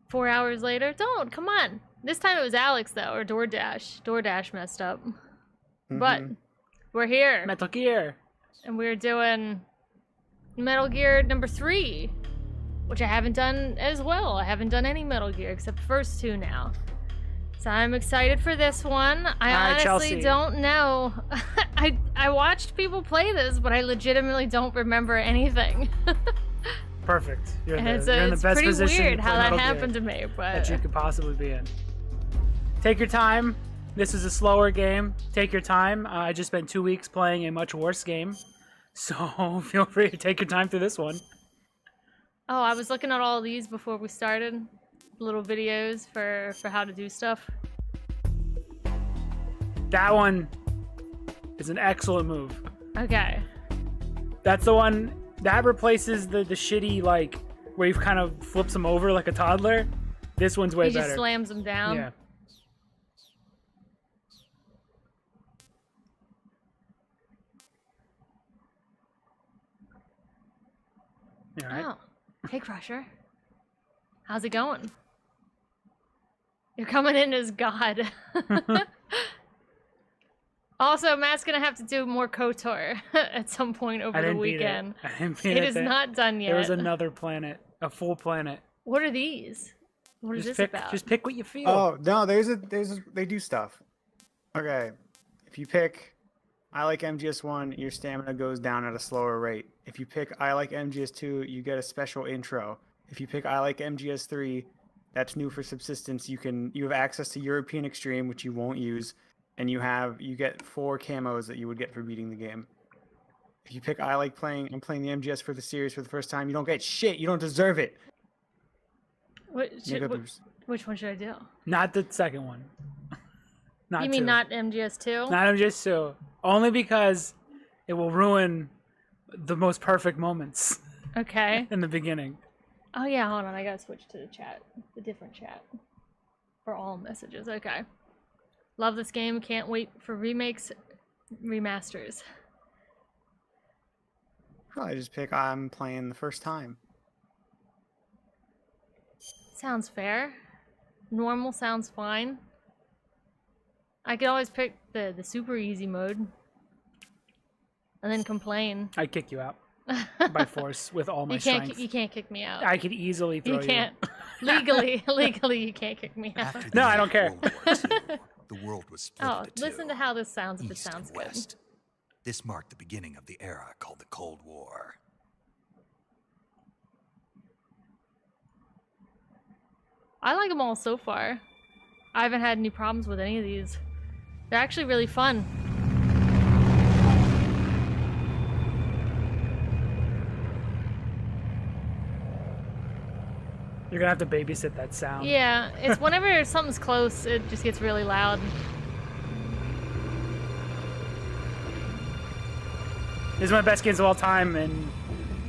4 hours later? Don't, come on. This time it was Alex, though, or DoorDash. DoorDash messed up. But we're here. Metal Gear. And we're doing Metal Gear number 3, which I haven't done as well. I haven't done any Metal Gear except the first 2 now. So I'm excited for this one. I honestly Chelsea. don't know. I watched people play this, but I legitimately don't remember anything. Perfect. You're in the It's best pretty position weird to how play that Metal Gear happened to me, but that you could possibly be in. Take your time. This is a slower game. Take your time. I just spent 2 weeks playing a much worse game, so feel free to take your time through this one. oh, I was looking at all these before we started. Little videos for how to do stuff. That one is an excellent move. Okay. That's the one that replaces the shitty, like, where you kind of flips them over like a toddler. This one's way He better. just slams them down. Yeah. All right. Oh. Hey, Crusher. How's it going? You're coming in as God. Also, Matt's gonna have to do more KOTOR at some point over the weekend. I didn't beat It is not done yet. There was another planet, a full planet. What are these? What is this about? Just pick what you feel. Oh no, they do stuff. Okay, if you pick I like MGS1, your stamina goes down at a slower rate. If you pick I like MGS2, you get a special intro. If you pick I like MGS3, that's new for subsistence. You have access to European Extreme, which you won't use, and you get 4 camos that you would get for beating the game. If you pick I'm playing the MGS for the series for the first time, you don't get shit. You don't deserve it. Which one should I do? Not the second one. You mean not MGS2? Not MGS2. Only because it will ruin the most perfect moments Okay. in the beginning. Oh yeah, hold on. I gotta switch to the chat, the different chat, for all messages. Okay. Love this game. Can't wait for remakes, remasters. Probably just pick I'm playing the first time. Sounds fair. Normal sounds fine. I could always pick the super easy mode, and then complain. I'd kick you out by force with all my strength. You can't kick me out. I could easily throw you. You can't. Legally, you can't kick me out. No, I don't care. World War II, the world was split Oh, into listen to how this sounds. If it East sounds and good. West. This marked the beginning of the era called the Cold War. I like them all so far. I haven't had any problems with any of these. They're actually really fun. You're gonna have to babysit that sound. Yeah, it's whenever something's close, it just gets really loud. This is one of the best games of all time, and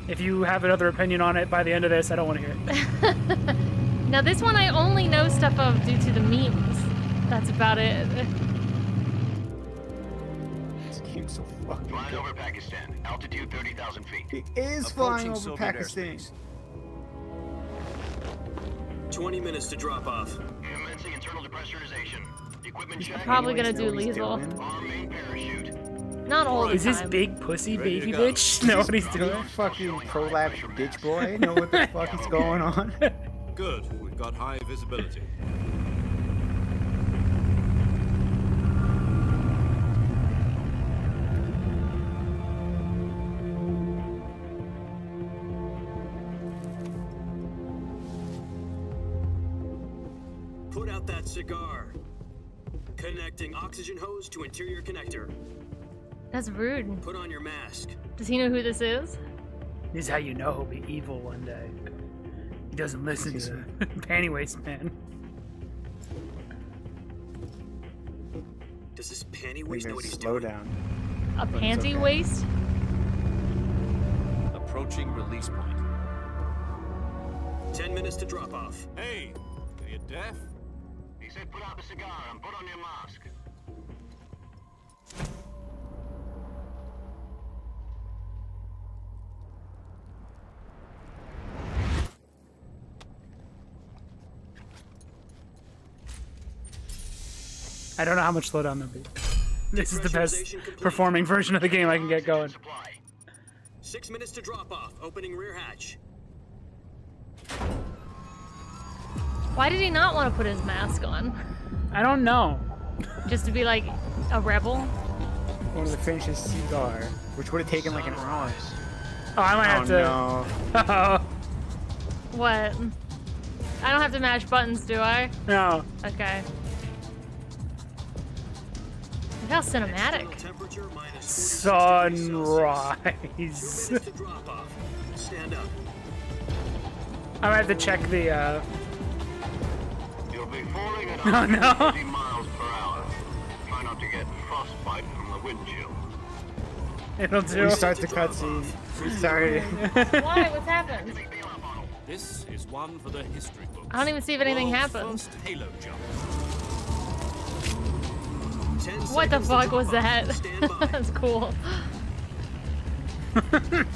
if you have another opinion on it by the end of this, I don't want to hear it. Now this one I only know stuff of due to the memes. That's about it. This game's so fucking Flying good. over Pakistan, altitude 30,000 feet. It is flying over Soviet Pakistan. airspace. 20 minutes to drop off. Commencing internal depressurization. Equipment check. Probably gonna Anyways, do know what he's lethal. doing? Arm main parachute. Not all the Is this time. big pussy Ready baby to go. bitch? Know what he's doing? You fucking prolapse bitch boy. Know what the fuck is going on? Good. We've got high visibility. Put out that cigar. Connecting oxygen hose to interior connector. That's rude. Put on your mask. Does he know who this is? This is how you know he'll be evil one day. He doesn't listen to Pantywaist Man. Does this panty We're waste know gonna what he's slow doing? down. A But it's panty okay. waist? Approaching release point. 10 minutes to drop off. Hey, are you deaf? He said put out the cigar and put on your mask. I don't know how much slowdown there'll be. This is the best Depressurization complete. performing version of the game I can get going. Supply. 6 minutes to drop off. Opening rear hatch. Why did he not want to put his mask on? I don't know. Just to be like a rebel? Wanted to finish his cigar, which would have taken like an hour. Oh, I might have to. No. Oh, What? I don't have to mash buttons, do I? no. Okay. Look how cinematic. External temperature minus 46 degrees Celsius. 2 Sunrise. minutes to drop off. Stand up. I might have to check the. You'll be falling at Oh, no. 150 miles per hour. Try not to get frostbite from the wind chill. It'll do. Restart the cutscene. Restart it. Why? What's happened? This is one for the history books. I don't even see if anything World's happened. First Halo jump. 10 What the seconds to fuck drop was off. that? Stand by. That's cool.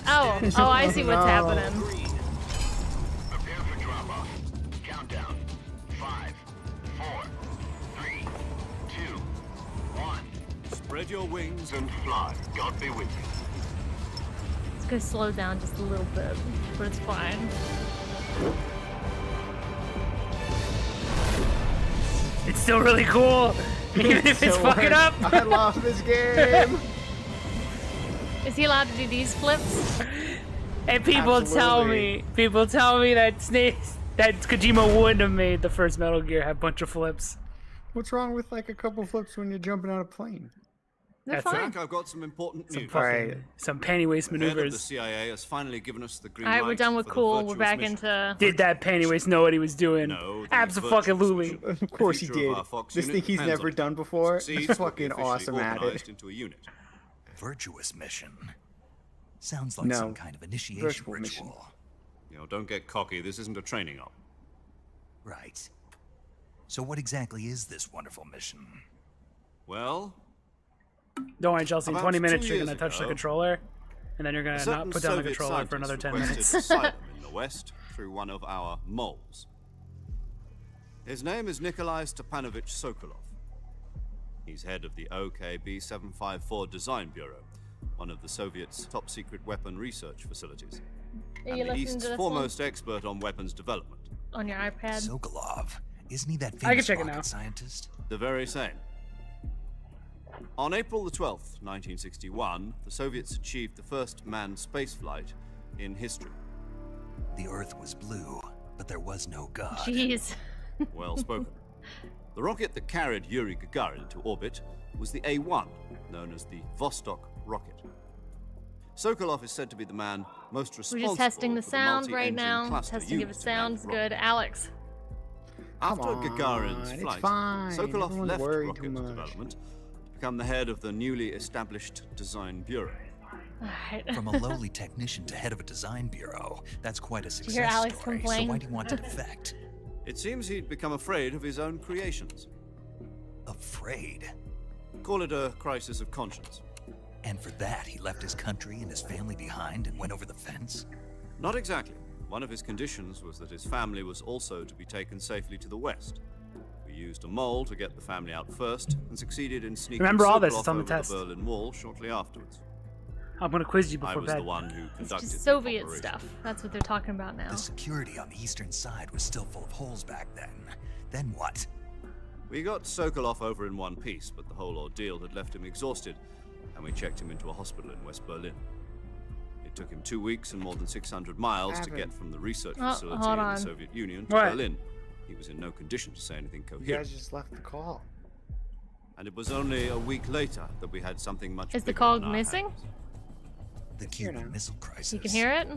Oh, I see what's No. happening. Green. Prepare for drop-off. Countdown. 5, 4, 3, 2, 1. Spread your wings. And fly. God be with you. It's gonna slow down just a little bit, but it's fine. It's still really cool, even if it's So fucking up. I love this game. Is he allowed to do these flips? And people tell me that that Kojima wouldn't have made the first Metal Gear have a bunch of flips. What's wrong with like a couple flips when you're jumping out of a plane? They're That's fine. Jack, I've got some important news. Alright. Some panty waist The head of the maneuvers. CIA has finally given us the green Alright, light we're done with for the cool. We're Virtuous back mission. into. Did that panty waist know what he was doing? No, the Absolutely. Virtuous Of course he The future of did. our Fox This unit thing he's depends never on it. done before. Succeeds, He's we'll be fucking officially awesome at it. organized into a unit. Virtuous mission. Sounds like No. some kind of initiation Virtual mission. ritual. You know, don't get cocky. This isn't a training op. Right. So what exactly is this wonderful mission? Well, Don't worry, Chelsea. In About 20 minutes, 2 you're years gonna touch the ago, controller, and then you're a gonna certain not put down the Soviet controller for another scientist 10 requested minutes. asylum in the West through one of our moles. His name is Nikolai Stepanovich Sokolov. He's head of the OKB 754 Design Bureau, one of the Soviets' top secret weapon research facilities, Are and you the listening East's to this foremost expert on weapons development. one? On your iPad? Sokolov. Isn't he that I can famous check it rocket now. scientist? The very same. On April the 12th, 1961, the Soviets achieved the first manned spaceflight in history. The Earth was blue, but there was no God. Jeez. Well spoken. The rocket that carried Yuri Gagarin to orbit was the A-1, known as the Vostok rocket. Sokolov is said to be the man most We're responsible just testing the for sound right multi-engine now. cluster Testing if it used to man sounds the good. rocket. Alex. After Come Gagarin's on, flight, it's fine. Sokolov Everyone's left worried rocket too much. development to become the head of the newly established Design Bureau. Alright. From a lowly technician to head of a design bureau, that's quite a you success hear Alex story. complain? So why do you want to defect? It seems he'd become afraid of his own creations. Afraid. Call it a crisis of conscience. And for that, he left his country and his family behind and went over the fence? Not exactly. One of his conditions was that his family was also to be taken safely to the west. We used a mole to get the family out first and succeeded in sneaking Remember all this, Sokolov it's on the over test. the Berlin Wall shortly afterwards. I'm gonna quiz you I before was the bed. one who It's conducted just the Soviet operation. stuff. That's what they're talking about now. The security on the eastern side was still full of holes back then. Then what? We got Sokolov over in one piece, but the whole ordeal had left him exhausted, and we checked him into a hospital in West Berlin. It took him 2 weeks and more than 600 miles to Happened. get from the research Oh, facility hold in on. the Soviet Union to What? Berlin. He was in no condition to say anything You coherent. guys just left the call. And it was only a week later that we had something much Is the bigger cog on our missing? hands. The here Cuban now. Missile Crisis. You can hear it?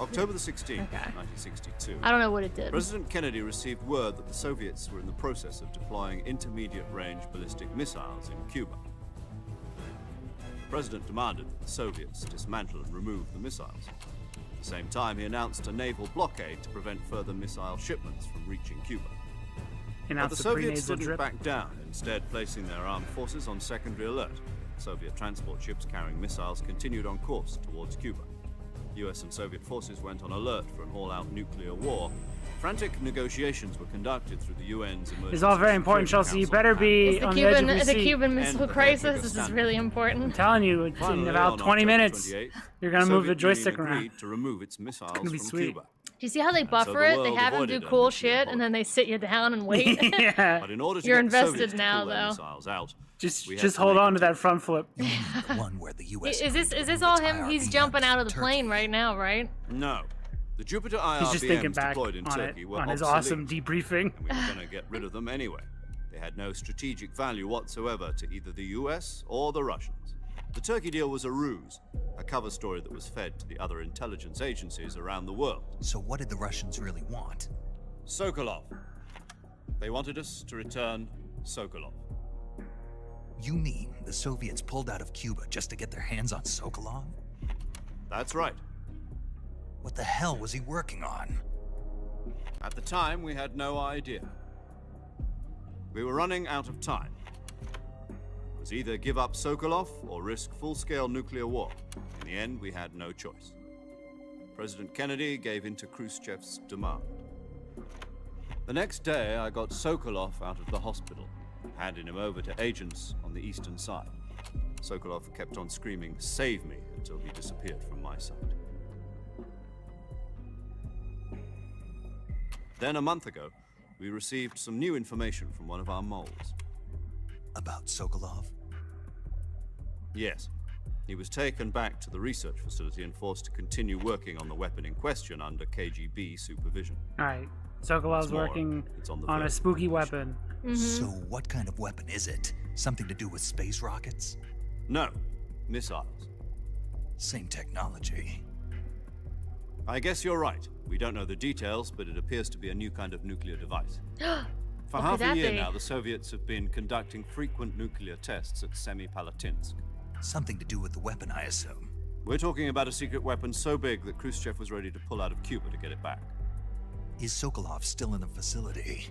October the 16th, Okay. 1962. I don't know what it did. President Kennedy received word that the Soviets were in the process of deploying intermediate-range ballistic missiles in Cuba. The President demanded that the Soviets dismantle and remove the missiles. At the same time, he announced a naval blockade to prevent further missile shipments from reaching Cuba. And But now the the Soviets pre-nasal didn't drip. back down, instead placing their armed forces on secondary alert. Soviet transport ships carrying missiles continued on course towards Cuba. US and Soviet forces went on alert for an all-out nuclear war, Frantic negotiations were conducted through the UN's emergency. It's all very important, Security Chelsea. You Council better be It's the on the edge of your the seat. Cuban Missile And the Crisis. Pacific This is Standard. really I'm important. telling you, in Finally, about on 20 October minutes, 28th, you're gonna the move the Soviet joystick Union around. agreed to remove its missiles gonna be from sweet. Cuba. Do you see how they so buffer the it? They world have him avoided do a cool nuclear shit, and then they sit you down and wait. Yeah. But in order to You're get the invested Soviets now, to pull their though. missiles out, we had Just to hold make on a to that deal. front flip. The one where the U.S. Is this agreed to all remove its him? He's IRBMs jumping out of the from plane Turkey. right now, right? No. The Jupiter IRBMs He's just thinking back deployed in on Turkey it, were on his obsolete, awesome debriefing. and we were going to get rid of them anyway. They had no strategic value whatsoever to either the US or the Russians. The Turkey deal was a ruse, a cover story that was fed to the other intelligence agencies around the world. So what did the Russians really want? Sokolov. They wanted us to return Sokolov. You mean the Soviets pulled out of Cuba just to get their hands on Sokolov? That's right. What the hell was he working on? At the time, we had no idea. We were running out of time. It was either give up Sokolov or risk full-scale nuclear war. In the end, we had no choice. President Kennedy gave in to Khrushchev's demand. The next day, I got Sokolov out of the hospital, handing him over to agents on the eastern side. Sokolov kept on screaming, "Save me," until he disappeared from my sight. Then a month ago, we received some new information from one of our moles. About Sokolov? Yes. He was taken back to the research facility and forced to continue working on the weapon in question under KGB supervision. Alright, Sokolov's What's more, working it's on the on a verge of spooky completion. weapon. So what kind of weapon is it? Something to do with space rockets? No, missiles. Same technology. I guess you're right. We don't know the details, but it appears to be a new kind of nuclear device. For What half could a that year be? now, the Soviets have been conducting frequent nuclear tests at Semipalatinsk. Something to do with the weapon, I assume. We're talking about a secret weapon so big that Khrushchev was ready to pull out of Cuba to get it back. Is Sokolov still in the facility?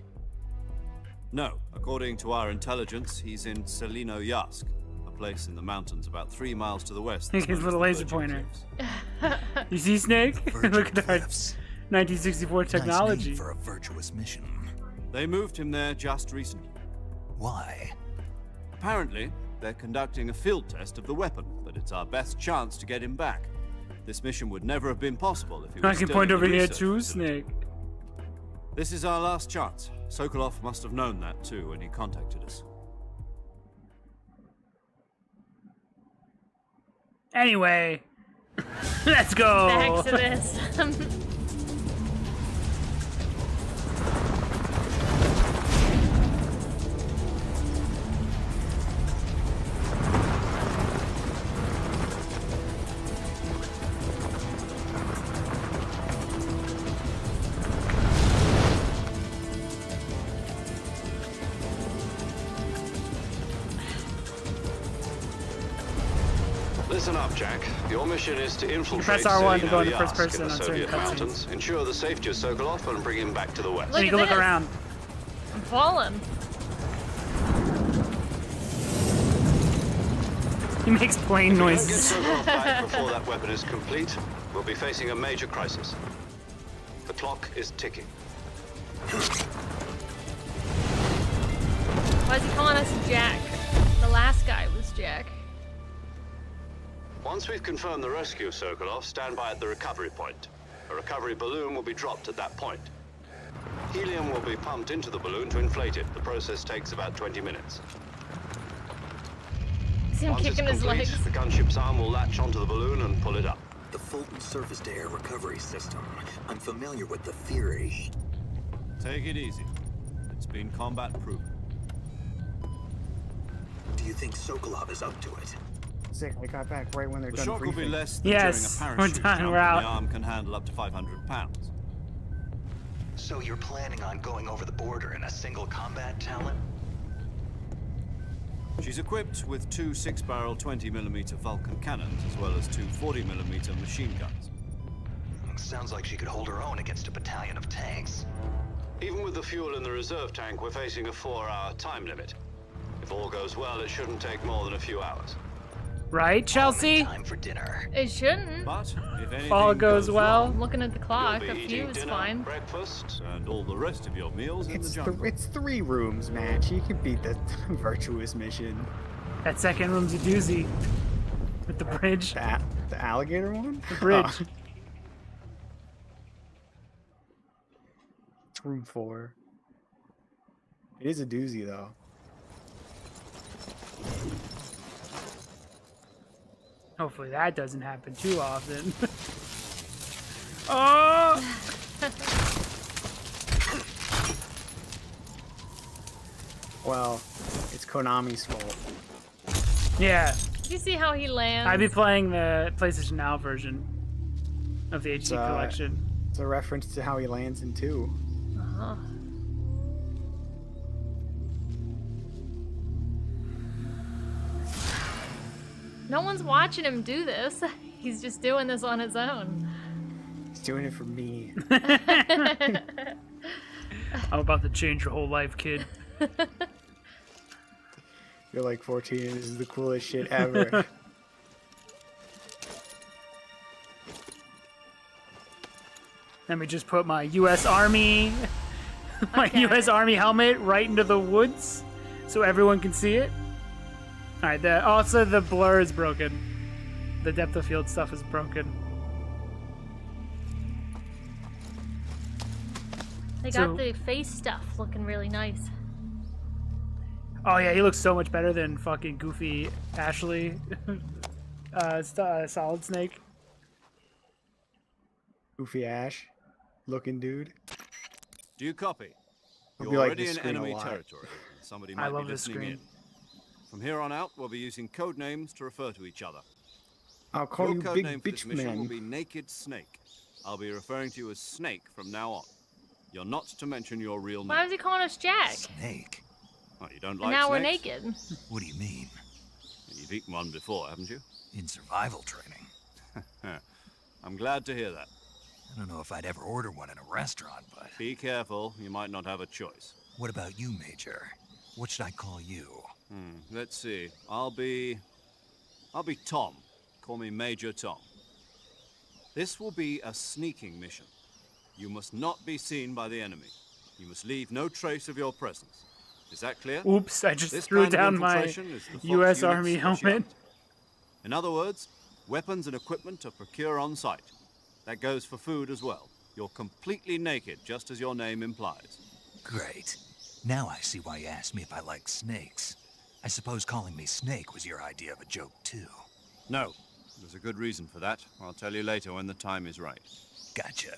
No, according to our intelligence, he's in Selino-Yarsk, a place in the mountains about 3 miles to the west. that's His known as little the laser Virgin pointer. Cliffs. You see, Snake? Virgin Look at our Cliffs. 1964 Nice technology. name for a virtuous mission. They moved him there just recently. Why? Apparently, they're conducting a field test of the weapon, but it's our best chance to get him back. This mission would never have been possible if he was I can still point in the over here research too, facility. Snake. This is our last chance. Sokolov must have known that too when he contacted us. Anyway, let's go. Back to this. Listen up, Jack. Your mission is to infiltrate press R1 to go into Selino first Yarsk person in the on certain Soviet cutscenes. mountains, ensure the safety of Sokolov, and bring him back to the west. So you can Look look at this. around. I'm falling. He makes plane If we don't get noises. Sokolov back before that weapon is complete, we'll be facing a major crisis. The clock is ticking. Why is he calling us Jack? The last guy was Jack. Once we've confirmed the rescue of Sokolov, stand by at the recovery point. A recovery balloon will be dropped at that point. Helium will be pumped into the balloon to inflate it. The process takes about 20 minutes. See him Once it's kicking his complete, legs. the gunship's arm will latch onto the balloon and pull it up. The Fulton surface-to-air recovery system. I'm familiar with the theory. Take it easy. It's been combat proven. Do you think Sokolov is up to it? Sick. I got back right when they're The done shock will be briefing. less than Yes, during a we're parachute done, jump, we're and out. the arm can handle up to 500 pounds. So you're planning on going over the border in a single combat talent? She's equipped with two 6-barrel 20mm Vulcan cannons, as well as two 40mm machine guns. Sounds like she could hold her own against a battalion of tanks. Even with the fuel in the reserve tank, we're facing a 4-hour time limit. If all goes well, it shouldn't take more than a few hours. Right, Chelsea? Time for dinner. It shouldn't. But if anything All goes well. I'm looking at the clock. You'll A be few eating is dinner, fine. breakfast. and all the rest of your meals in the jungle. It's 3 rooms, man. She can beat the Virtuous mission. That second room's a doozy. With the bridge. The alligator one? The bridge. Oh. It's room 4. It is a doozy, though. Hopefully that doesn't happen too often. Oh! Well, it's Konami's fault. Yeah, Did you see how he lands? I'd be playing the PlayStation Now version of the HD collection. It's a reference to how he lands in 2. Uh-huh. No one's watching him do this. He's just doing this on his own. He's doing it for me. I'm about to change your whole life, kid. You're like 14 and this is the coolest shit ever. Let me just put my U.S. Army, Okay. U.S. Army helmet right into the woods, so everyone can see it. All right. Also, the blur is broken. The depth of field stuff is broken. They So- got the face stuff looking really nice. Oh yeah, he looks so much better than fucking Goofy Ashley, Solid Snake. Goofy Ash looking dude. Do you copy? Hope You're you like already this in screen a enemy lot. territory. Somebody I might love be this listening screen. in. From here on out, we'll be using code names to refer to each other. I'll call Your you code Big name for this Bitch mission will Man. be Naked Snake. I'll be referring to you as Snake from now on. You're not to mention your real Why name. is he calling us Jack? Snake? Oh, you don't And like now we're snakes? naked. What do you mean? You've eaten one before, haven't you? In survival training? I'm glad to hear that. I don't know if I'd ever order one in a restaurant, but... Be careful, you might not have a choice. What about you, Major? What should I call you? Let's see. I'll be Tom. Call me Major Tom. This will be a sneaking mission. You must not be seen by the enemy. You must leave no trace of your presence. Is that clear? Oops, I just This threw kind of down my infiltration is the Fox U.S. unit's Army helmet. specialty. In other words, weapons and equipment are procured on site. That goes for food as well. You're completely naked, just as your name implies. Great. Now I see why you asked me if I like snakes. I suppose calling me Snake was your idea of a joke, too. No, there's a good reason for that. I'll tell you later when the time is right. Gotcha.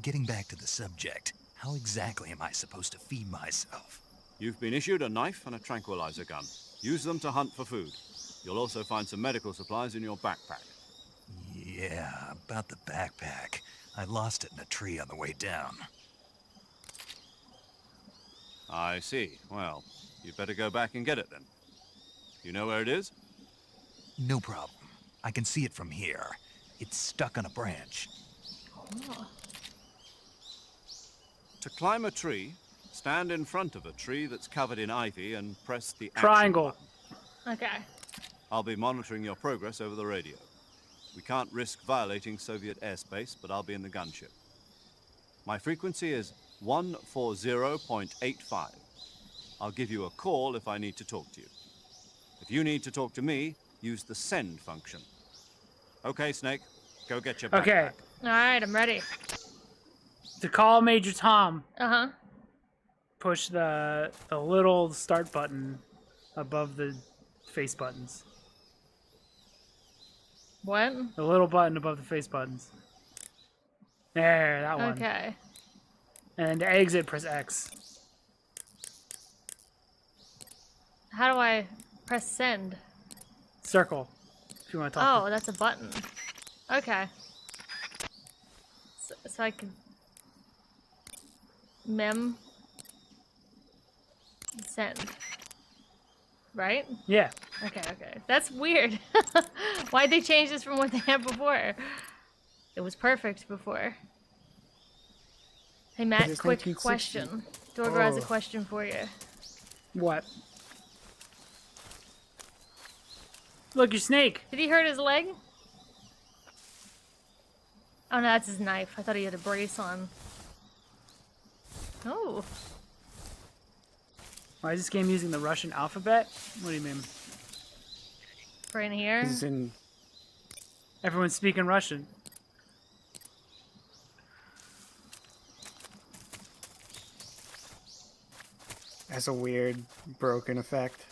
Getting back to the subject, how exactly am I supposed to feed myself? You've been issued a knife and a tranquilizer gun. Use them to hunt for food. You'll also find some medical supplies in your backpack. Yeah, about the backpack. I lost it in a tree on the way down. I see. Well, you'd better go back and get it then. You know where it is? No problem. I can see it from here. It's stuck on a branch. To climb a tree, stand in front of a tree that's covered in ivy and press the action Triangle. button. Okay. I'll be monitoring your progress over the radio. We can't risk violating Soviet airspace, but I'll be in the gunship. My frequency is 140.85. I'll give you a call if I need to talk to you. If you need to talk to me, use the send function. Okay, Snake, go get your backpack. Okay. All right, I'm ready. To call Major Tom, Uh-huh. push the little start button above the face buttons. What? The little button above the face buttons. There, that one. Okay. And to exit, press X. How do I press send? Circle. If you want to talk. Oh, that's a button. Okay. So I can mem send. Right? Yeah. Okay, okay. That's weird. Why'd they change this from what they had before? It was perfect before. Hey Matt, It's quick 1960. question. Dorgo has a Oh. question for you. What? Look, your snake. Did he hurt his leg? Oh no, that's his knife. I thought he had a brace on. Oh. Why is this game using the Russian alphabet? What do you mean? Right in here. This is in. Everyone's speaking Russian. That's a weird broken effect.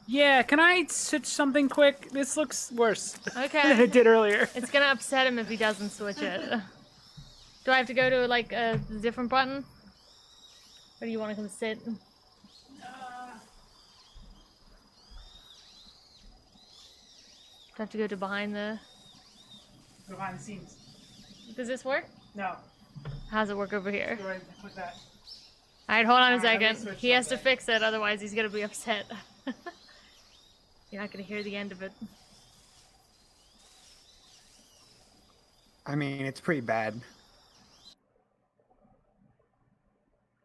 Yeah, can I switch something quick? This looks worse than Okay. it did earlier. It's gonna upset him if he doesn't switch it. Do I have to go to like a different button? Or do you want to come sit? Do I have to go to behind the... Behind the scenes. Does this work? No. How's it work over here? Go ahead and click that. Alright, hold on a Alright, let me second. switch He has to something. fix it, otherwise he's gonna be upset. You're not gonna hear the end of it. I mean, it's pretty bad.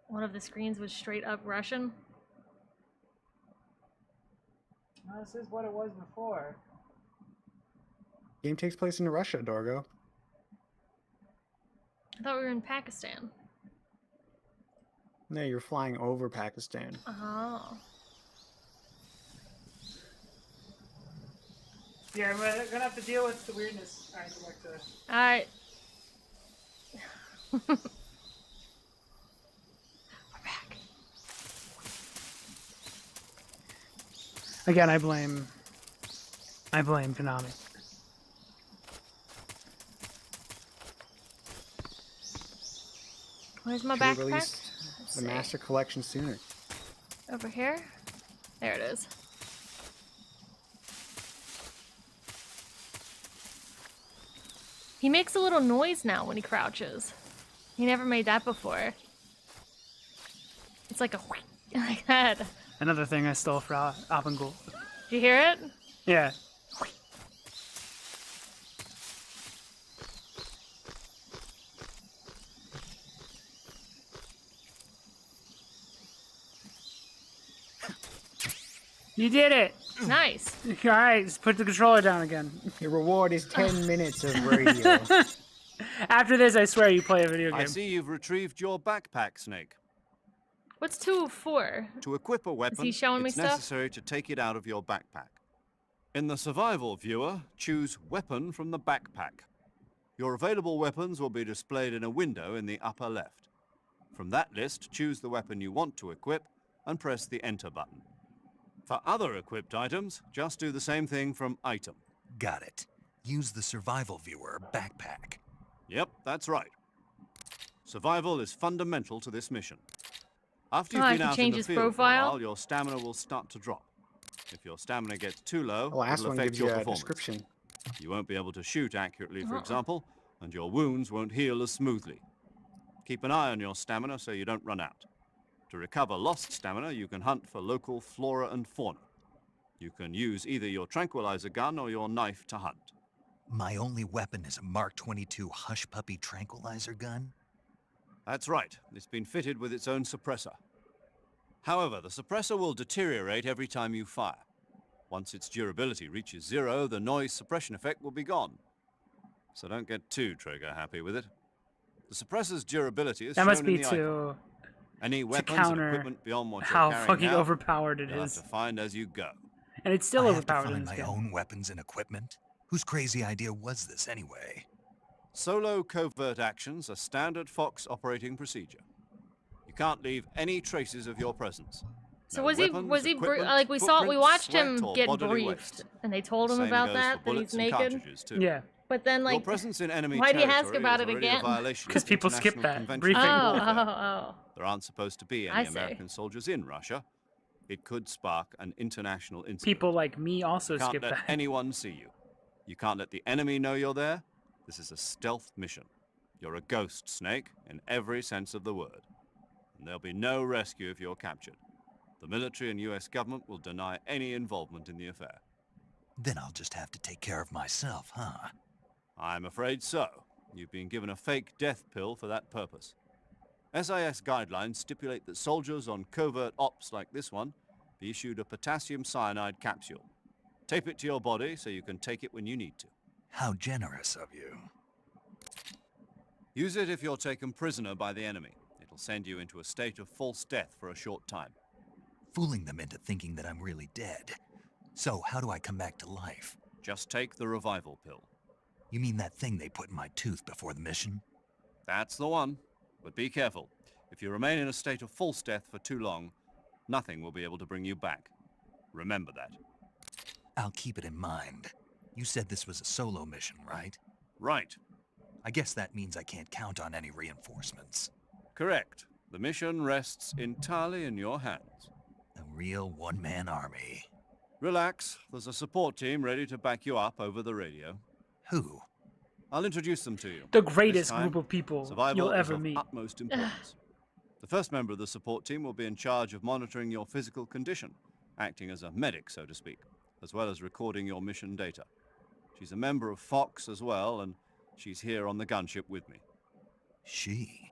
One of the screens was straight up Russian. No, this is what it was before. Game takes place in Russia, Dorgo. I thought we were in Pakistan. No, you're flying over Pakistan. Oh. Yeah, we're gonna have to deal with the weirdness. Alright, go back to... Alright. We're back. Again, I blame Konami. Where's my Should've backpack? released Let's the see. Master Collection sooner. Over here? There it is. He makes a little noise now when he crouches. He never made that before. It's like a like that. Did Another thing I stole from ALPEN. you hear it? Yeah. You did it! Nice. Alright, just put the controller down again. Your reward is 10 minutes of radio. After this, I swear you play a video game. I see you've retrieved your backpack, Snake. What's 2 for? To equip a weapon, he showing me it's stuff? necessary to take it out of your backpack. In the survival viewer, choose Weapon from the backpack. Your available weapons will be displayed in a window in the upper left. From that list, choose the weapon you want to equip and press the Enter button. For other equipped items, just do the same thing from Item. Got it. Use the survival viewer backpack. Yep, that's right. Survival is fundamental to this mission. After Oh, you've I been can out in change the his field for a profile? while, your stamina will start to drop. If your stamina gets too low, The last it'll one affect gives your you a performance. description. You won't be able to shoot accurately, for Uh-uh. example, and your wounds won't heal as smoothly. Keep an eye on your stamina so you don't run out. To recover lost stamina, you can hunt for local flora and fauna. You can use either your tranquilizer gun or your knife to hunt. My only weapon is a Mark 22 Hush Puppy tranquilizer gun? That's right. It's been fitted with its own suppressor. However, the suppressor will deteriorate every time you fire. Once its durability reaches 0, the noise suppression effect will be gone. So don't get too trigger happy with it. The suppressor's durability is That shown must in be the icon. to Any weapons and counter equipment beyond what how you're carrying fucking now, overpowered it you'll have is. to find as you go. And it's still I have to overpowered in find this my game. own weapons and equipment? Whose crazy idea was this anyway? Solo covert actions are standard Fox operating procedure. You can't leave any traces of your presence. So No was he weapons, equipment, like we footprints, watched sweat, him or get bodily briefed waste. and they told him Same about goes that for that bullets he's and naked. cartridges, too. Yeah, But then Your like presence in enemy why do you territory ask about is it already a again? violation 'Cause of people skip international that conventions briefing. on Oh, warfare. oh. There aren't supposed to be I any see. American soldiers in Russia. It could spark an international incident. people like me also You can't skip let that. anyone see you. You can't let the enemy know you're there. This is a stealth mission. You're a ghost, Snake, in every sense of the word. And there'll be no rescue if you're captured. The military and US government will deny any involvement in the affair. Then I'll just have to take care of myself, huh? I'm afraid so. You've been given a fake death pill for that purpose. SIS guidelines stipulate that soldiers on covert ops like this one be issued a potassium cyanide capsule. Tape it to your body so you can take it when you need to. How generous of you. Use it if you're taken prisoner by the enemy. It'll send you into a state of false death for a short time. Fooling them into thinking that I'm really dead. So, how do I come back to life? Just take the revival pill. You mean that thing they put in my tooth before the mission? That's the one. But be careful. If you remain in a state of false death for too long, nothing will be able to bring you back. Remember that. I'll keep it in mind. You said this was a solo mission, right? Right. I guess that means I can't count on any reinforcements. Correct. The mission rests entirely in your hands. A real one-man army. Relax. There's a support team ready to back you up over the radio. Who? I'll introduce them to you. The This greatest time, group of people survival you'll is ever of meet. utmost importance. The first member of the support team will be in charge of monitoring your physical condition, acting as a medic, so to speak, as well as recording your mission data. She's a member of Fox as well, and she's here on the gunship with me. She.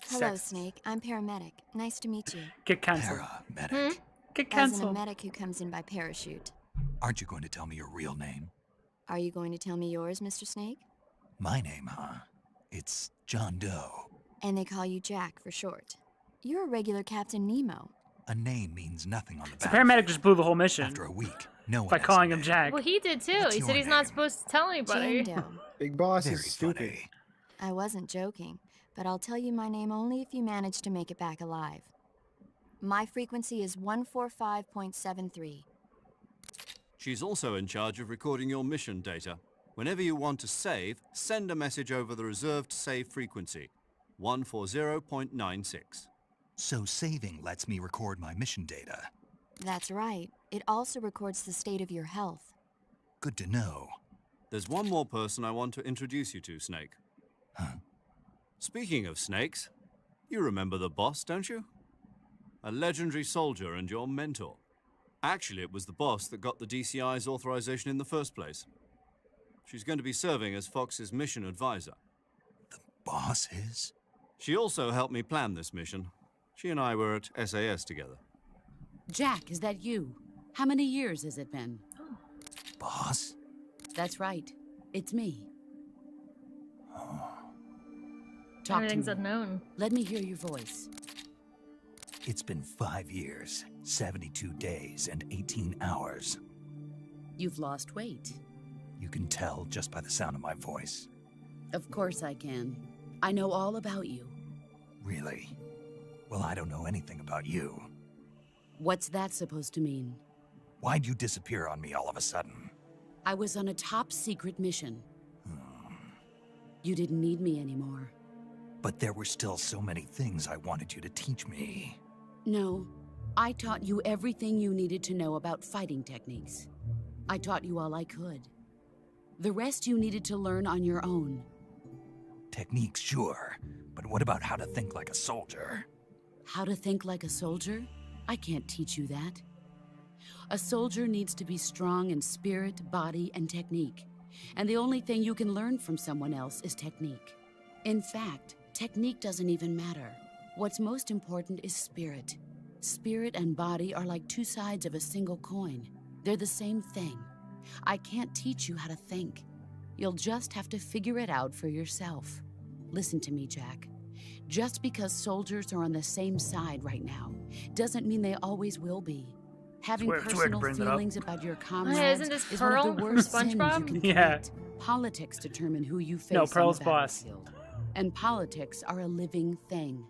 Hello, Sex. Snake. I'm paramedic. Nice to meet you. Get cancelled. Paramedic. Get As in a cancelled. medic who comes in by parachute. Aren't you going to tell me your real name? Are you going to tell me yours, Mr. Snake? My name, huh? It's John Doe. And they call you Jack for short. You're a regular Captain Nemo. A name means nothing on the So battlefield. paramedic just blew the whole mission After a week, no one by has a calling him name. Jack. Well, he did too. What's He your said he's not name? supposed to tell anybody. Jane Doe. Big Boss Very is stupid. funny. I wasn't joking, but I'll tell you my name only if you manage to make it back alive. My frequency is 145.73. She's also in charge of recording your mission data. Whenever you want to save, send a message over the reserved save frequency, 140.96. So saving lets me record my mission data. That's right. It also records the state of your health. Good to know. There's one more person I want to introduce you to, Snake. Huh? Speaking of snakes, you remember the boss, don't you? A legendary soldier and your mentor. Actually, it was the boss that got the DCI's authorization in the first place. She's going to be serving as Fox's mission advisor. Boss is? She also helped me plan this mission. She and I were at SAS together. Jack, is that you? How many years has it been? Boss? That's right. It's me. Talk to Everything's me. unknown. Let me hear your voice. It's been 5 years, 72 days, and 18 hours. You've lost weight. You can tell just by the sound of my voice. Of course I can. I know all about you. Really? Well, I don't know anything about you. What's that supposed to mean? Why'd you disappear on me all of a sudden? I was on a top secret mission. You didn't need me anymore. But there were still so many things I wanted you to teach me. No, I taught you everything you needed to know about fighting techniques. I taught you all I could. The rest you needed to learn on your own. Techniques, sure. But what about how to think like a soldier? How to think like a soldier? I can't teach you that. A soldier needs to be strong in spirit, body, and technique. And the only thing you can learn from someone else is technique. In fact, technique doesn't even matter. What's most important is spirit. Spirit and body are like two sides of a single coin. They're the same thing. I can't teach you how to think. You'll just have to figure it out for yourself. Listen to me, Jack. Just because soldiers are on the same side right now doesn't mean they always will be. Having It's weird to personal bring that up. feelings about your Hey, comrades isn't this is one Pearl of the from worst sins you SpongeBob? can Yeah. commit. Politics determine who you face No, on Pearl's the boss. battlefield. And politics are a living thing.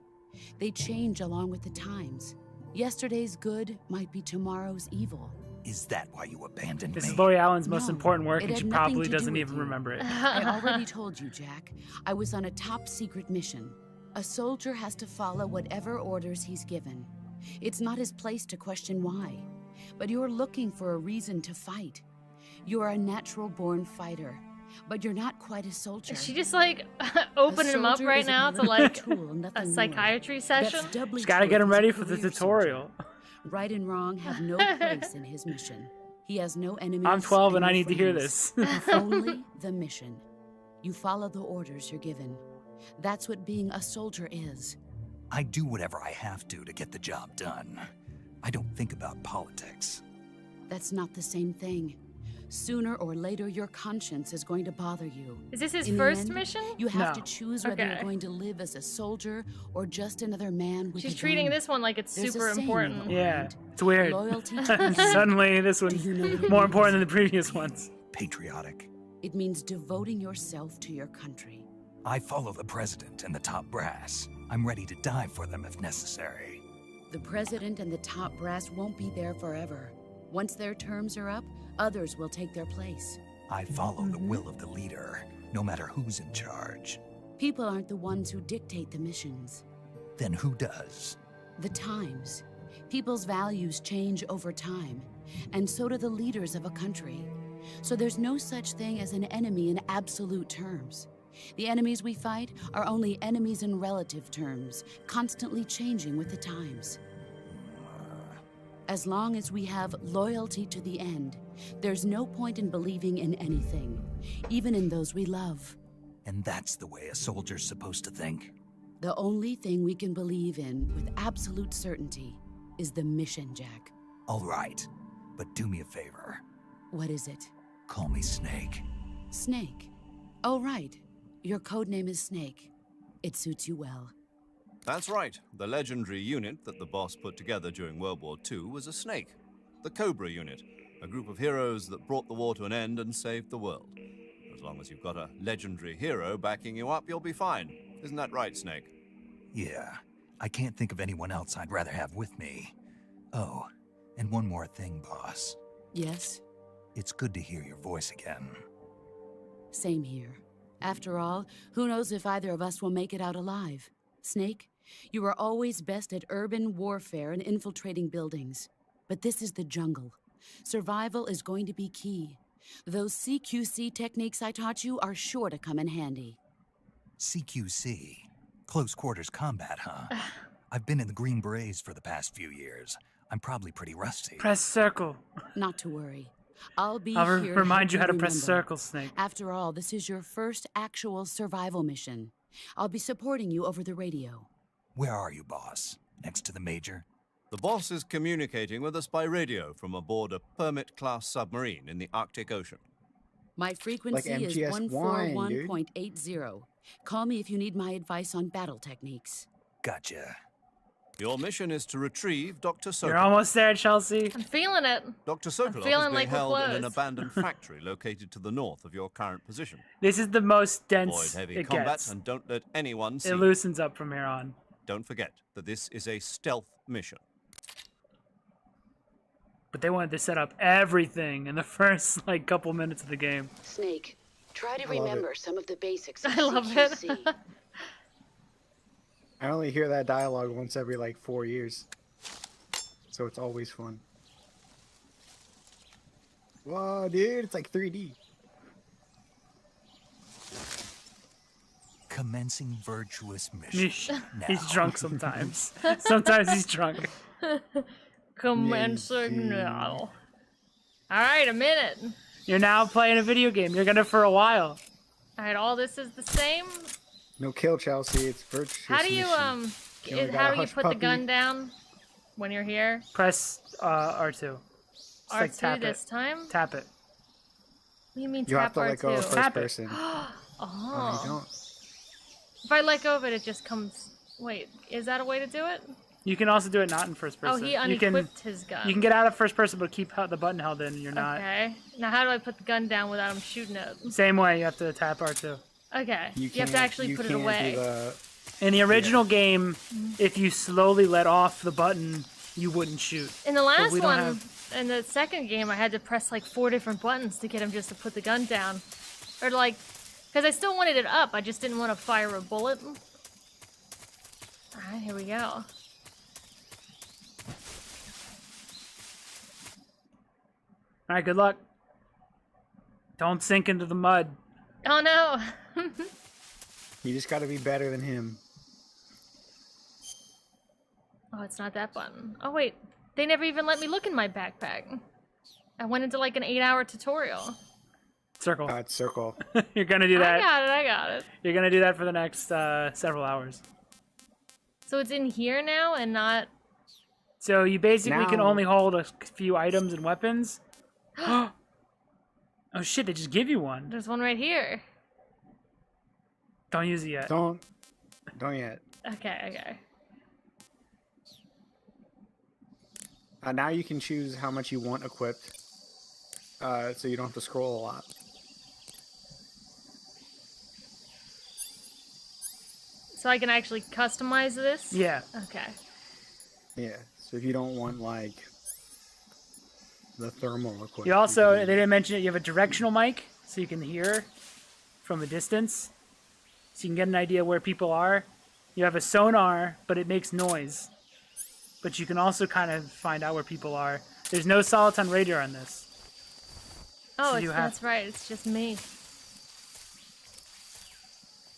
They change along with the times. Yesterday's good might be tomorrow's evil. Is that why you abandoned This me? is Lori Allen's most No, important work, it and had she nothing probably to do doesn't with even you. remember it. I already told you, Jack. I was on a top secret mission. A soldier has to follow whatever orders he's given. It's not his place to question why. But you're looking for a reason to fight. You're a natural-born fighter, but you're not quite a soldier. Is she just like opening him up soldier right is a now to political like tool, nothing a more. psychiatry That's session? doubly Just gotta true get if him he's a ready for the career tutorial. soldier. Right and wrong have no place in his mission. He has no enemies. I'm 12 and no I need to hear friends. this. Only the mission. You follow the orders you're given. That's what being a soldier is. I do whatever I have to get the job done. I don't think about politics. That's not the same thing. Sooner or later, your conscience is going to bother you. Is this his In the first end, mission? You have No. to choose whether Okay. you're going to live as a soldier or just another man with She's a treating gun. this one like it's There's a super saying important. about Yeah, Right. it's weird. Loyalty to the end. Suddenly, this Do one's you know what it more means? important than the previous ones. Patriotic. It means devoting yourself to your country. I follow the president and the top brass. I'm ready to die for them if necessary. The president and the top brass won't be there forever. Once their terms are up, others will take their place. I follow the will of the leader, no matter who's in charge. People aren't the ones who dictate the missions. Then who does? The times. People's values change over time, and so do the leaders of a country. So there's no such thing as an enemy in absolute terms. The enemies we fight are only enemies in relative terms, constantly changing with the times. As long as we have loyalty to the end, there's no point in believing in anything, even in those we love. And that's the way a soldier's supposed to think? The only thing we can believe in with absolute certainty is the mission, Jack. All right, but do me a favor. What is it? Call me Snake. Snake. Oh, right. Your codename is Snake. It suits you well. That's right. The legendary unit that the boss put together during World War II was a snake. The Cobra unit, a group of heroes that brought the war to an end and saved the world. As long as you've got a legendary hero backing you up, you'll be fine. Isn't that right, Snake? Yeah, I can't think of anyone else I'd rather have with me. Oh, and one more thing, boss. Yes? It's good to hear your voice again. Same here. After all, who knows if either of us will make it out alive? Snake, you are always best at urban warfare and infiltrating buildings. But this is the jungle. Survival is going to be key. Those CQC techniques I taught you are sure to come in handy. CQC? Close quarters combat, huh? I've been in the Green Berets for the past few years. I'm probably pretty rusty. Press circle. Not to worry. I'll be I'll here to remind help you how to press remember. circle, Snake. After all, this is your first actual survival mission. I'll be supporting you over the radio. Where are you, boss? Next to the Major? The boss is communicating with us by radio from aboard a Permit-class submarine in the Arctic Ocean. My frequency is MGS1, 141.80. Call me if you need my advice on battle techniques. Gotcha. Your mission is to retrieve Dr. Sokolov. You're almost there, Chelsea. I'm feeling it. Dr. Sokolov is feeling being like we're held in an close. abandoned factory located to the north of your current position. This is the most Avoid dense heavy it combat gets. and don't let anyone see It you. loosens up from here on. Don't forget that this is a stealth mission. But they wanted to set up everything in the first, couple minutes of the game. Snake, try to I love remember some of the basics I love it. I only hear that dialogue once every 4 years. So it's always fun. Whoa, dude, it's like 3D. Commencing Virtuous mission. He's now. drunk sometimes. Sometimes he's drunk. Commencing now. Alright, a minute. You're now playing a video game. You're gonna for a while. Alright, all this is the same. No kill, Chelsea. It's Virtuous. How do you, mission. You only got how a do you hush put the puppy. gun down when you're here? Press R2. Just, R2 tap this it. time? Tap it. What do you mean You tap have to let go of R2? first Tap it. person. Oh. Oh, you don't. If I let go of it, it just comes... Wait, is that a way to do it? You can also do it not in first person. Oh, he you can, unequipped his gun. You can get out of first person, but keep the button held in. You're not. Okay. Now how do I put the gun down without him shooting it? Same way. You have to tap R2. Okay. You have can't- to actually put it can't do away. the- In the original game, if you slowly let off the button, you wouldn't shoot. In the last we don't one, have- in the second game, I had to press 4 different buttons to get him just to put the gun down. Or because I still wanted it up, I just didn't want to fire a bullet. Alright, here we go. Alright, good luck. Don't sink into the mud. Oh no! You just got to be better than him. Oh, it's not that button. Oh wait, they never even let me look in my backpack. I went into an 8-hour tutorial. Circle. It's circle. You're gonna do that. I got it. You're gonna do that for the next several hours. So it's in here now and not... So you basically can Now- only hold a few items and weapons, Oh shit! They just give you one. There's one right here. Don't use it yet. Don't yet. Okay. Now you can choose how much you want equipped, so you don't have to scroll a lot. So I can actually customize this? Yeah. Okay. Yeah. So if you don't want like the thermal equipment. You also, they didn't mention it, you have a directional mic, so you can hear from a distance. So you can get an idea where people are. You have a sonar, but it makes noise. But you can also kind of find out where people are. There's no soliton radar on this. Oh, So you have- that's right. It's just me.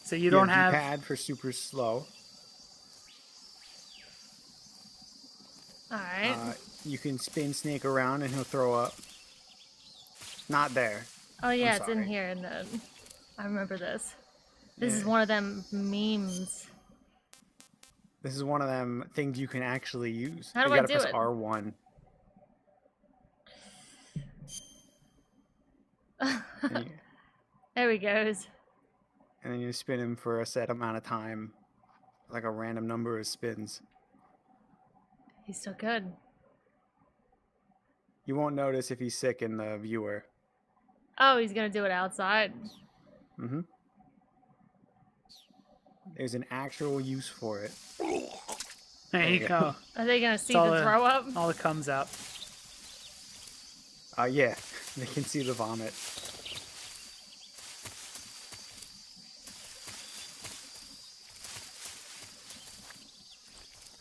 So you don't have... D-pad for super slow. Alright. You can spin Snake around and he'll throw up. Not there. Oh yeah, I'm it's in sorry. here. I remember this. This is Yeah. one of them memes. This is one of them things you can actually use. How do you I gotta do press it? R1. And, you, There he goes. and then you spin him for a set amount of time. Like a random number of spins. He's so good. You won't notice if he's sick in the viewer. Oh, he's gonna do it outside. Mm-hmm. There's an actual use for it. There you go. Are they gonna see It's all the throw up? All that comes out. Yeah, they can see the vomit.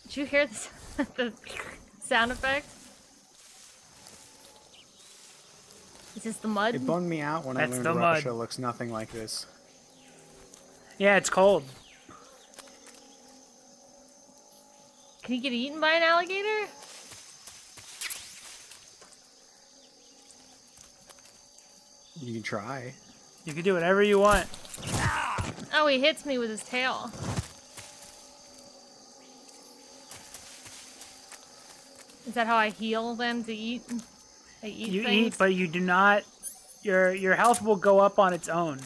Did you hear this, the sound effect? Is this the mud? It bummed me out when I That's learned the mud. Russia looks nothing like this. Yeah, it's cold. Can you get eaten by an alligator? You can try. You can do whatever you want. Oh, he hits me with his tail. Is that how I heal them to eat? I eat You things? eat, but you do not... Your health will go up on its own.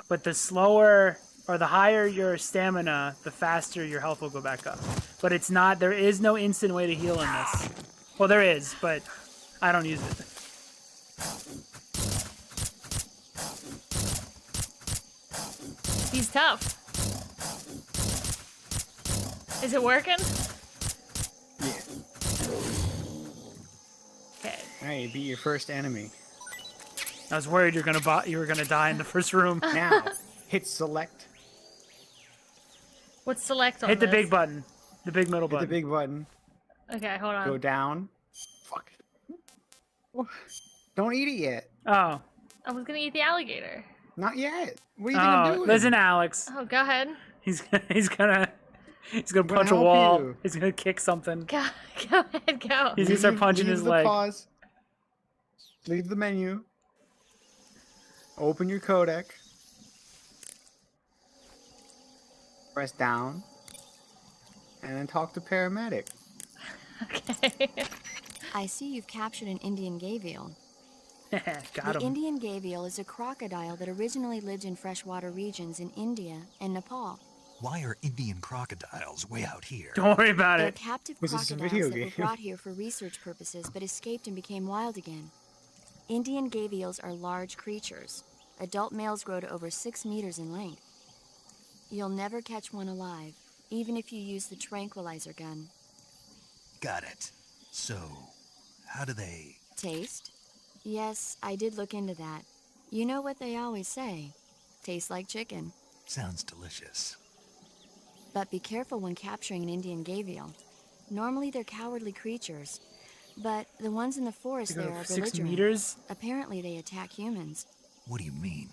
But the slower or the higher your stamina, the faster your health will go back up. But it's not... There is no instant way to heal in this. Well, there is, but I don't use it. He's tough. Is it working? Yeah. Okay. Hey, you beat your first enemy. I was worried you were gonna die in the first room. Now, hit select. What's select on Hit the this? big button. The big middle Hit the button. big button. Okay, hold on. Go down. Fuck. Don't eat it yet. Oh. I was gonna eat the alligator. Not yet. What do you think I'm doing? Listen, Alex. Oh, go ahead. He's gonna punch a help wall. you. He's gonna kick something. Go ahead, go. He's gonna start punching Leave his the leg. Pause. Leave the menu. Open your codec. Press down. And then talk to paramedic. Okay. I see you've captured an Indian gavial. Got The him. Indian gavial is a crocodile that originally lived in freshwater regions in India and Nepal. Why are Indian crocodiles way out here? Don't worry about They're it. captive This is a crocodiles video that were game. brought here for research purposes but escaped and became wild again. Indian gavials are large creatures. Adult males grow to over 6 meters in length. You'll never catch one alive, even if you use the tranquilizer gun. Got it. So, how do they... Taste? Yes, I did look into that. You know what they always say. Tastes like chicken. Sounds delicious. But be careful when capturing an Indian gavial. Normally they're cowardly creatures, but the ones in the forest They go there are 6 belligerent. meters? Apparently they attack humans. What do you mean?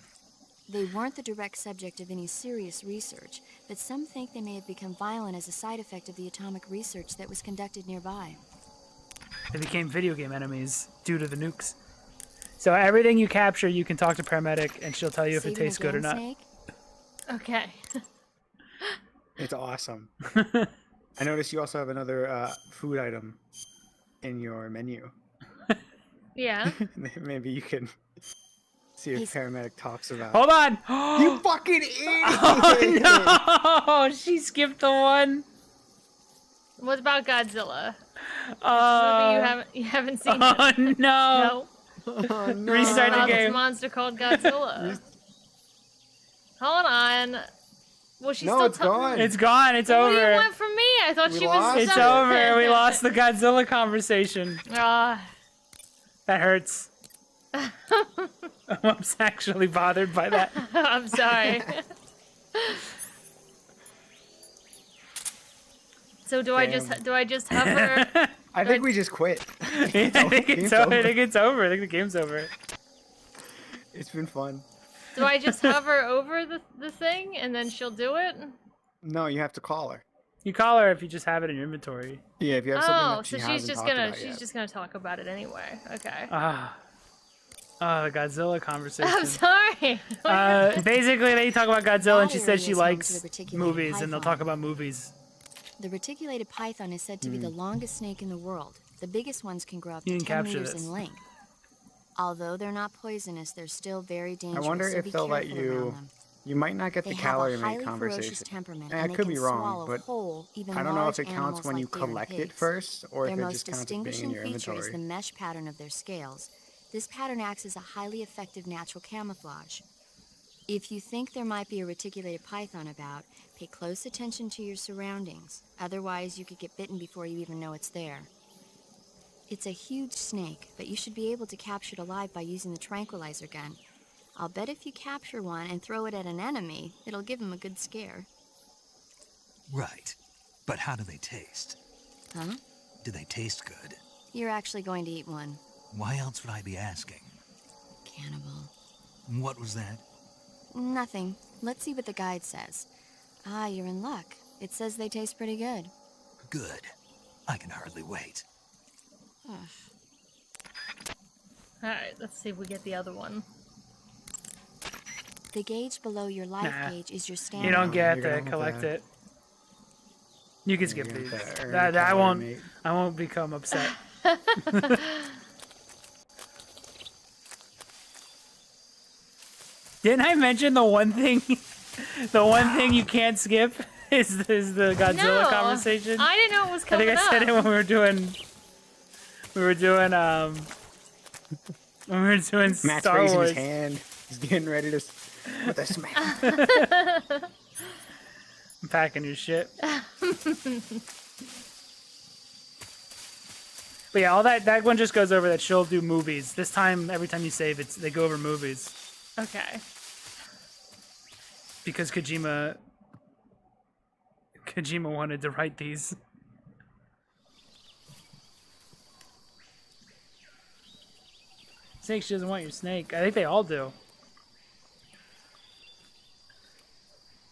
They weren't the direct subject of any serious research, but some think they may have become violent as a side effect of the atomic research that was conducted nearby. They became video game enemies due to the nukes. So everything you capture, you can talk to paramedic, and she'll tell you if it Saving tastes good or again, not. Snake? Okay. It's awesome. I noticed you also have another food item in your menu. Yeah. Maybe you can see if paramedic talks about. Hold on. You fucking idiot! Oh no! She skipped the one. What about Godzilla? You haven't seen Oh it. no! No. Oh, no. Restart the About this game. monster called Godzilla. Hold on. Was she No, still it's gone. It's gone. It's What over. do you want from me? I thought We she lost was. It's it. over. We lost the Godzilla conversation. Ah. That hurts. I'm actually bothered by that. I'm sorry. So do I just hover? I think we just quit. I think it's over. I think it's over. I think the game's over. It's been fun. Do I just hover over the thing and then she'll do it? No, you have to call her. You call her if you just have it in your inventory. Yeah, if you have something Oh, that she so hasn't she's just talked gonna about yet. talk about it anyway. Okay. The Godzilla conversation. I'm sorry. Basically, they talk about Godzilla, and she That says area she is home to likes the reticulated movies, and they'll python. talk about movies. The reticulated python is said to be the longest snake in the world. The biggest ones can grow up You to can 10 capture meters this. in length. Although they're not poisonous, they're still very I dangerous. wonder so if be they'll let careful you. around them. You might not get They the have calorie a mate highly conversation. ferocious temperament, I and they could can be wrong, swallow but whole, even I don't know if large it counts animals when like you deer and collect it pigs. first, or Their if it most just counts as being in distinguishing your feature is inventory. the mesh pattern of their scales. This pattern acts as a highly effective natural camouflage. If you think there might be a reticulated python about, pay close attention to your surroundings. Otherwise, you could get bitten before you even know it's there. It's a huge snake, but you should be able to capture it alive by using the tranquilizer gun. I'll bet if you capture one and throw it at an enemy, it'll give him a good scare. Right. But how do they taste? Huh? Do they taste good? You're actually going to eat one. Why else would I be asking? Cannibal. What was that? Nothing. Let's see what the guide says. Ah, you're in luck. It says they taste pretty good. Good. I can hardly wait. Alright, let's see if we get the other one. The gauge below your life Nah. gauge is your You stamina. don't get You're gonna to have collect to- it. You can You're skip gonna these. have to earn That, a I calorie won't. mate. I won't become upset. Didn't I mention the one thing? The one thing you can't skip is the Godzilla No, conversation. I didn't know it was I coming think I said it up. when we were doing. When we were doing Matt's Star raising Wars. his hand. He's getting ready to with a smack. I'm packing your shit. But yeah, all that one just goes over that she'll do movies. This time, every time you save, they go over movies Okay. because Kojima wanted to write these. Snake, she doesn't want your snake. I think they all do.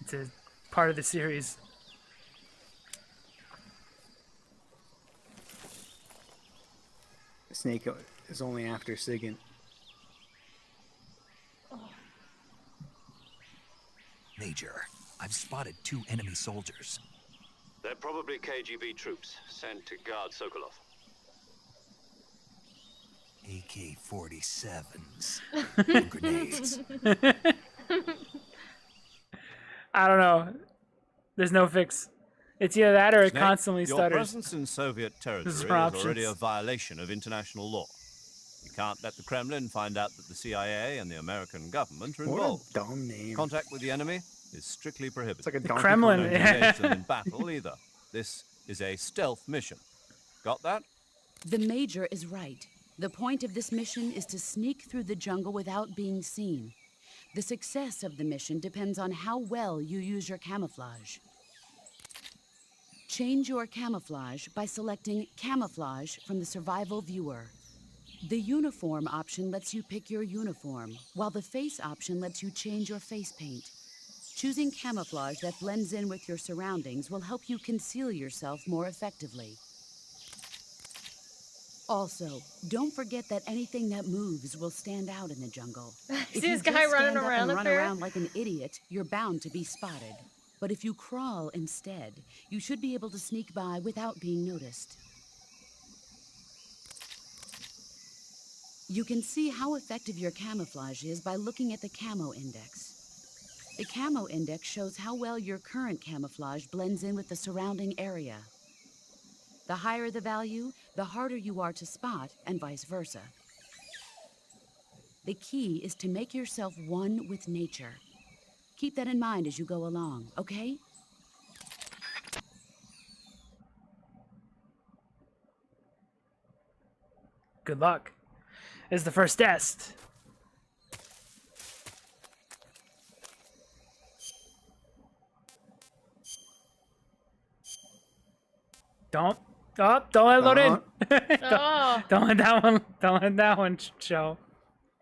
It's a part of the series. Snake is only after Sigint. Major, I've spotted 2 enemy soldiers. They're probably KGB troops sent to guard Sokolov. AK-47s. And grenades. I don't know. There's no fix. It's either that or it Snake, constantly your stutters. presence in Soviet territory is our already a options. violation of international law. You can't let the Kremlin find out that the CIA and the American government are What involved. a dumb name. Contact with the enemy is strictly prohibited. It's like a The Donkey Kremlin. Kong Don't game. engage them in battle either. This is a stealth mission. Got that? The Major is right. The point of this mission is to sneak through the jungle without being seen. The success of the mission depends on how well you use your camouflage. Change your camouflage by selecting Camouflage from the Survival Viewer. The Uniform option lets you pick your uniform, while the Face option lets you change your face paint. Choosing camouflage that blends in with your surroundings will help you conceal yourself more effectively. Also, don't forget that anything that moves will stand out in the jungle. If See you this guy just running stand up around and up run there? around like an idiot, you're bound to be spotted. But if you crawl instead, you should be able to sneak by without being noticed. You can see how effective your camouflage is by looking at the camo index. The camo index shows how well your current camouflage blends in with the surrounding area. The higher the value, the harder you are to spot, and vice versa. The key is to make yourself one with nature. Keep that in mind as you go along, okay? Good luck. This is the first test. Don't let it load in. Oh, Don't let that one show.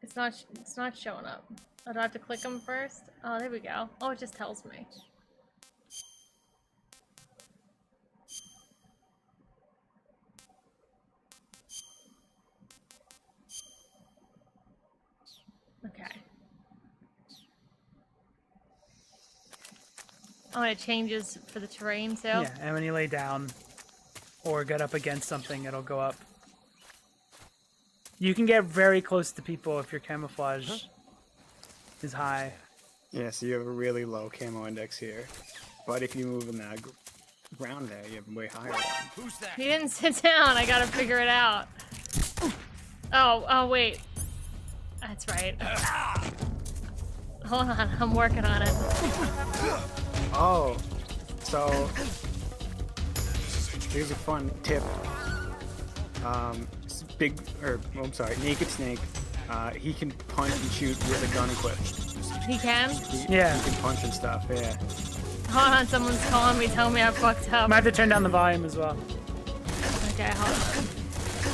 it's not showing up. Oh, do I have to click them first? Oh, there we go. Oh, it just tells me. Okay. Oh, and it changes for the terrain too? Yeah, and when you lay down or get up against something, it'll go up. You can get very close to people if your camouflage is high. Yeah, so you have a really low camo index here. But if you move in the ground there, you have a way higher one. Who's that? He didn't sit down. I gotta figure it out. Oh, wait. That's right. Hold on, I'm working on it. Oh, so here's a fun tip. Naked Snake. He can punch and shoot with a gun equipped. He can? Yeah. He can punch and stuff. Yeah. Hold on, someone's calling me, telling me I fucked up. Might have to turn down the volume as well. Okay, hold on.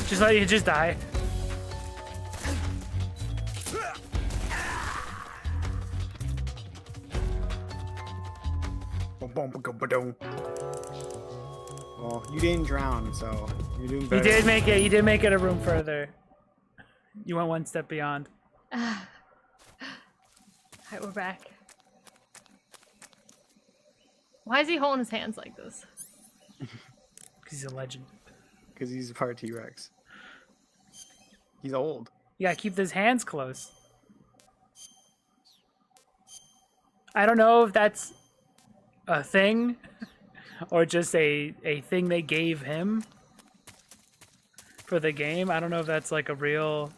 Just let you just die. Well, you didn't drown, so you're doing better. You did make it a room further. You went one step beyond. Alright, we're back. Why is he holding his hands like this? Because he's a legend. Because he's part T-Rex. He's old. You gotta keep those hands close. I don't know if that's a thing or just a thing they gave him for the game. I don't know if that's like a real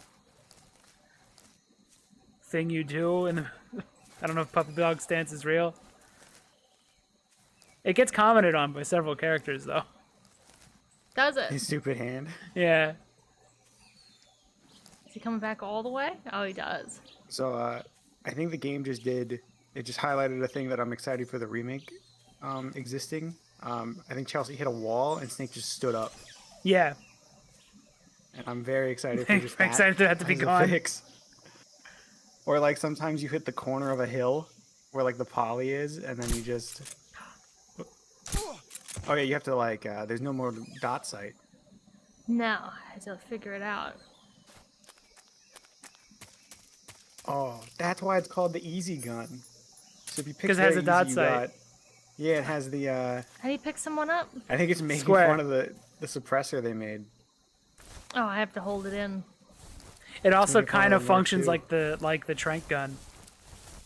thing you do. And I don't know if Puppy Dog Stance is real. It gets commented on by several characters, though. Does it? His stupid hand. Yeah. Is he coming back all the way? Oh, he does. So, I think the game just highlighted a thing that I'm excited for the remake existing. I think Chelsea hit a wall and Snake just stood up. Yeah. And I'm very excited for just that. Excited for that to be as a gone. fix. Or like sometimes you hit the corner of a hill where like the poly is, and then you just. Oh yeah, you have to like. There's no more dot sight. No, I had to figure it out. Oh, that's why it's called the easy gun. So if you pick 'Cause it has very a dot easy, sight. Yeah, it has the. How do you pick someone up? I think it's making Square. fun of the suppressor they made. Oh, I have to hold it in. It also Maybe kind of follow Mark functions too. like the trank gun,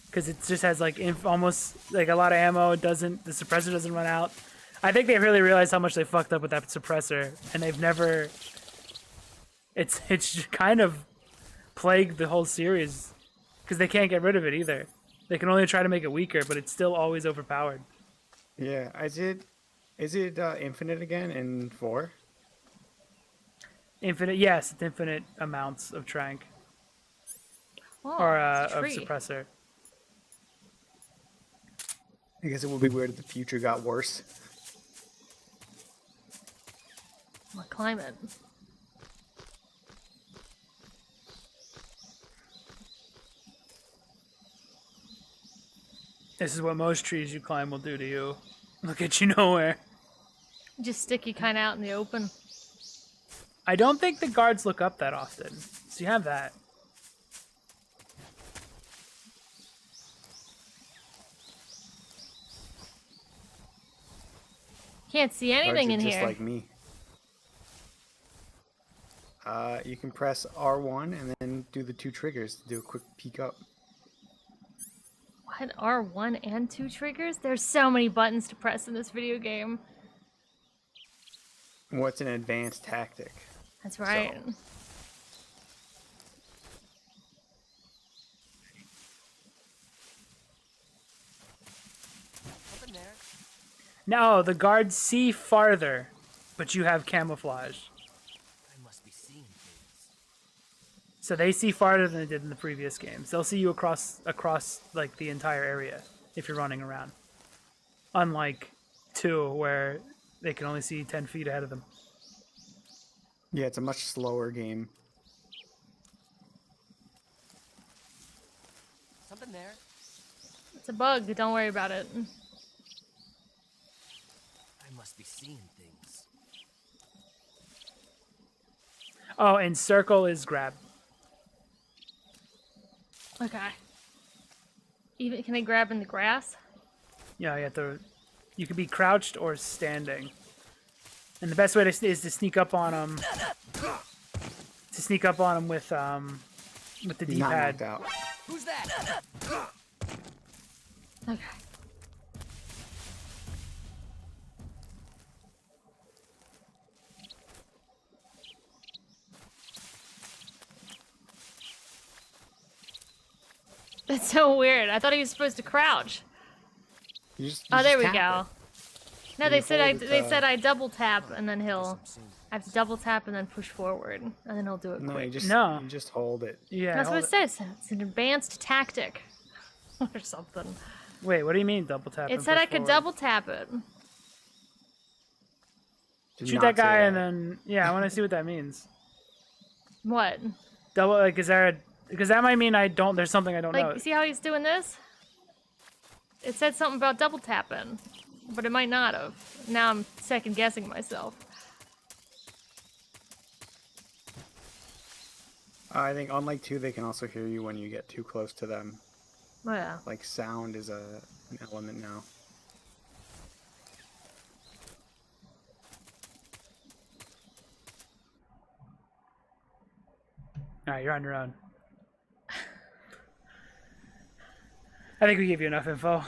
because it just has like almost like a lot of ammo. The suppressor doesn't run out. I think they really realized how much they fucked up with that suppressor, and they've never. It's kind of plagued the whole series, because they can't get rid of it either. They can only try to make it weaker, but it's still always overpowered. Yeah, is it infinite again in 4? Infinite, yes, it's infinite amounts of trank Oh, or it's a of tree. suppressor. I guess it would be weird if the future got worse. What climate? This is what most trees you climb will do to you. Look at you nowhere. Just stick you kind of out in the open. I don't think the guards look up that often. So you have that. Can't see anything in Guards are here. just like me. You can press R1 and then do the 2 triggers to do a quick peek up. What? R1 and 2 triggers? There's so many buttons to press in this video game. What's an advanced tactic? That's right. So- No, the guards see farther, but you have camouflage. I must be seeing things. So they see farther than they did in the previous games. They'll see you across like the entire area if you're running around. Unlike 2, where they can only see 10 feet ahead of them. Yeah, it's a much slower game. Something there. It's a bug. Don't worry about it. I must be seeing things. Oh, and circle is grab. Okay. Even can I grab in the grass? Yeah, you have to. You can be crouched or standing. And the best way is to sneak up on them. To sneak up on them with the He's not D-pad. knocked out. Who's that? Okay. That's so weird. I thought he was supposed to crouch. You just Oh, there we tap go. it. No, You they said hold it, they said I double tap and then he'll. I'm seeing. I have to double tap and then push forward, and then he'll do it No, quick. you just No. you just hold it. Yeah. That's what hold it says. It's an advanced tactic, or something. Wait, what do you mean double tap? It and said push I could forward? double tap it. Did Shoot not that say guy and that. then yeah, I want to see what that means. What? Double like is there? Because that might mean I don't. There's something I don't Like, know. see how he's doing this? It said something about double tapping, but it might not have. Now I'm second guessing myself. I think unlike 2, they can also hear you when you get too close to them. Oh, yeah. Like sound is an element now. All right, you're on your own. I think we gave you enough info.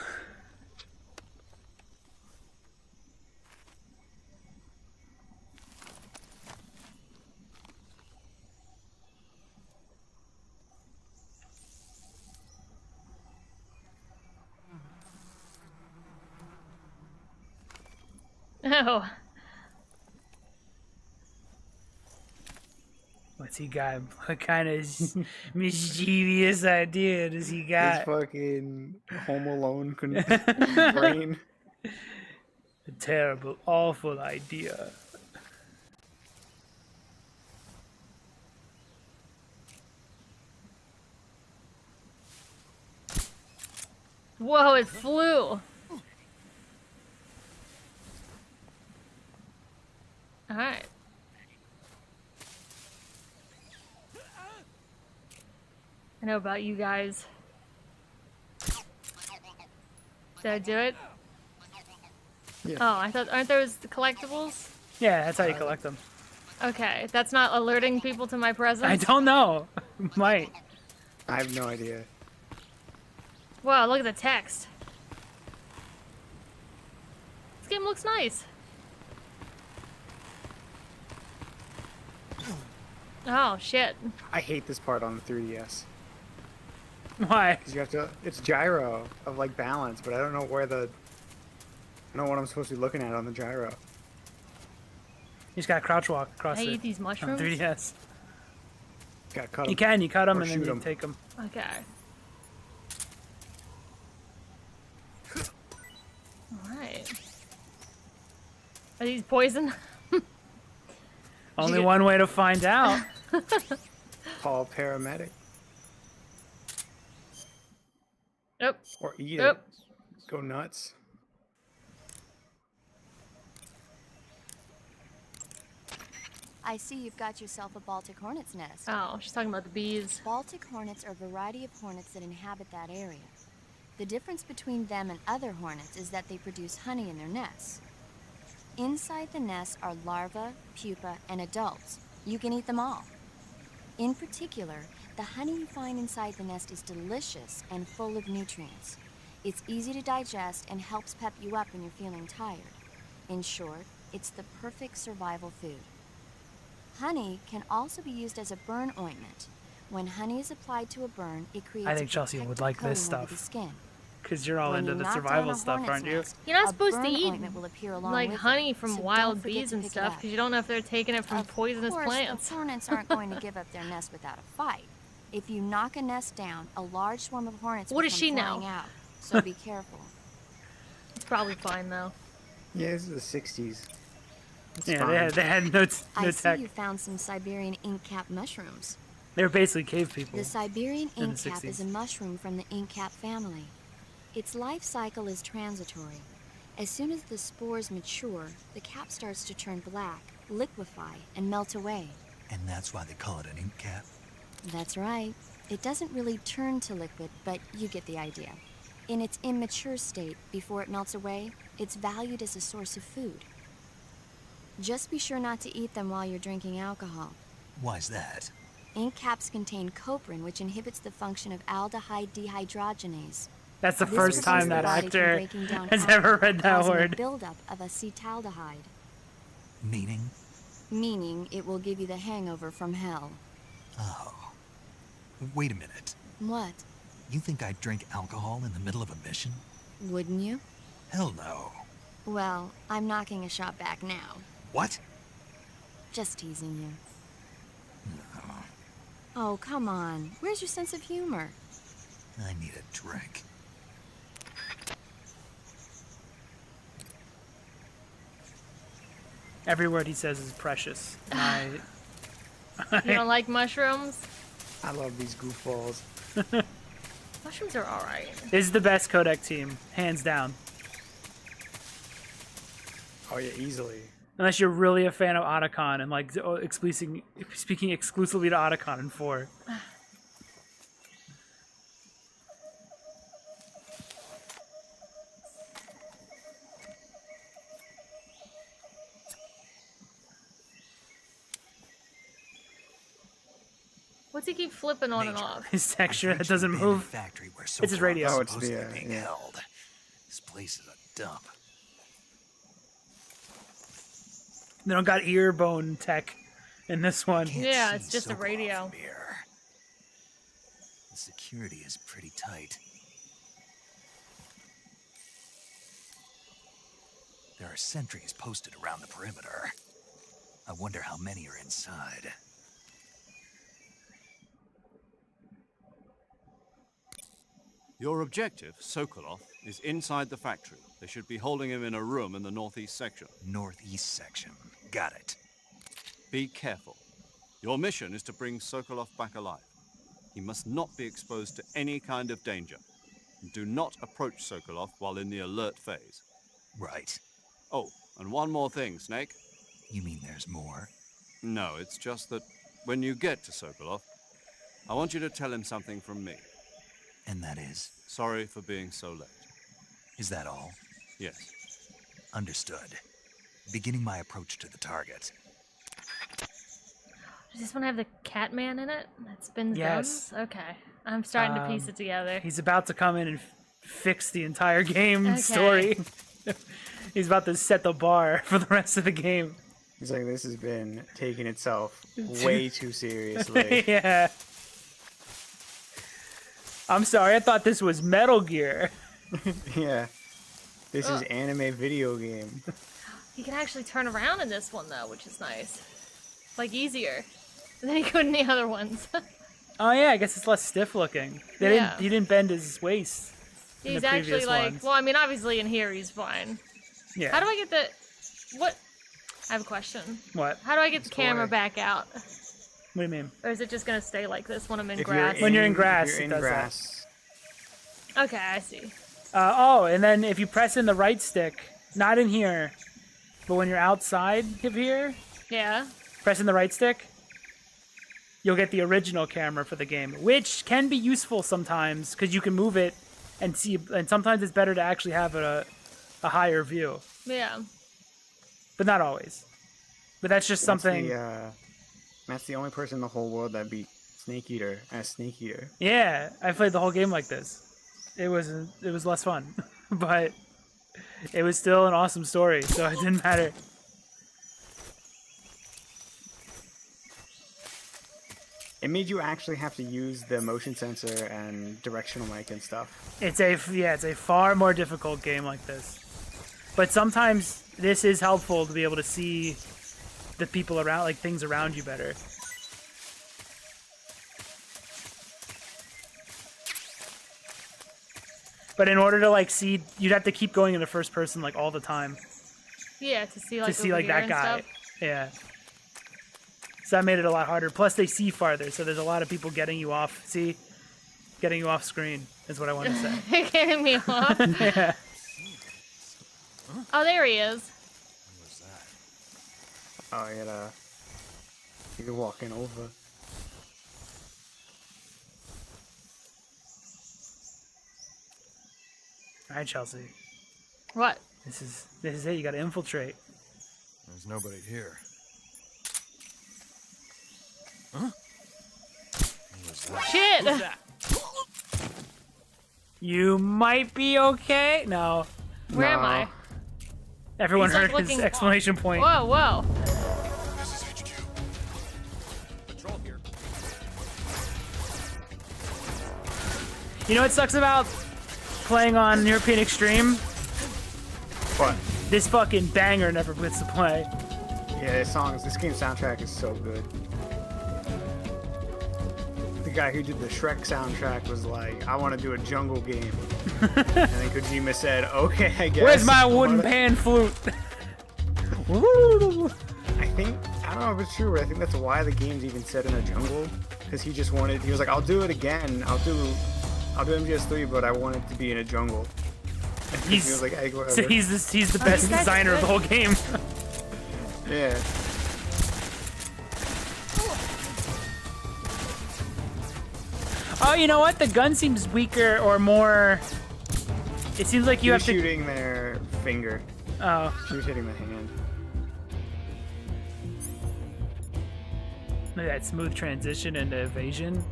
Oh. What's he got? What kind of mischievous idea does he This got? fucking Home Alone brain. A terrible, awful idea. Whoa, it flew. Alright. I know about you guys. Did I do it? Yeah. Oh, I thought, aren't those the collectibles? Yeah, that's how you collect them. Okay, that's not alerting people to my presence? I don't know. Might. I have no idea. Wow, look at the text. This game looks nice. Oh, shit. I hate this part on the 3DS. Why? Because you have to, it's gyro of like balance, but I don't know where I don't know what I'm supposed to be looking at on the gyro. You just gotta crouch walk across Can I it eat these on mushrooms? 3DS. Gotta cut 'em. You can, you cut them Or and then shoot you 'em. take them. Okay. Alright. Are these poison? Only one way to find out. Call a paramedic Nope. or eat Nope. it. Go nuts. I see you've got yourself a Baltic hornet's nest. Oh, she's talking about the bees. Baltic hornets are a variety of hornets that inhabit that area. The difference between them and other hornets is that they produce honey in their nests. Inside the nests are larvae, pupa, and adults, You can eat them all. In particular, the honey you find inside the nest is delicious and full of nutrients. It's easy to digest and helps pep you up when you're feeling tired. In short, it's the perfect survival food. Honey can also be used as a burn ointment. When honey is applied to a burn, it creates I think a Chelsea would protective like this coating over the stuff. skin. Because you're all When into you the knock survival down a stuff, hornet's aren't you? nest, You're not a supposed to burn eat ointment will appear along like with honey it, from so wild don't forget bees to and pick it stuff up. because you don't know if they're taking it from Of poisonous course, plants. the hornets aren't going to give up their nest without a fight. If you knock a nest down, a large swarm of hornets What will does come she know? flying out. So be careful. It's probably fine though. Yeah, this is the 60s. It's Yeah, fine. they had no I see tech. you found some Siberian inkcap mushrooms. They were basically cave people. The Siberian in the inkcap is a 60s. mushroom from the inkcap family. Its life cycle is transitory. As soon as the spores mature, the cap starts to turn black, liquefy, and melt away. And that's why they call it an ink cap? That's right. It doesn't really turn to liquid, but you get the idea. In its immature state, before it melts away, it's valued as a source of food. Just be sure not to eat them while you're drinking alcohol. Why's that? Ink caps contain coprin, which inhibits the function of aldehyde dehydrogenase. That's the This first prevents time the that body from actor breaking down has alcohol, ever read that causing word. a buildup of acetaldehyde, Meaning? meaning it will give you the hangover from hell. Oh. Wait a minute. What? You think I'd drink alcohol in the middle of a mission? Wouldn't you? Hell no. Well, I'm knocking a shot back now. What? Just teasing you. Oh, come on. Where's your sense of humor? I need a drink. Every word he says is precious. And You don't like mushrooms? I love these goofballs. Mushrooms are alright. This is the best codec team, hands down. Oh yeah, easily. Unless you're really a fan of Otacon and like speaking exclusively to Otacon in 4. What's he keep flipping on and off? His texture I've that reached an doesn't abandoned move. Factory where It's his radio. Sokolov Oh, is it's supposed the, to be being yeah. held. This place is a dump. They don't got ear bone tech in this one. Can't Yeah, see it's just a Sokolov radio. from here. The security is pretty tight. There are sentries posted around the perimeter. I wonder how many are inside. Your objective, Sokolov, is inside the factory. They should be holding him in a room in the northeast section. Northeast section. Got it. Be careful. Your mission is to bring Sokolov back alive. He must not be exposed to any kind of danger. Do not approach Sokolov while in the alert phase. Right. Oh, and one more thing, Snake. You mean there's more? No, it's just that when you get to Sokolov, I want you to tell him something from me. And that is? Sorry for being so late. Is that all? Yes. Understood. Beginning my approach to the target. Does this one have the Catman in it that spins Yes. guns? Okay. I'm starting to piece it together. He's about to come in and fix the entire game Okay. story. He's about to set the bar for the rest of the game. He's like, this has been taking itself way too seriously. Yeah. I'm sorry, I thought this was Metal Gear. Yeah. This is anime video game. You can actually turn around in this one though, which is nice. Like easier than he could in the other ones. Oh yeah, I guess it's less stiff looking. Yeah. He didn't bend his waist. in He's the actually previous like, ones. well, I mean, obviously in here he's fine. Yeah. How do I get the, what? I have a question. What? How do I get the camera Score. back out? What do you mean? Or is it just gonna stay like this when I'm in If grass? When you're in grass, if you're it in does that. grass. Okay, I see. Oh, and then if you press in the right stick, not in here, but when you're outside of here, Yeah. press in the right stick, you'll get the original camera for the game, which can be useful sometimes because you can move it and see. And sometimes it's better to actually have a higher view, Yeah. but not always. But that's just What's something. Matt's the only person in the whole world that beat Snake Eater as Snake Eater. Yeah, I played the whole game like this. It was less fun, but it was still an awesome story, so it didn't matter. It made you actually have to use the motion sensor and directional mic and stuff. It's a far more difficult game like this. But sometimes this is helpful to be able to see the people around, like things around you better. But in order to like see, you'd have to keep going in the first person like all the time Yeah, to see like to see over like here that and guy. stuff. Yeah. So that made it a lot harder. Plus they see farther, so there's a lot of people getting you off. See, getting you off screen is what I want to say. They're getting me off. Yeah. Oh, there he is. Oh, you're walking over. All right, Chelsea. What? This is it. You got to infiltrate. There's nobody here. Shit! You might be okay. No. Where am I? Everyone He's, like, heard his looking- exclamation point. Whoa, whoa. This is HQ. Patrol here. You know what sucks about playing on European Extreme? What? This fucking banger never gets to play. Yeah, this game soundtrack is so good. The guy who did the Shrek soundtrack was like, I want to do a jungle game. And then Kojima said, okay, I guess. Where's my wooden pan flute? Woo! I don't know if it's true, but I think that's why the game's even set in a jungle. Because he was like, I'll do it again. I'll do MGS3, but I want it to be in a jungle. And he was like, hey, whatever. So he's the best designer of the whole game. Yeah. Oh, you know what? The gun seems weaker or more. It seems like you have to. Shooting their finger. Oh. She was hitting the hand. Look at that smooth transition into evasion.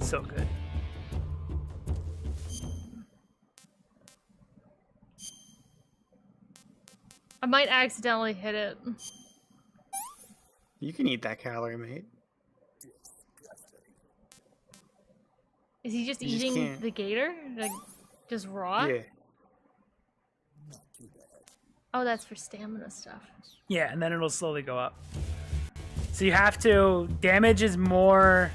So good. I might accidentally hit it. You can eat that calorie, mate. Is he just You just eating can't. the gator? Like, just raw? Yeah. Oh, that's for stamina stuff. Yeah, and then it'll slowly go up. So you have to. Damage is more.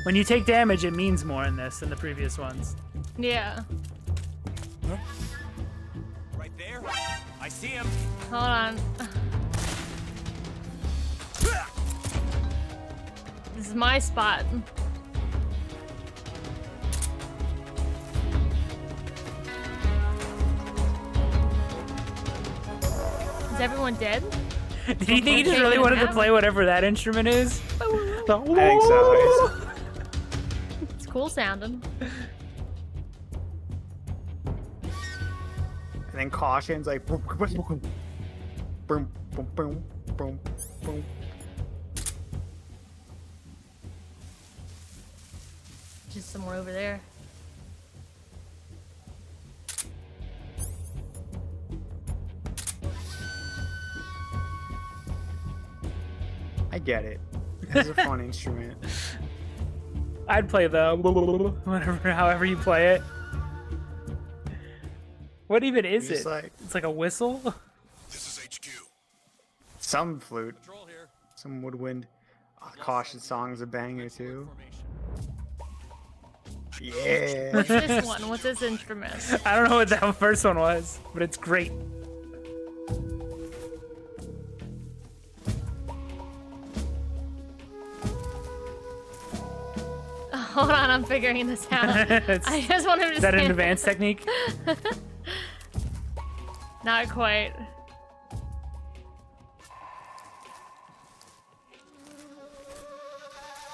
When you take damage, it means more in this than the previous ones. Yeah. Right there. I see him. Hold on. This is my spot. Is everyone dead? Did you think he just really wanted to play whatever that instrument is? I think so. It's cool sounding. And then cautions like boom, boom, boom, boom, boom, boom, boom, boom. Just somewhere over there. I get it. It's a fun instrument. I'd play the whatever, however you play it. What even is Just it? like- It's like a whistle. This is HQ. Some flute, Patrol here. some woodwind. Oh, Caution song's a banger too. Yeah. What's this one? What's this instrument? I don't know what that first one was, but it's great. Hold on, I'm figuring this out. I just want him to Is that an stand- advanced technique? Not quite.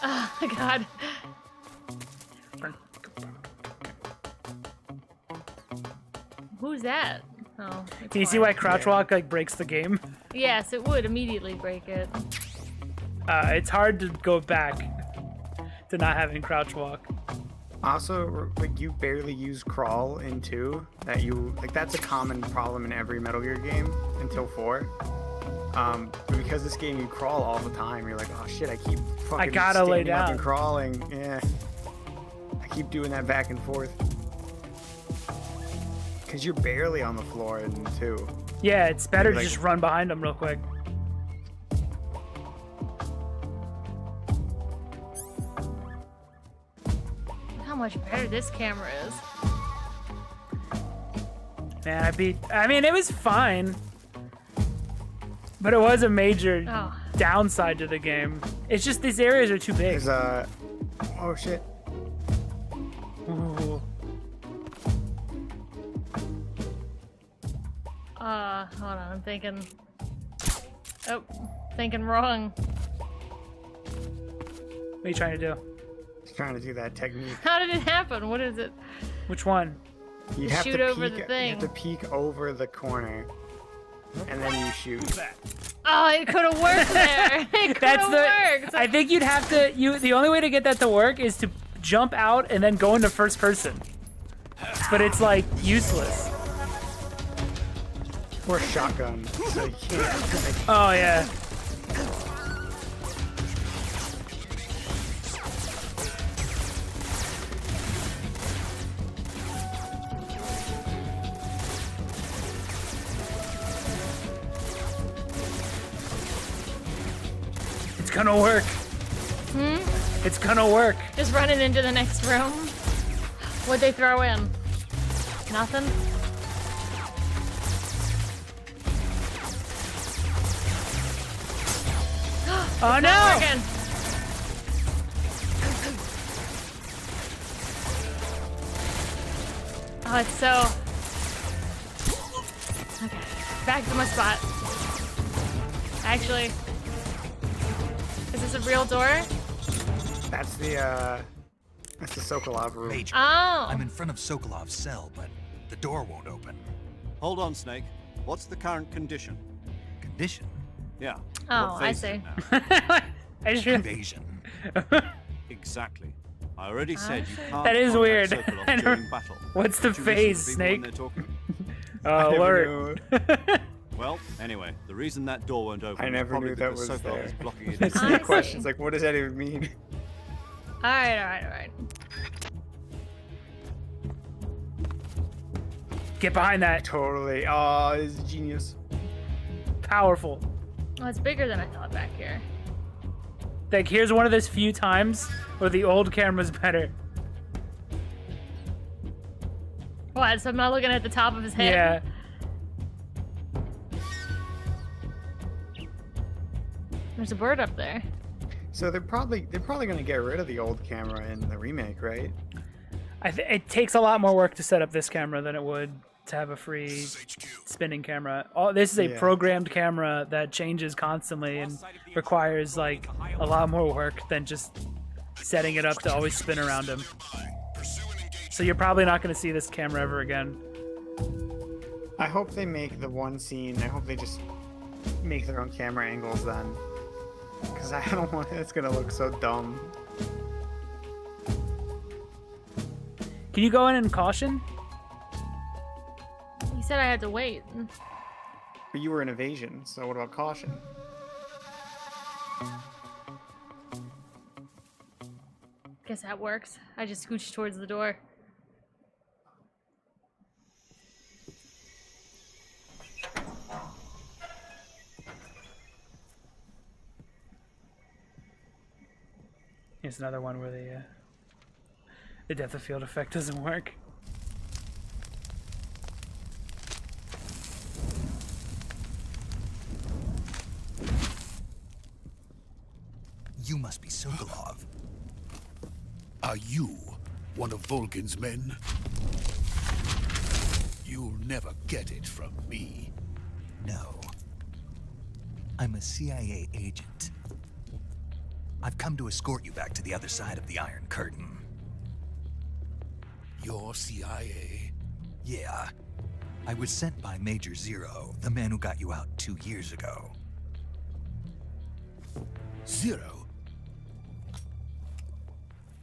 Oh my god. Who's that? Oh. it's Can you see quiet. why crouch walk like breaks the game? Yes, it would immediately break it. It's hard to go back to not having crouch walk. Also, like, you barely use crawl in 2. That's a common problem in every Metal Gear game until 4. But because this game you crawl all the time, you're like, oh shit, I keep fucking gotta lay standing up down. and crawling. Yeah, I keep doing that back and forth. Cause you're barely on the floor in 2. Yeah, it's better to Like- just run behind them real quick. Look how much better this camera is. Man, I mean, it was fine. But it was a major Oh. downside to the game. It's just these areas are too big. There's oh shit. Ooh. Hold on, I'm thinking. Oh, thinking wrong. What are you trying to do? He's trying to do that technique. How did it happen? What is it? Which one? You To have shoot to over peek, the You thing. have to peek over the corner, and then you shoot. Oh, it could have worked there. It could That's have the. worked. I think you'd have to. The only way to get that to work is to jump out and then go into first person. But it's like useless. Or shotgun, so you can't. Oh yeah. It's gonna work. It's gonna work. Just running into the next room. What'd they throw in? Nothing? Oh It's no! not working. Oh, it's so... Okay, back to my spot. Actually, is this a real door? That's the Sokolov room. Major, Oh. I'm in front of Sokolov's cell, but the door won't open. Hold on, Snake. What's the current condition? Condition? Yeah. Oh, what I phase is see. it now? I just Invasion. Exactly. I already said you can't That is contact weird. Sokolov I don't- during battle. What's the Don't you listen to phase, people when Snake? they're talking? Oh, never alert. Well, anyway, the reason that door won't open I is never probably knew that because was Sokolov there. is blocking it. It's I the questions see. like, what does that even mean? Alright. Get behind that. Totally. Oh, it's genius. Powerful. Oh, it's bigger than I thought back here. Like, here's one of those few times where the old camera's better. What, so I'm not looking at the top of his head? Yeah. There's a bird up there. So they're probably gonna get rid of the old camera in the remake, right? It takes a lot more work to set up this camera than it would to have a free spinning camera. This is a Yeah. programmed camera that changes constantly and requires like a lot more work than just setting it up to always spin around him. So you're probably not going to see this camera ever again. I hope they make the one scene. I hope they just make their own camera angles then, because I don't want. It's gonna look so dumb. Can you go in and caution? You said I had to wait. But you were in evasion, so what about caution? Guess that works. I just scooched towards the door. Here's another one where the depth of field effect doesn't work. You must be Sokolov. Are you one of Volkin's men? You'll never get it from me. No. I'm a CIA agent. I've come to escort you back to the other side of the Iron Curtain. You're CIA? Yeah. I was sent by Major Zero, the man who got you out 2 years ago. 0?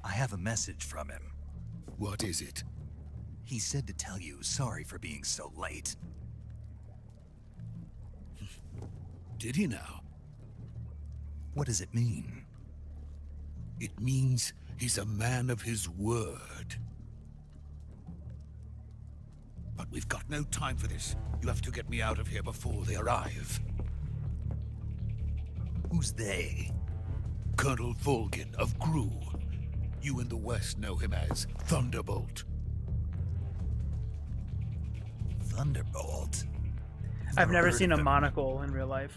I have a message from him. What is it? He said to tell you sorry for being so late. Did he now? What does it mean? It means he's a man of his word. But we've got no time for this. You have to get me out of here before they arrive. Who's they? Colonel Volgin of GHOUL. You in the West know him as Thunderbolt. Thunderbolt? I've never heard seen of a him. monocle in real life.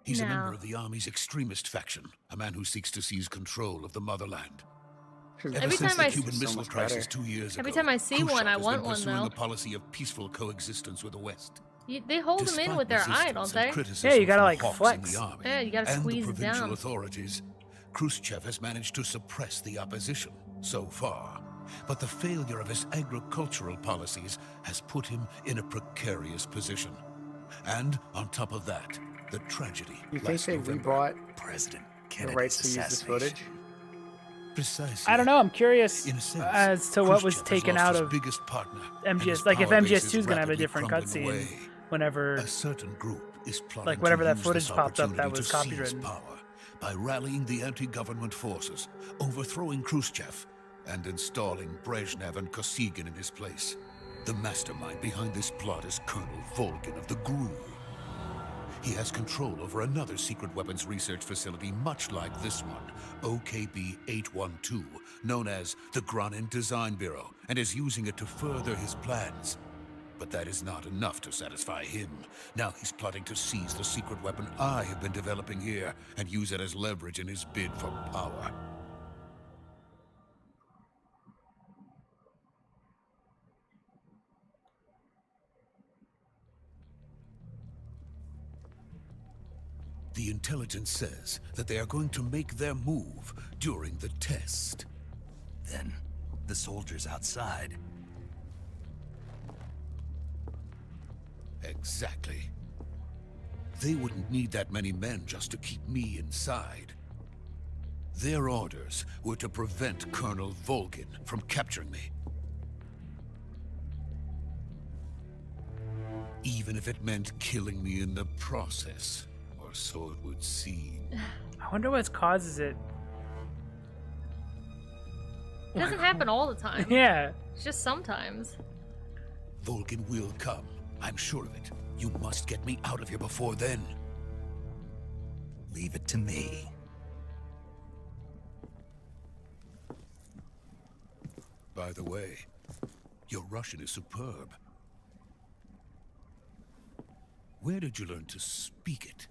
He's a No. member of the Army's extremist faction, a man who seeks to seize control of the motherland. Ever Every since time the I Cuban s- Missile So much Crisis better. 2 years ago, Every time I see Khrushchev one, I has want been one, pursuing though. a policy of peaceful coexistence with the West. They hold them in Despite with their eye, resistance don't and they? criticism Yeah, you gotta, from like, hawks in flex. the army Yeah, you gotta and squeeze the it provincial down. authorities, Khrushchev has managed to suppress the opposition so far. But the failure of his agricultural policies has put him in a precarious position. And on top of that, the tragedy. You think last they November. rebought President the Kennedy's rights to use this assassination. footage? Precisely. I don't know. I'm curious In a sense, as to what was Khrushchev has taken lost out his of biggest partner, and his MGS. Like if power base MGS2 is gonna have a rapidly different crumbling cutscene away. whenever. A certain group is plotting Like, whenever to that use footage this popped up that opportunity was to seize copywritten. power by rallying the anti-government forces, overthrowing Khrushchev, and installing Brezhnev and Kosygin in his place. The mastermind behind this plot is Colonel Volgin of the GHOUL. He has control over another secret weapons research facility much like this one, OKB-812, known as the Granin Design Bureau, and is using it to further his plans. But that is not enough to satisfy him. Now he's plotting to seize the secret weapon I have been developing here and use it as leverage in his bid for power. The intelligence says that they are going to make their move during the test. Then, the soldiers outside. Exactly. They wouldn't need that many men just to keep me inside. Their orders were to prevent Colonel Volgin from capturing me. Even if it meant killing me in the process, or so it would seem. I wonder what causes it. It doesn't happen all the time. Yeah. It's just sometimes. Volgin will come. I'm sure of it. You must get me out of here before then. Leave it to me. By the way, your Russian is superb. Where did you learn to speak it?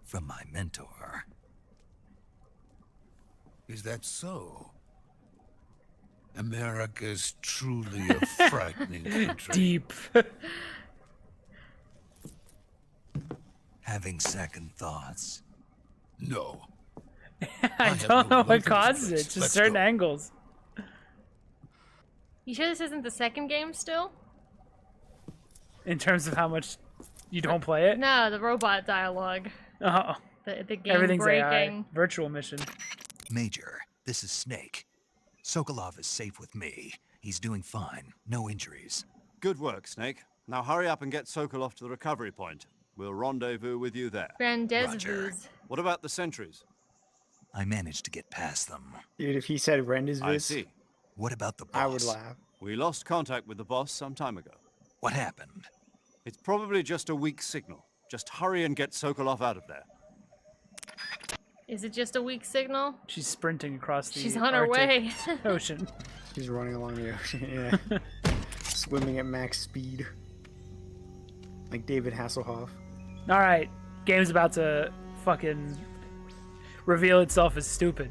From my mentor. Is that so? America's truly a frightening country. Deep. Having second thoughts. No. I have don't no know love what for this causes it. place. Just Let's certain go. angles. You sure this isn't the second game still? In terms of how much you don't play it. No, the robot dialogue. Oh, The game everything's breaking. AI. Virtual mission. Major, this is Snake. Sokolov is safe with me. He's doing fine. No injuries. Good work, Snake. Now hurry up and get Sokolov to the recovery point. We'll rendezvous with you there. Rendezvous. What about the sentries? I managed to get past them. Dude, if he said Rendezvous, I see. What about the boss? I would laugh. We lost contact with the boss some time ago. What happened? It's probably just a weak signal. Just hurry and get Sokolov out of there. Is it just a weak signal? She's sprinting across the She's on her Arctic way. Ocean. He's running along the ocean, yeah. Swimming at max speed. Like David Hasselhoff. Alright. Game's about to fucking reveal itself as stupid.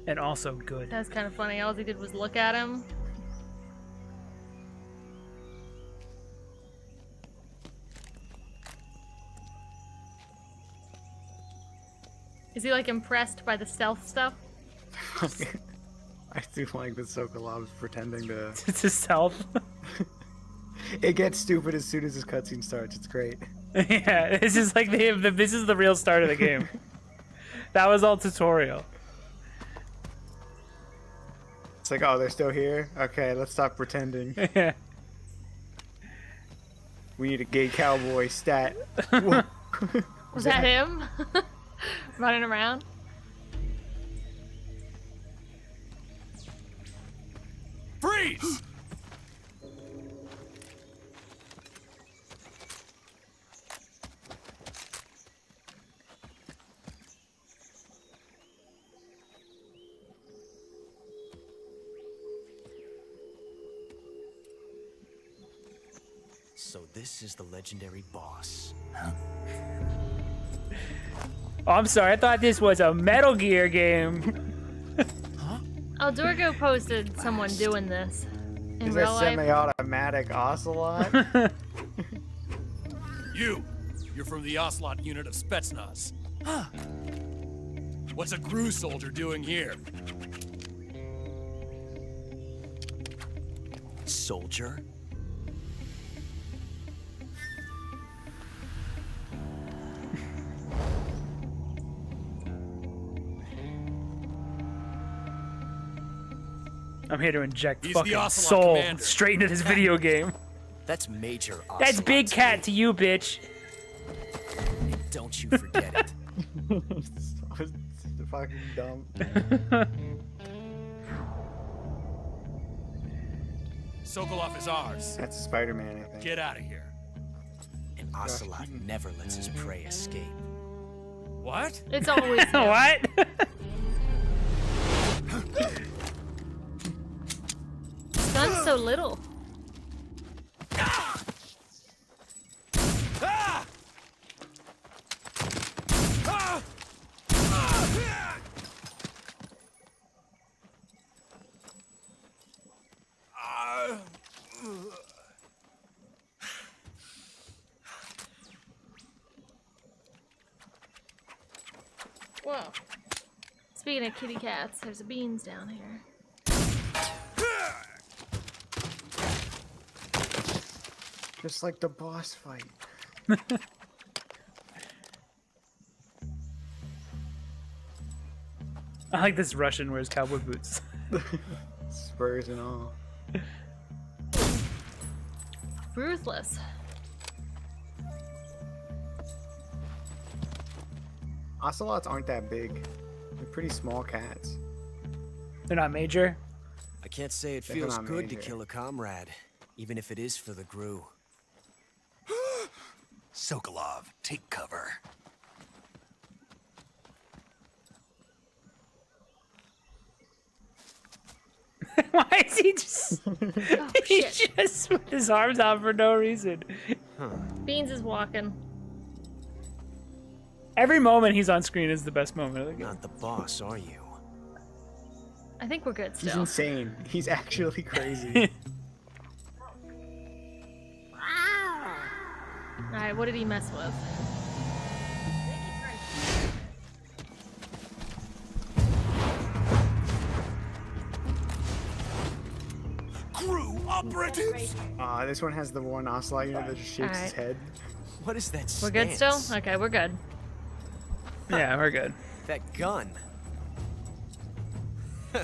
And also good. That's kind of funny. All he did was look at him. Is he like impressed by the stealth stuff? I do like that Sokolov's pretending to... It's a stealth. It gets stupid as soon as this cutscene starts. It's great. Yeah, this is like this is the real start of the game. That was all tutorial. It's like, oh, they're still here? Okay, let's stop pretending. Yeah. We need a gay cowboy stat. Whoa. Was that him? Running around? Freeze! So this is the legendary boss. Oh, I'm sorry. I thought this was a Metal Gear game. Oh, Dorgo posted someone doing this in Is real that life. semi-automatic ocelot? You're from the Ocelot unit of Spetsnaz. What's a GHOUL soldier doing here? Soldier? I'm here to inject He's the fucking Ocelot soul commander. straight into this video game. That's Major Ocelot. That's Big Cat to you, bitch. And don't you forget it. It's fucking dumb. Sokolov is ours. That's Spider-Man, I think. Get out of here. And Ocelot never lets his prey escape. What? It's always him. What? Sun's so little. Whoa. Speaking of kitty cats, there's a beans down here. Just like the boss fight. I like this Russian wears cowboy boots. Spurs and all. Ruthless. Ocelots aren't that big. They're pretty small cats. They're not major. I can't say it They're feels not good to major. kill a comrade, even if it is for the GHOUL. Sokolov, take cover. Why is he just... Oh, he shit. just put his arms out for no reason. Beans is walking. Every moment he's on screen is the best moment of the game. Not the boss, are you? I think we're good He's still. insane. He's actually crazy. Alright, what did he mess with? GHOUL operatives! This one has the one ocelot unit that just shakes his Alright. head. What is that We're good still? stance? Okay, we're good. Yeah, we're good. That gun. Oh,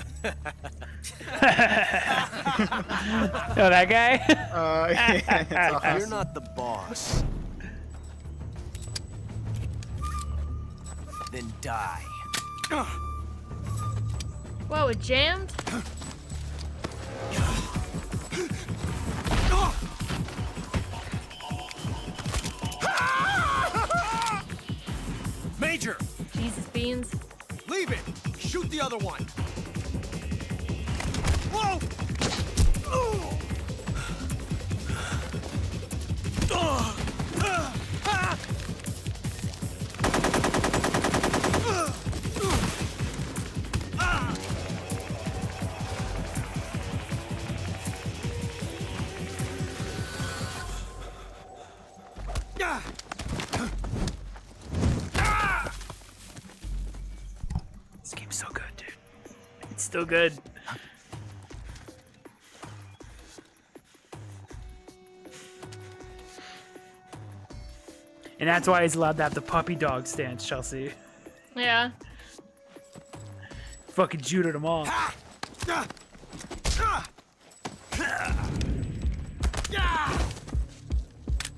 that guy? Yeah, that's awesome. You're not the boss. Then die. Whoa, it jammed? Major, Jesus beans. leave it! Shoot the other one! Whoa! This game's so good, dude. It's still good. And that's why he's allowed to have the puppy dog stance, Chelsea. Yeah. Fucking judoed them all.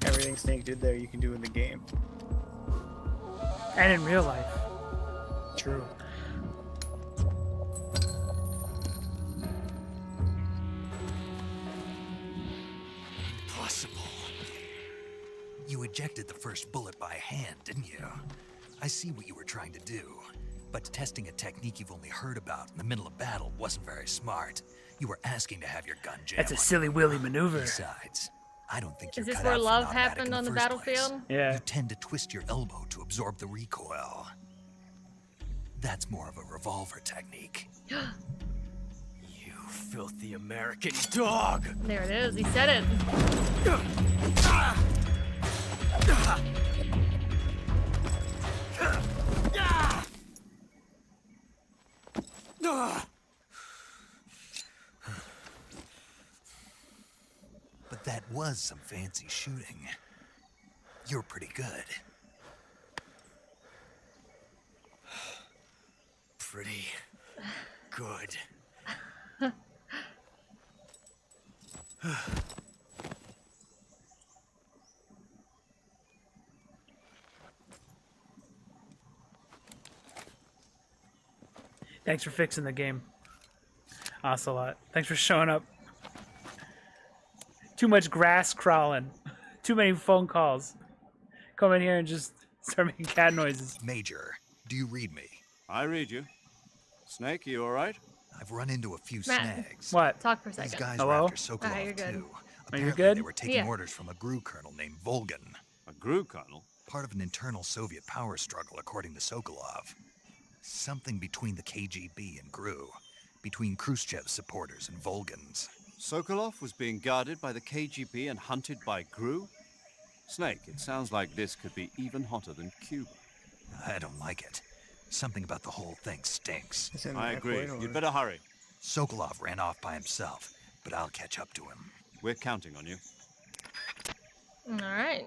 Everything Snake did there, you can do in the game. And in real life. True. Impossible. You ejected the first bullet by hand, didn't you? I see what you were trying to do. But testing a technique you've only heard about in the middle of battle wasn't very smart. You were asking to have your gun jammed. That's a silly willy maneuver. Besides, I don't think Is you're this cut where out for an love automatic happened in on the first place. battlefield? Yeah. You tend to twist your elbow to absorb the recoil. That's more of a revolver technique. You filthy American dog! There it is. He said it. But that was some fancy shooting. You're pretty good. Pretty good. Thanks for fixing the game, Ocelot. Thanks for showing up. Too much grass crawling. Too many phone calls. Come in here and just start making cat noises. Major, do you read me? I read you. Snake, you all right? I've run into a few Matt. snags. What? Talk for a These second. guys Hello? were after Sokolov you're good. too. Are you Apparently good? They were taking Yeah. orders from a GRU colonel named Volgan, A GRU colonel? part of an internal Soviet power struggle according to Sokolov. Something between the KGB and GRU, between Khrushchev's supporters and Volgan's. Sokolov was being guarded by the KGB and hunted by GRU? Snake, it sounds like this could be even hotter than Cuba. I don't like it. Something about the whole thing stinks. It's in I agree. Ecuador. You'd better hurry. Sokolov ran off by himself, but I'll catch up to him. We're counting on you. All right.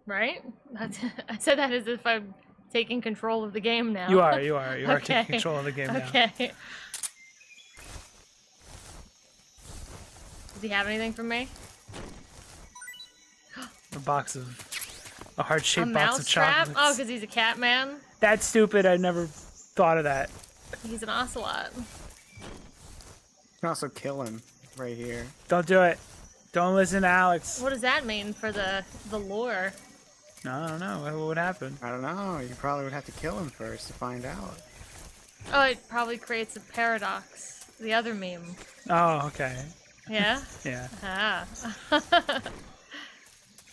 Right? I said that as if I'm taking control of the game now. You are Okay. taking control of the game now. Okay. Does he have anything for me? A heart-shaped A box of mouse trap? chocolates. Oh, because he's a cat man? That's stupid. I never thought of that. He's an ocelot. You can also kill him right here. Don't do it. Don't listen to Alex. What does that mean for the lore? I don't know. What would happen? I don't know. You probably would have to kill him first to find out. Oh, it probably creates a paradox. The other meme. Oh, okay. Yeah? Yeah. Ah.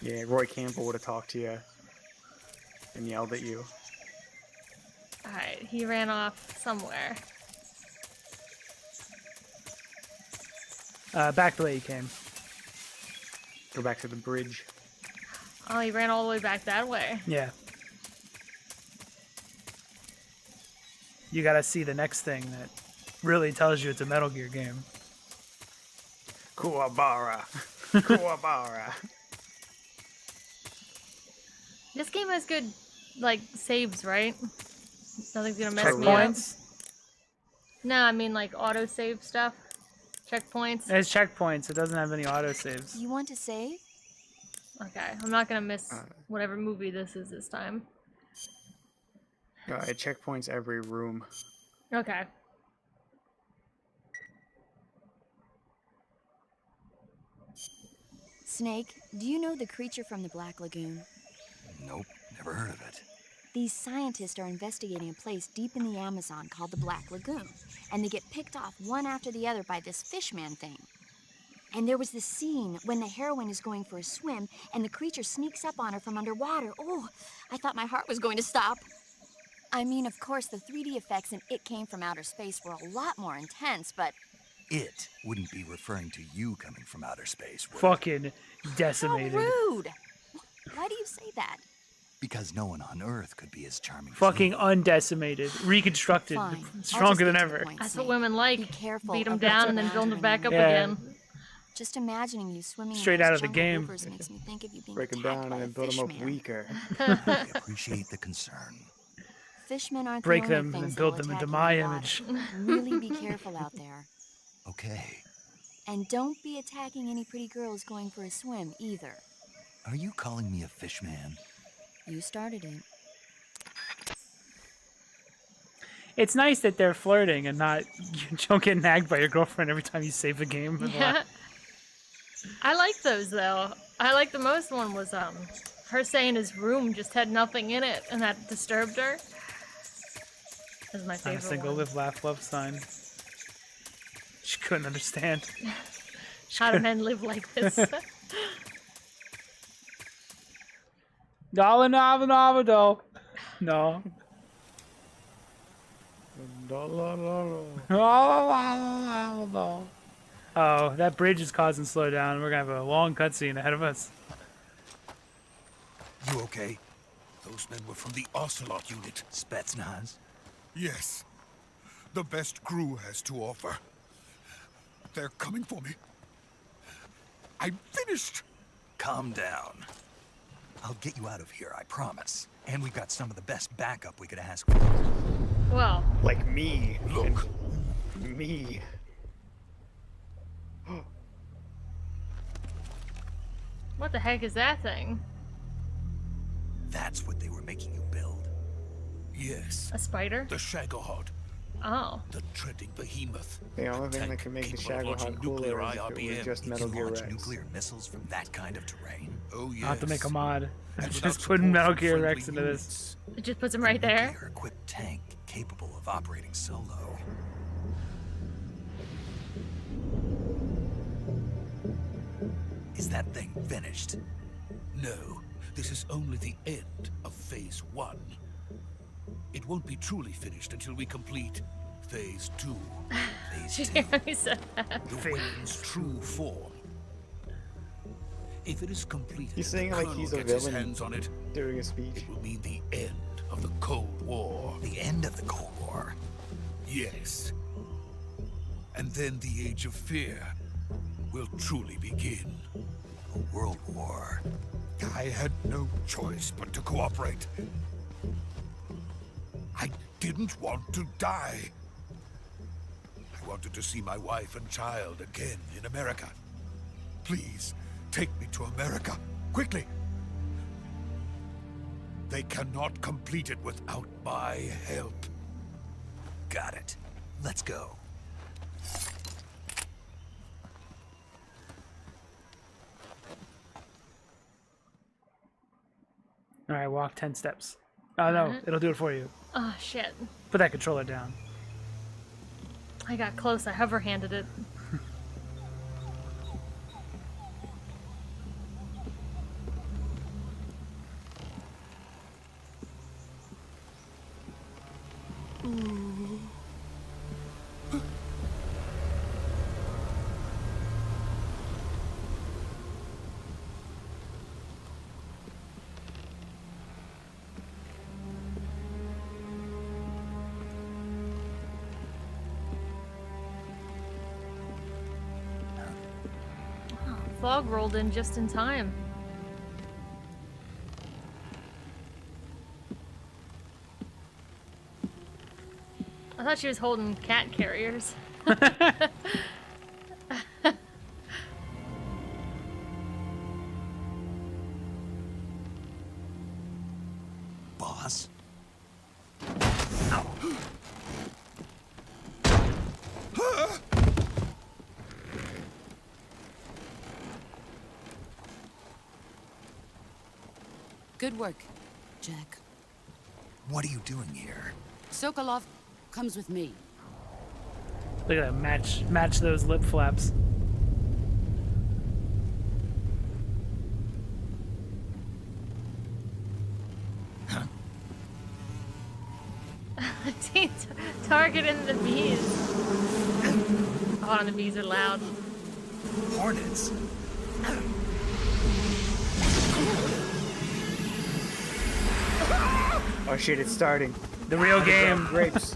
Yeah, Roy Campbell would have talked to you and yelled at you. Alright, he ran off somewhere. Back the way you came. Go back to the bridge. Oh, he ran all the way back that way. Yeah. You gotta see the next thing that really tells you it's a Metal Gear game. Kuwabara. Kuwabara. This game has good, like, saves, right? Nothing's gonna mess me up. Checkpoints? No, I mean, like, auto-save stuff. Checkpoints. It has checkpoints. It doesn't have any autosaves. You want to save? Okay, I'm not gonna miss whatever movie this is this time. It checkpoints every room. Okay. Snake, do you know the creature from the Black Lagoon? Nope, never heard of it. These scientists are investigating a place deep in the Amazon called the Black Lagoon, and they get picked off one after the other by this fishman thing. And there was this scene when the heroine is going for a swim, and the creature sneaks up on her from underwater. Oh, I thought my heart was going to stop. I mean, of course, the 3D effects in It Came from Outer Space were a lot more intense, but... It wouldn't be referring to you coming from outer space, would it? Fucking How decimated. rude! Why do you say that? Because no one on Earth could be as charming Fucking as undecimated. Reconstructed. Fine. I'll Stronger just than get to the ever. point, That's Snake. what women like. Be careful Beat them of down what's and then build them around back up you. Yeah. again. Just imagining you swimming Straight in those out of the jungle game. rivers makes me think of you being Break them attacked down by and a then build them up fishman. weaker. I appreciate the concern. Fishmen aren't Break the only them and things then build that'll them into attack you my in the water. image. Really be careful out there. Okay. And don't be attacking any pretty girls going for a swim either. Are you calling me a fish man? You started it. It's nice that they're flirting and not you don't get nagged by your girlfriend every time you save the game. Yeah. I like those though. I like the most one was her saying his room just had nothing in it and that disturbed her. That's my Not a favorite single one. live, laugh, love sign. She couldn't understand. How do men live like this? Dollar Navado. No. Oh, that bridge is causing slowdown. We're gonna have a long cutscene ahead of us. You okay? Those men were from the Ocelot unit. Spetsnaz? Yes. The best GHOUL has to offer. They're coming for me. I'm finished. Calm down. I'll get you out of here, I promise. And we've got some of the best backup we could ask for. Well, Like me. Look. And me. what the heck is that thing? That's what they were making you build. Yes. A spider? The Shagohod. Oh. The treading behemoth. The only thing that Tank can make the capable of launching Shagohod cooler nuclear is if it was IRBM. just You Metal can Gear launch Rex. nuclear missiles from that kind of terrain. Oh, yes. I'll have to make a mod. And Just without putting support Metal from Gear friendly Rex into this. units. It just puts him right there. Nuclear-equipped tank capable of operating solo. Is that thing finished? No, this is only the end of Phase 1. It won't be truly finished until we complete Phase 2. Phase Yeah, 2. he said that. The weapon's true form. If it is completed, He's and saying the like Colonel he's a gets his villain hands on it, during a speech. it will mean the end of the Cold War. The end of the Cold War. Yes. And then the Age of Fear will truly begin. A world war. I had no choice but to cooperate. I didn't want to die. I wanted to see my wife and child again in America. Please, take me to America, quickly. They cannot complete it without my help. Got it. Let's go. Alright, walk 10 steps. Oh no, it'll do it for you. Oh shit. Put that controller down. I got close. I hover handed it. Fog rolled in just in time. I thought she was holding cat carriers. Boss? Good work, Jack. What are you doing here? Sokolov comes with me. Look at that, match those lip flaps. Targeting the bees. Oh, the bees are loud. Hornets? Oh shit, it's starting. The real game. Grapes.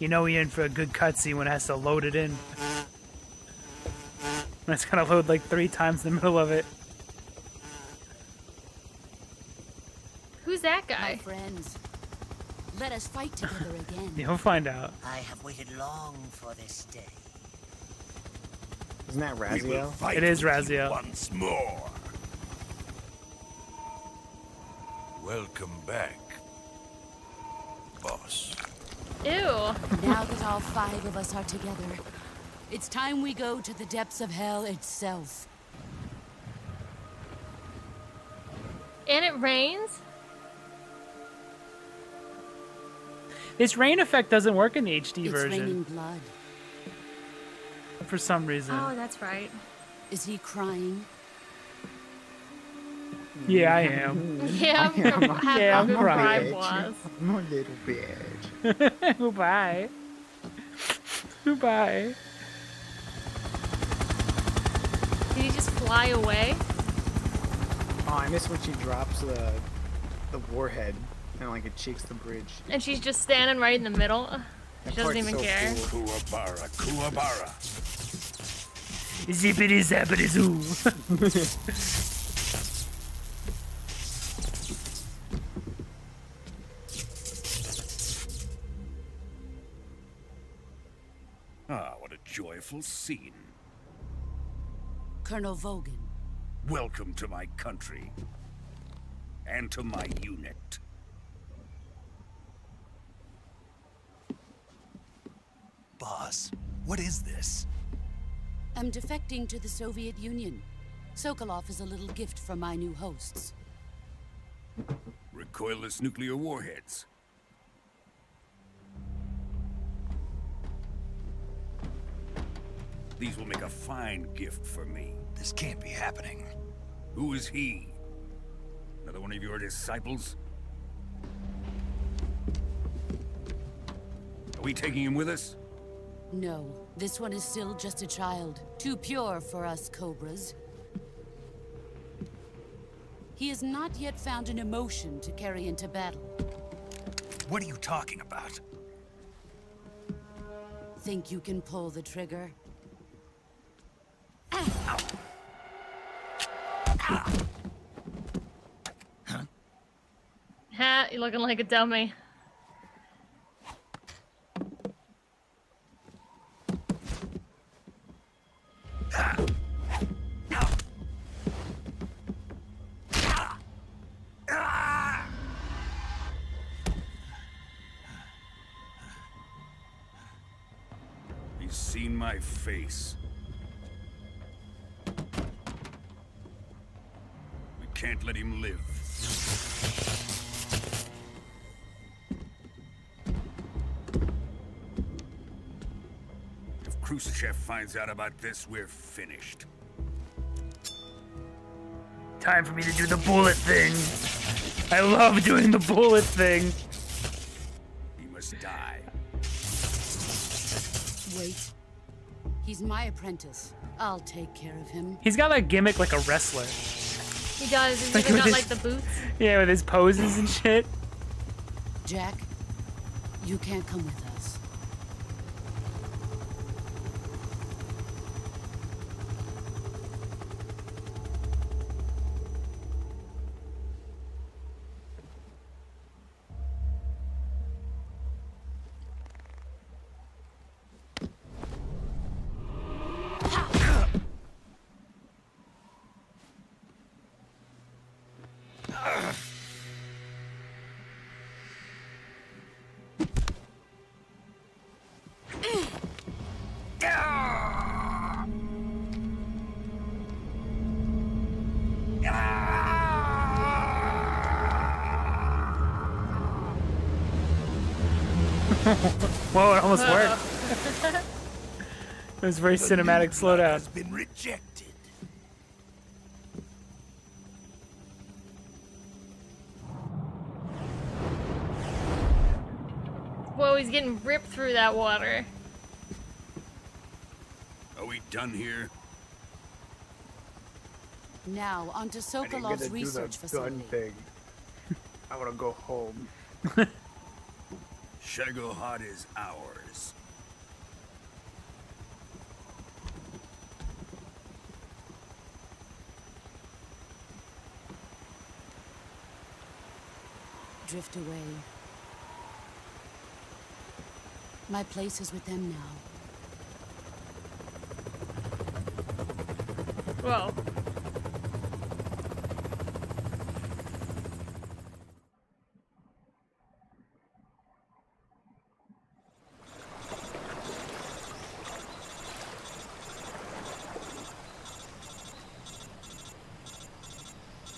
You know you're in for a good cutscene when it has to load it in. When it's gonna load like 3 times in the middle of it. Who's that My guy? friends, let us fight together again. You'll find out. I have waited long for this day. Isn't that We will Razio? fight It is with you Razio. once more. Welcome back, boss. Ew. Now that all 5 of us are together, it's time we go to the depths of hell itself. And it rains? This rain effect doesn't work in the HD It's version raining blood. for some reason. Oh, that's right. Is he crying? Yeah, I am. Yeah, I'm I'm crying. was. I'm a little bitch. Goodbye. Goodbye. Did he just fly away? Oh, I miss when she drops the warhead and like it shakes the bridge. And she's just standing right in the middle. That She doesn't part's even so care. cool. Kuwabara, Kuwabara. Zippity zappity zoo. Ah, what a joyful scene. Colonel Vogan. Welcome to my country. And to my unit. Boss, what is this? I'm defecting to the Soviet Union. Sokolov is a little gift from my new hosts. Recoilless nuclear warheads. These will make a fine gift for me. This can't be happening. Who is he? Another one of your disciples? Are we taking him with us? No, this one is still just a child. Too pure for us Cobras. He has not yet found an emotion to carry into battle. What are you talking about? Think you can pull the trigger? Ha, you're looking like a dummy. He's seen my face. We can't let him live. If Khrushchev finds out about this, we're finished. Time for me to do the bullet thing. I love doing the bullet thing. He must die. Wait. He's my apprentice. I'll take care of him. He's got that gimmick like a wrestler. He does. He's Like even with got his- like the boots. Yeah, with his poses and shit. Jack, you can't come with us. Whoa, it almost worked. It was very cinematic slowdown. Has been rejected. Whoa, he's getting ripped through that water. Are we done here? Now, onto I didn't get Sokolov's to do research the facility. gun thing. I want to go home. Shagohod is ours. Drift away. My place is with them now. Whoa.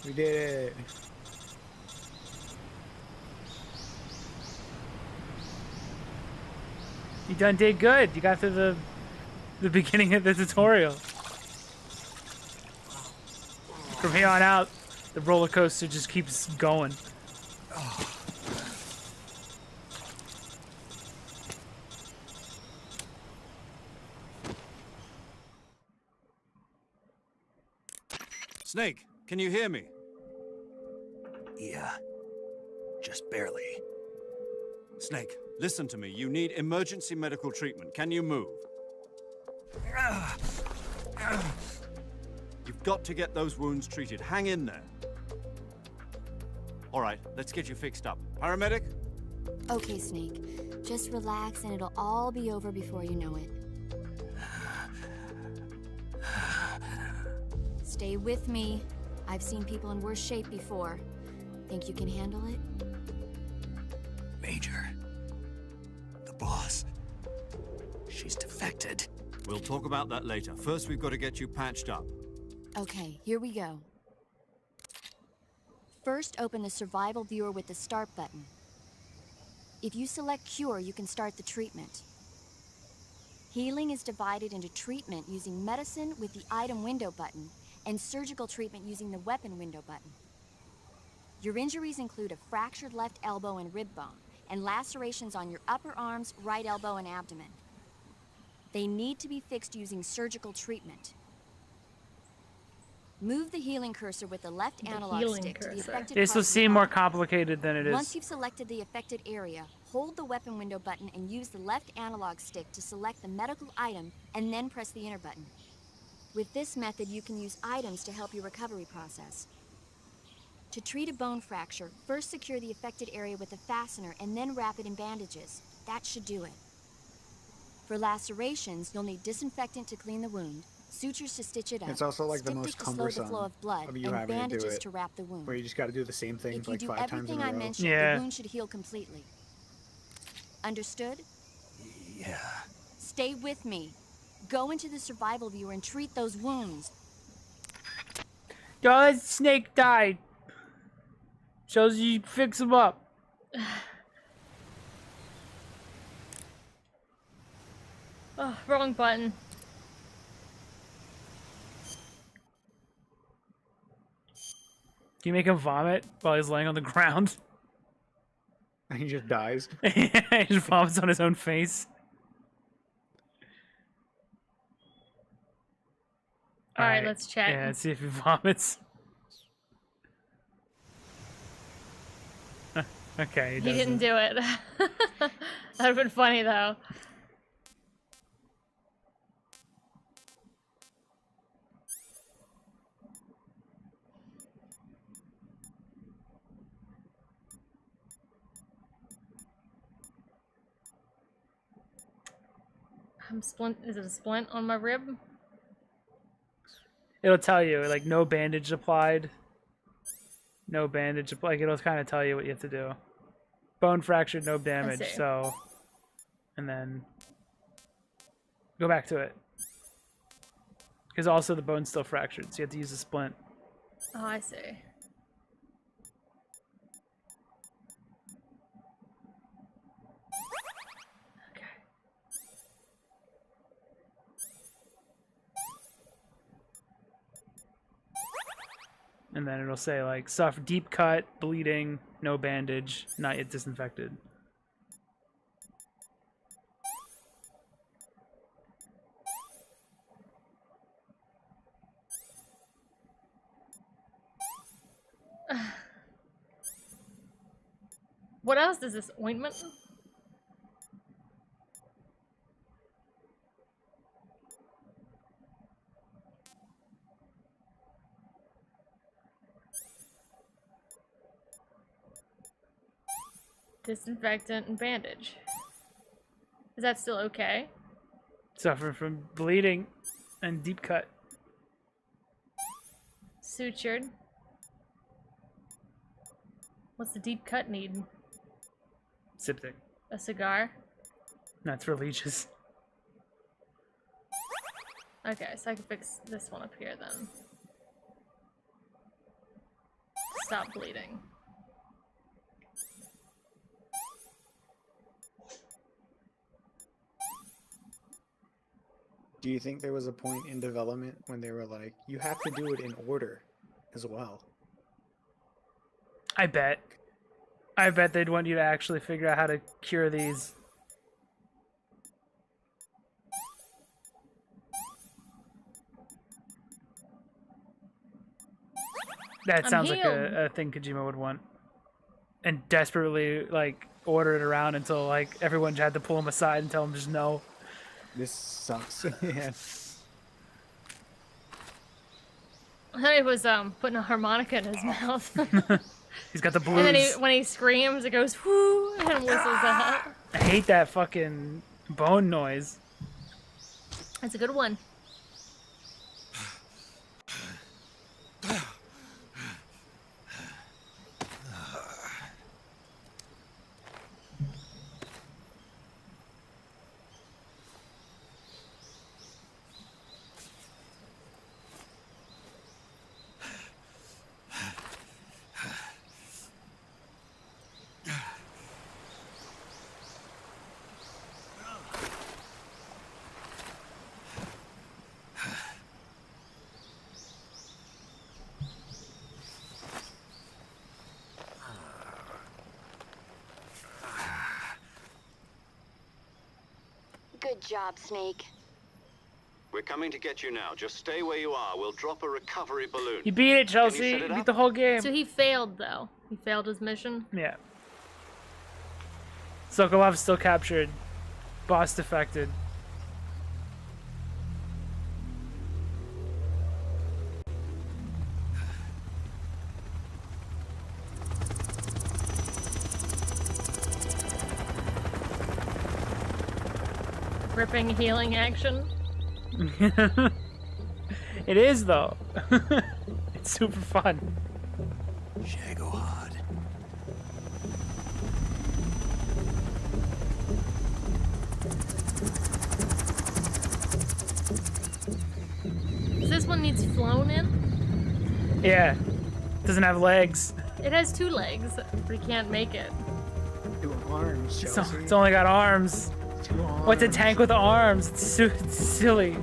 We did it. You did good. You got to the beginning of the tutorial. From here on out, the roller coaster just keeps going. Snake, can you hear me? Yeah. Just barely. Snake, listen to me. You need emergency medical treatment. Can you move? You've got to get those wounds treated. Hang in there. All right, let's get you fixed up. Paramedic? Okay, Snake. Just relax and it'll all be over before you know it. Stay with me. I've seen people in worse shape before. Think you can handle it? Major. The boss. She's defected. We'll talk about that later. First, we've got to get you patched up. Okay, here we go. First, open the survival viewer with the start button. If you select cure, you can start the treatment. Healing is divided into treatment using medicine with the item window button and surgical treatment using the weapon window button. Your injuries include a fractured left elbow and rib bone, and lacerations on your upper arms, right elbow, and abdomen. They need to be fixed using surgical treatment. Move the healing cursor with the left analog stick to the affected This part will of the seem more arm. complicated than it is. Once you've selected the affected area, hold the weapon window button and use the left analog stick to select the medical item, and then press the enter button. With this method, you can use items to help your recovery process. To treat a bone fracture, first secure the affected area with a fastener and then wrap it in bandages. That should do it. For lacerations, you'll need disinfectant to clean the wound, sutures to stitch it up, It's also like the styptic most to slow the cumbersome flow of blood, of you and having to do bandages it, to wrap the wound. where you just got to do the same thing If for you like do 5 times in everything a I row. mentioned, Yeah. the wound should heal completely. Understood? Yeah. Stay with me. Go into the survival viewer and treat those wounds. Yo, that snake died. Shows you fix him up. Oh, wrong button. Can you make him vomit while he's laying on the ground? And he just dies. He just vomits on his own face. All right, let's check. Yeah, let's see if he vomits. Okay, He didn't do it. That would have been funny, though. I'm splint. Is it a splint on my rib? It'll tell you, like, no bandage applied. No bandage applied. Like, it'll kind of tell you what you have to do. Bone fractured, no damage, see. so... And then... Go back to it. Because also the bone's still fractured, so you have to use a splint. Oh, I see. And then it'll say, like, suffer deep cut, bleeding, no bandage, not yet disinfected. What else is this ointment? Disinfectant and bandage. Is that still okay? Suffer from bleeding and deep cut. Sutured. What's the deep cut need? Septic. A cigar? That's for leeches. Okay, so I can fix this one up here then. Stop bleeding. Do you think there was a point in development when they were like, you have to do it in order as well? I bet. I bet they'd want you to actually figure out how to cure these. That sounds like a thing Kojima would want. And desperately, like, order it around until, like, everyone had to pull him aside and tell him just no. This sucks. Yeah. I thought he was putting a harmonica in his mouth. He's got the blues. And then when he screams, it goes whoo and whistles out. I hate that fucking bone noise. That's a good one. Good job, Snake. We're coming to get you now. Just stay where you are. We'll drop a recovery balloon. You beat it, Chelsea. Can you set You it beat up? the whole game. So he failed, though. He failed his mission. Yeah. Sokolov's still captured. Boss defected. Ripping healing action. It is, though. It's super fun. Shagohod. This one needs flown in? Yeah. Doesn't have legs. It has 2 legs, but he can't make it. 2 arms, Chelsea. It's only got arms. 2 arms. What's a tank with arms? It's silly.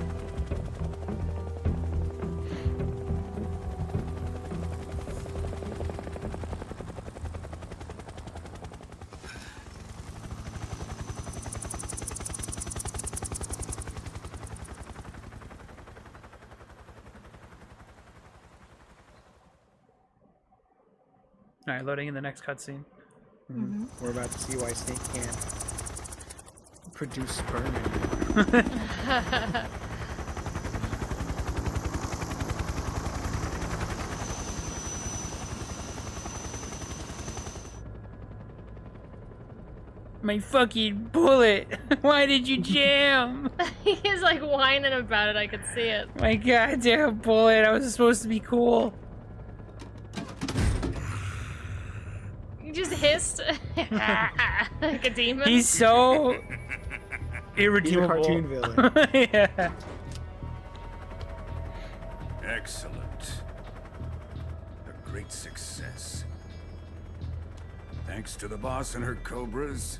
All right, loading in the next cutscene. We're about to see why Snake can't produce sperm anymore. My fucking bullet! Why did you jam? He's like whining about it, I could see it. My goddamn bullet, I was supposed to be cool. You just hissed like a demon. He's so irredeemable. He's a cartoon villain. Yeah. Excellent. A great success. Thanks to the boss and her cobras,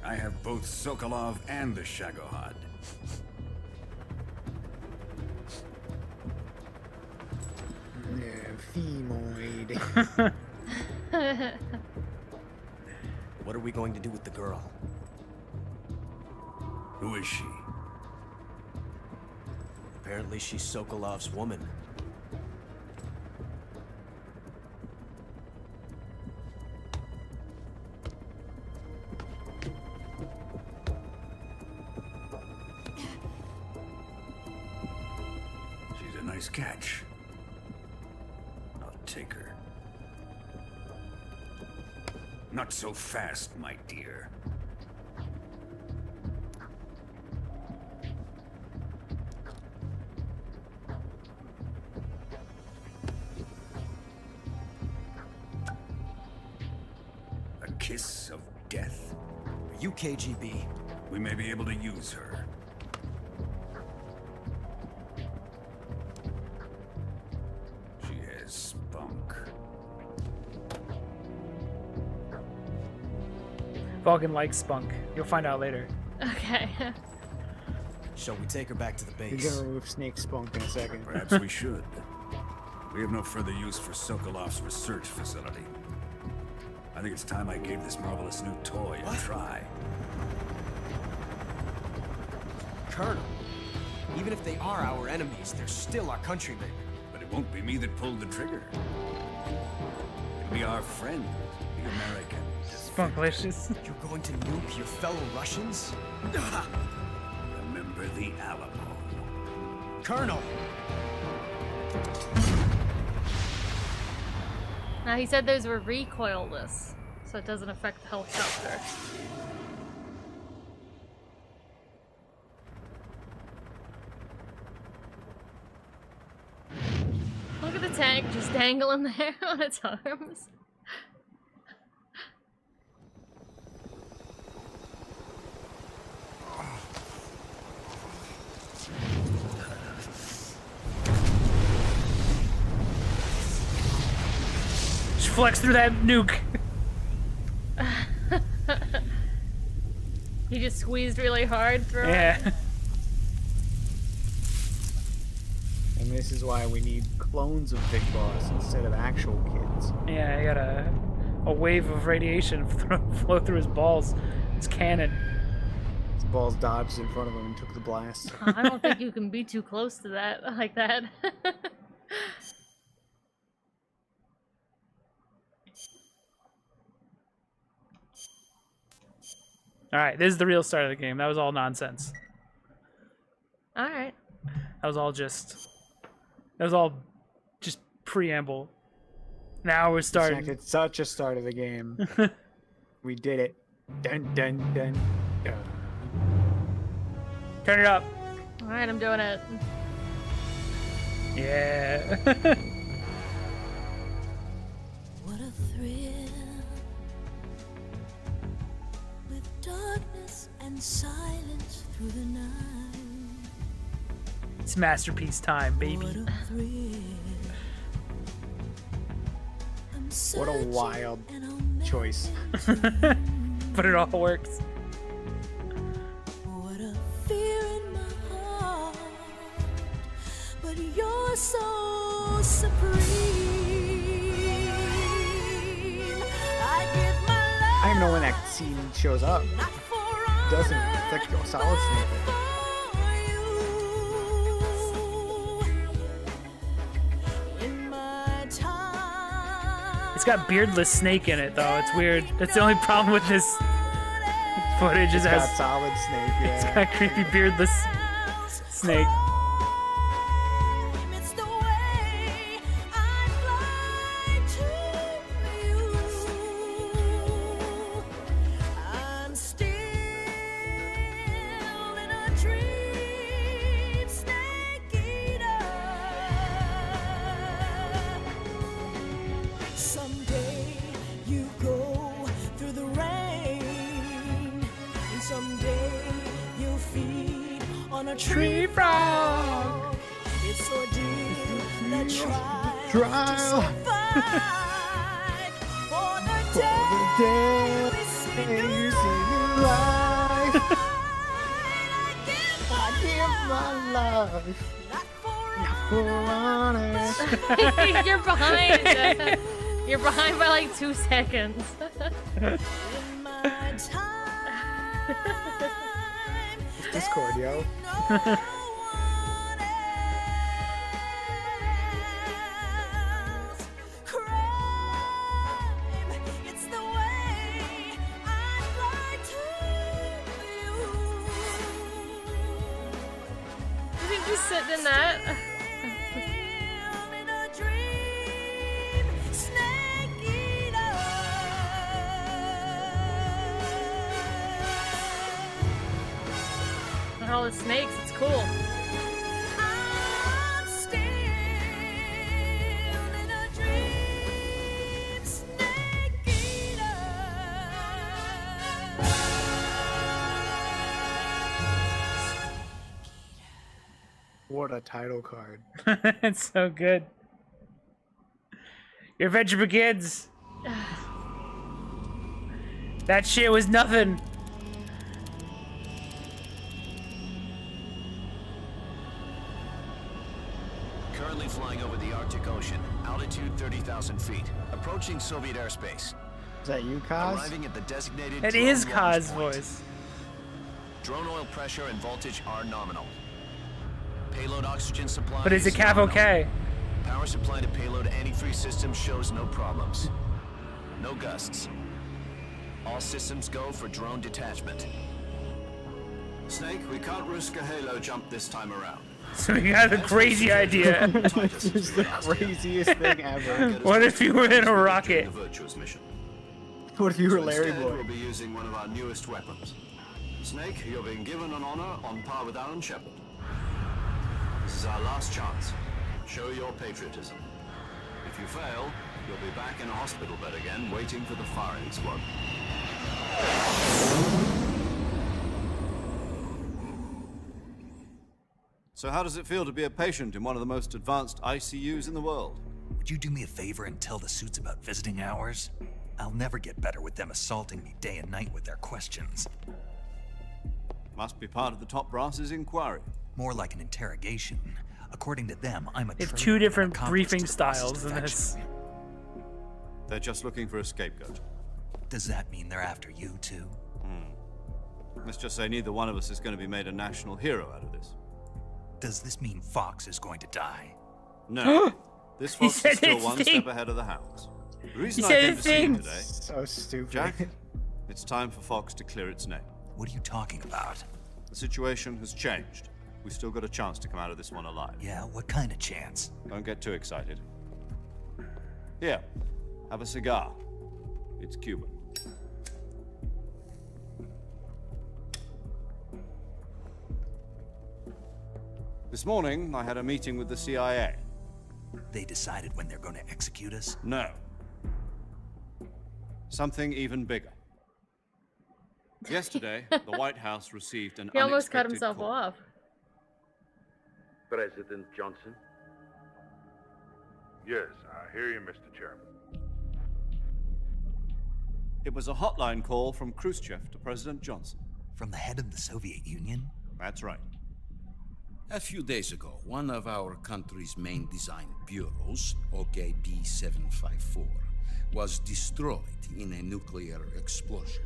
I have both Sokolov and the Shagohod. Femoid. What are we going to do with the girl? Who is she? Apparently she's Sokolov's woman. She's a nice catch. I'll take her. Not so fast, my dear. A kiss of death? Are you KGB? We may be able to use her. She has spunk. Vulcan likes spunk. You'll find out later. Okay. Shall we take her back to the He's base? gonna remove Snake Spunk in a second. Perhaps we should. We have no further use for Sokolov's research facility. I think it's time I gave this marvelous new toy a try. Colonel, even if they are our enemies, they're still our countrymen. But it won't be me that pulled the trigger. It'll be our friend, the American. Spunklicious. You're going to nuke your fellow Russians? Remember the Alamo. Colonel! Now he said those were recoilless, so it doesn't affect the helicopter. Look at the tank just dangling there on its arms. Just flex through that nuke. He just squeezed really hard through it. Yeah. And this is why we need clones of Big Boss instead of actual kids. Yeah, I got a wave of radiation flow through his balls. It's cannon. His balls dodged in front of him and took the blast. I don't think you can be too close to that like that. Alright, this is the real start of the game. That was all nonsense. Alright. That was all just preamble. Now we're starting. It's such a start of the game. We did it. Dun dun dun dun. Turn it up. Alright, I'm doing it. Yeah. What a thrill, with darkness and silence through the night. It's masterpiece time, baby. What a thrill. What a wild choice. But it all works. What a fear in my heart, but you're so supreme. I give my life. I don't even know when that scene shows up. Doesn't. It's like a Solid Snake. It's got beardless snake in it, though. It's weird. That's the only problem with this footage. Is It's got Solid Snake. Yeah. It's got creepy beardless snake. It's the way I fly to you. I'm still in a dream, snake eater. Someday you go through the rain, and someday you'll feed on a tree frog. It's ordeal that tries to survive for the day we see new life. I give my life. Not for honest. You're behind. You're behind by like 2 seconds. In my time, It's Discord, yo. it's the way I fly to you. Is he just sitting in that? In a dream, snake eater. at all the snakes. It's cool. I'm still in a dream, snake eater. What a title card. It's so good. Your adventure begins. That shit was nothing. Currently flying over the Arctic Ocean, altitude 30,000 feet, approaching Soviet airspace. Is that you, Kaz? Arriving at the designated It drone is launch Kaz's point. voice. Drone oil pressure and voltage are nominal. Payload oxygen supply. But is it is Cav nominal. okay? Power supply to payload antifreeze system shows no problems. No gusts. All systems go for drone detachment. Snake, we can't risk a halo jump this time around. So we got a crazy idea. This is the craziest thing ever. What if you were in a rocket? The Virtuous mission. What if you were So Larry instead, Boy? We'll be using one of our newest weapons. Snake, you're being given an honor on par with Aaron Shepard. This is our last chance. Show your patriotism. If you fail, you'll be back in a hospital bed again, waiting for the firing squad. So how does it feel to be a patient in one of the most advanced ICUs in the world? Would you do me a favor and tell the suits about visiting hours? I'll never get better with them assaulting me day and night with their questions. Must be part of the top brass's inquiry. More like an interrogation. According to them, I'm a It's traitor two and different accomplice briefing to the boss's styles in this. defection. They're just looking for a scapegoat. Does that mean they're after you too? Let's just say neither one of us is going to be made a national hero out of this. Does this mean Fox is going to die? No. This He Fox said is still his one thing. step ahead of the Hounds. The reason He I said came his to see you thing. today, So stupid. Jack, it's time for Fox to clear its name. What are you talking about? The situation has changed. We've still got a chance to come out of this one alive. Yeah, what kind of chance? Don't get too excited. Here, have a cigar. It's Cuban. This morning, I had a meeting with the CIA. They decided when they're going to execute us? No. Something even bigger. Yesterday, the White House received an He almost cut unexpected himself call. off. President Johnson? Yes, I hear you, Mr. Chairman. It was a hotline call from Khrushchev to President Johnson. From the head of the Soviet Union? That's right. A few days ago, one of our country's main design bureaus, OKB 754, was destroyed in a nuclear explosion.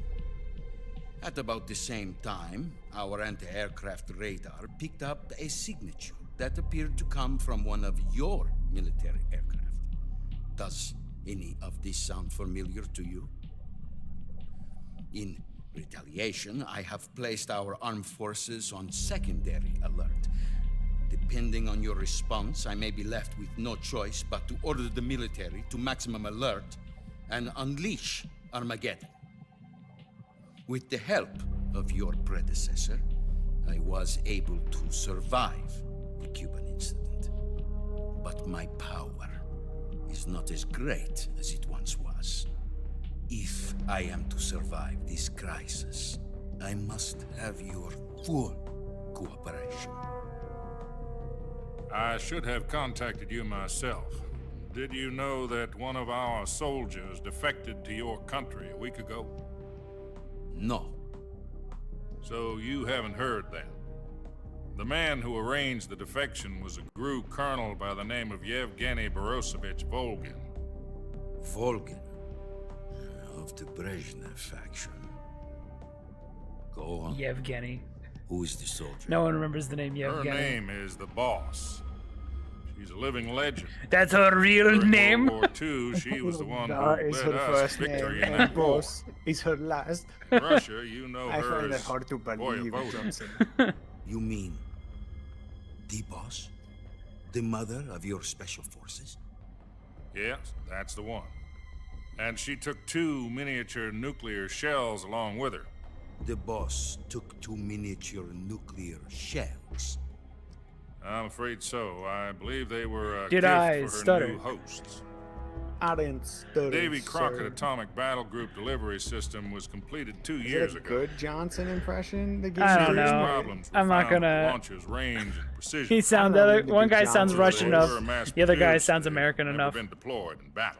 At about the same time, our anti-aircraft radar picked up a signature that appeared to come from one of your military aircraft. Does any of this sound familiar to you? In retaliation, I have placed our armed forces on secondary alert. Depending on your response, I may be left with no choice but to order the military to maximum alert and unleash Armageddon. With the help of your predecessor, I was able to survive the Cuban incident. But my power is not as great as it once was. If I am to survive this crisis, I must have your full cooperation. I should have contacted you myself. Did you know that one of our soldiers defected to your country a week ago? No. So you haven't heard then. The man who arranged the defection was a GRU colonel by the name of Yevgeny Borosovich Volgin. Volgin, of the Brezhnev faction. Go on. Yevgeny. Who is the soldier? No one remembers the name Her Yevgeny. name is the Boss. She's a living legend. That's her real During name? World War II, she was the one who That is led her us first to victory name, in and that war. Boss is her last. In Russia, you know I her find it as hard to believe, Voyevode. Johnson. You mean the boss? The mother of your special forces? Yes, that's the one. And she took 2 miniature nuclear shells along with her. The boss took 2 miniature nuclear shells. I'm afraid so. I believe they were a Did gift I for her stutter? new hosts. I didn't stutter, Davy Crockett sir. Atomic Battle Group delivery system was completed 2 Is years it a ago. good Johnson impression? That gives I you don't reason? know. Problems were I'm not found with gonna- launcher's range and precision. He sounds. I don't The other mean to one be guy sounds Johnson, Russian but enough. They were mass The other guy produced. sounds They've American never enough. been deployed in battle.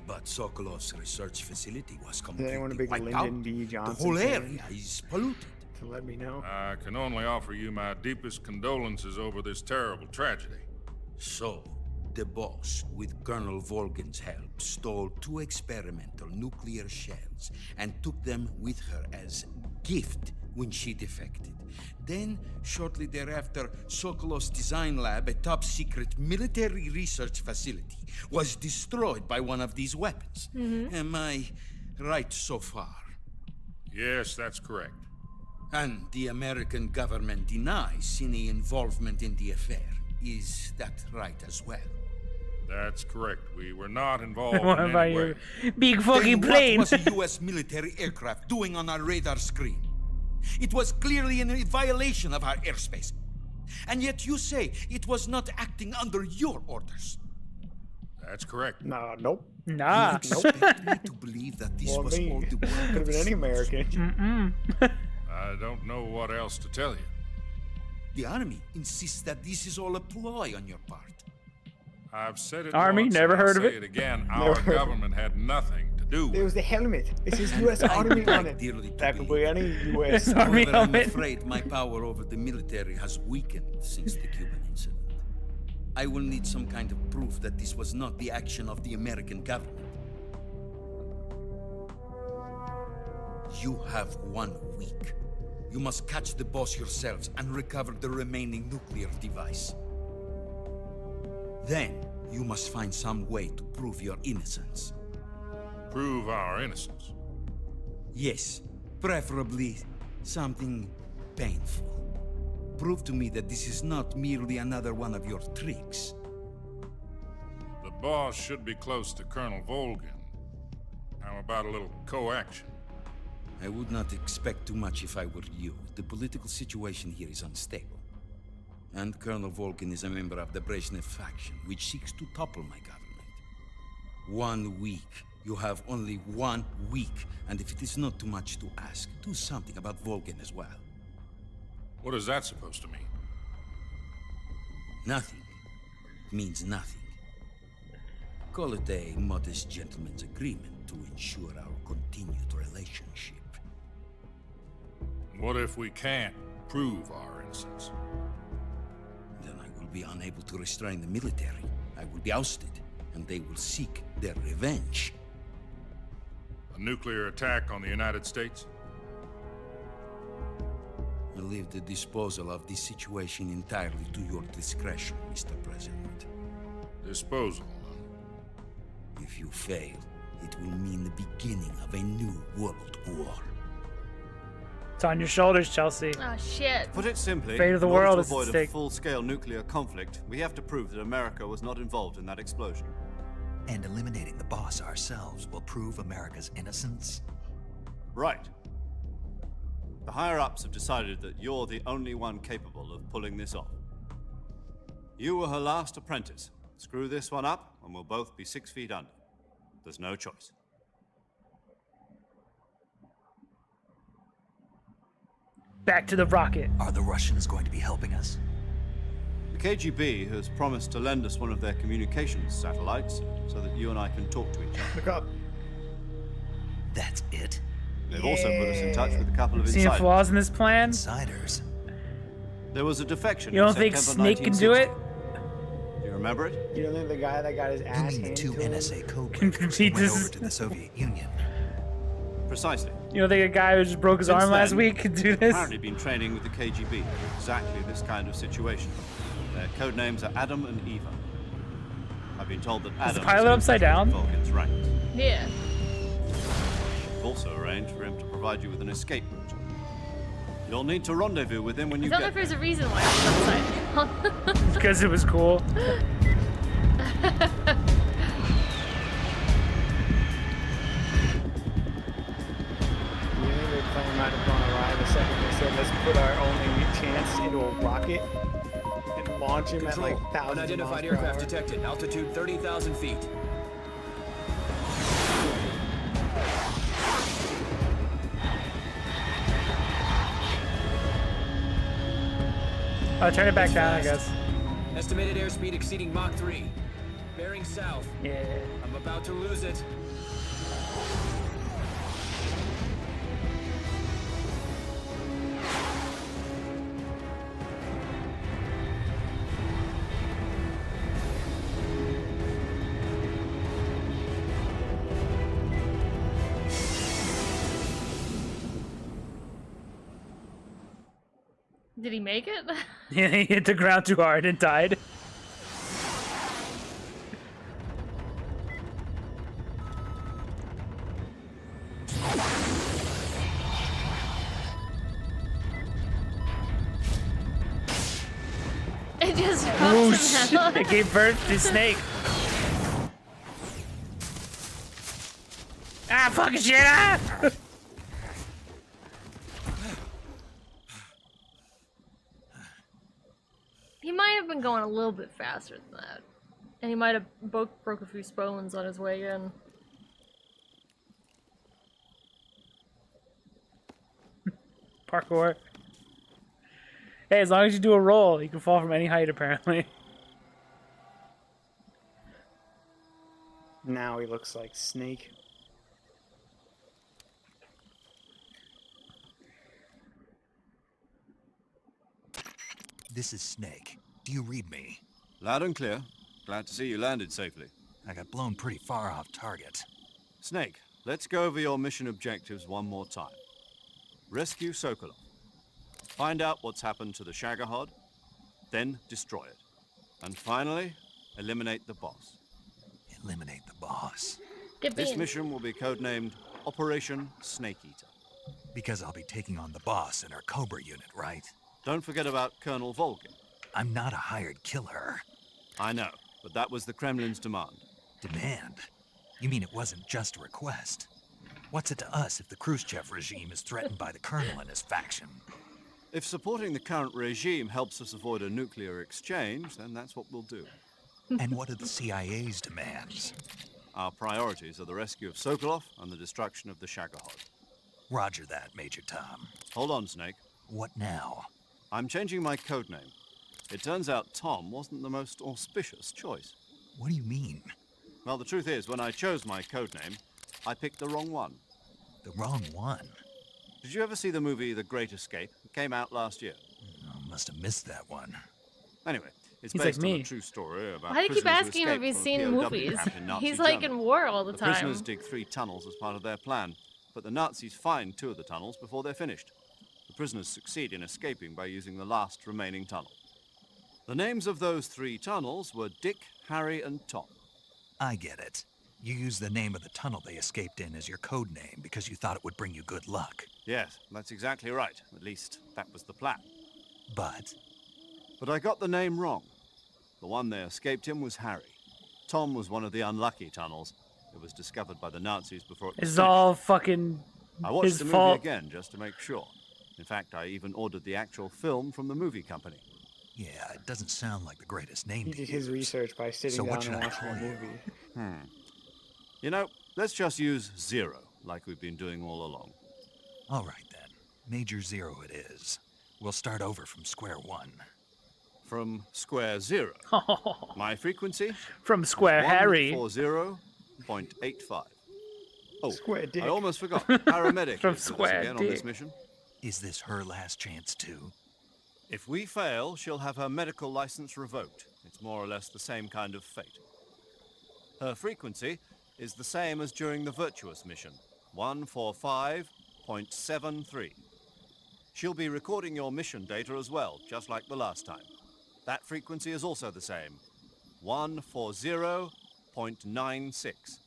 But Sokolov's research facility was Is completely anyone a big wiped Lyndon out. B. The Johnson whole fan? area is polluted. To let me know. I can only offer you my deepest condolences over this terrible tragedy. So, the boss, with Colonel Volgin's help, stole 2 experimental nuclear shells and took them with her as gift when she defected. Then, shortly thereafter, Sokolov's design lab, a top-secret military research facility, was destroyed by one of these weapons. Am I right so far? Yes, that's correct. And the American government denies any involvement in the affair. Is that right as well? That's correct. We were not involved What in about any way. your big fucking Then plane? what was a U.S. military aircraft doing on our radar screen? It was clearly in violation of our airspace. And yet you say it was not acting under your orders. That's correct. No, nope. Nah. You expect me to believe that this Well, was me. all the work Could have been any American. I don't know what else to tell you. The army insists that this is all a ploy on your part. I've said it Army, once, never and I'll heard of say it. again. Never Our heard of it. government had nothing to do with It it. was the helmet. It says And U.S. I Army would on like it. dearly to That could be believe any U.S. Army However, I'm helmet. afraid my power over the military has weakened since the Cuban incident. I will need some kind of proof that this was not the action of the American government. You have 1 week. You must catch the boss yourselves and recover the remaining nuclear device. Then, you must find some way to prove your innocence. Prove our innocence. Yes, preferably something painful. Prove to me that this is not merely another one of your tricks. The boss should be close to Colonel Volgin. How about a little co-action? I would not expect too much if I were you. The political situation here is unstable. And Colonel Volgin is a member of the Brezhnev faction, which seeks to topple my government. 1 week. You have only 1 week. And if it is not too much to ask, do something about Volgin as well. What is that supposed to mean? Nothing. It means nothing. Call it a modest gentleman's agreement to ensure our continued relationship. What if we can't prove our innocence? Then I will be unable to restrain the military. I will be ousted, and they will seek their revenge. A nuclear attack on the United States? I leave the disposal of this situation entirely to your discretion, Mr. President. Disposal. If you fail, it will mean the beginning of a new world war. It's on your shoulders, Chelsea. Oh shit. To put it simply, Fate of the in order world to is at avoid a stake. full-scale nuclear conflict, we have to prove that America was not involved in that explosion. And eliminating the boss ourselves will prove America's innocence? Right. The higher-ups have decided that you're the only one capable of pulling this off. You were her last apprentice. Screw this one up, and we'll both be 6 feet under. There's no choice. Back to the rocket. Are the Russians going to be helping us? The KGB has promised to lend us one of their communications satellites so that you and I can talk to each other. Look up. That's it? They've also put us in touch with a couple of Seeing insiders. flaws in this plan? Insiders? There was a defection You in don't think September Snake can do 1960. it? Do you remember it? You don't think the guy that got his You ass mean the handed 2 to him? NSA Can co-workers he who went just- over to the Soviet Union? Precisely. You don't think a guy who just broke his Since arm last then, week could do they've this? apparently been training with the KGB for exactly this kind of situation. Their code names are Adam and Eva. I've been told that Adam the pilot is upside down? Vulcan's ranks. Yeah. We've also arranged for him to provide you with an escape route. You'll need to rendezvous with him when I you don't know get if there's a reason why it's upside down. Because it was cool. You think they're playing Let's put our only chance into a rocket and launch him at like thousands Unidentified of miles per aircraft hour. detected. Altitude 30,000 feet. I'll turn it back down, I guess. Estimated airspeed exceeding Mach 3. Bearing south. Yeah. I'm about to lose it. Did he make it? Yeah, he hit the ground too hard and died. It just Whoosh! dropped him It gave birth to Snake. Ah, fucking shit! Ah! He might have been going a little bit faster than that. And he might have broke a few bones on his way in. Parkour. Hey, as long as you do a roll, you can fall from any height, apparently. Now he looks like Snake. This is Snake. Do you read me? Loud and clear. Glad to see you landed safely. I got blown pretty far off target. Snake, let's go over your mission objectives one more time. Rescue Sokolov. Find out what's happened to the Shagohod, then destroy it. And finally, eliminate the boss. Eliminate the boss. This mission will be codenamed Operation Snake Eater. Because I'll be taking on the boss in our Cobra unit, right? Don't forget about Colonel Volgin. I'm not a hired killer. I know, but that was the Kremlin's demand. Demand? You mean it wasn't just a request? What's it to us if the Khrushchev regime is threatened by the Colonel and his faction? If supporting the current regime helps us avoid a nuclear exchange, then that's what we'll do. And what are the CIA's demands? Our priorities are the rescue of Sokolov and the destruction of the Shagohod. Roger that, Major Tom. Hold on, Snake. What now? I'm changing my codename. It turns out Tom wasn't the most auspicious choice. What do you mean? Well, the truth is, when I chose my codename, I picked the wrong one. The wrong one? Did you ever see the movie The Great Escape? It came out last year. Oh, must have missed that one. Anyway, it's He's based like on me. a true story about Why do you keep prisoners who asking him if escaped he's from a seen POW movies? camp in Nazi He's like Germany. in war all the The time. prisoners dig 3 tunnels as part of their plan, but the Nazis find 2 of the tunnels before they're finished. The prisoners succeed in escaping by using the last remaining tunnel. The names of those 3 tunnels were Dick, Harry, and Tom. I get it. You used the name of the tunnel they escaped in as your code name because you thought it would bring you good luck. Yes, that's exactly right. At least, that was the plan. But I got the name wrong. The one they escaped in was Harry. Tom was one of the unlucky tunnels. It was discovered by the Nazis before it was It's finished. all fucking I watched his the movie fault. again just to make sure. In fact, I even ordered the actual film from the movie company. yeah, it doesn't sound like the greatest name He to did his use. research by sitting So down what should and I watching a call you? movie. You know, let's just use Zero, like we've been doing all along. All right then. Major Zero it is. We'll start over from square one. From square 0. My frequency? From Square Harry. 140.85. Oh, Square Dick. I almost forgot. Paramedic From is with us Square again on this Dick. mission. Is this her last chance too? If we fail, she'll have her medical license revoked. It's more or less the same kind of fate. Her frequency is the same as during the Virtuous mission, 145.73. She'll be recording your mission data as well, just like the last time. That frequency is also the same, 140.96.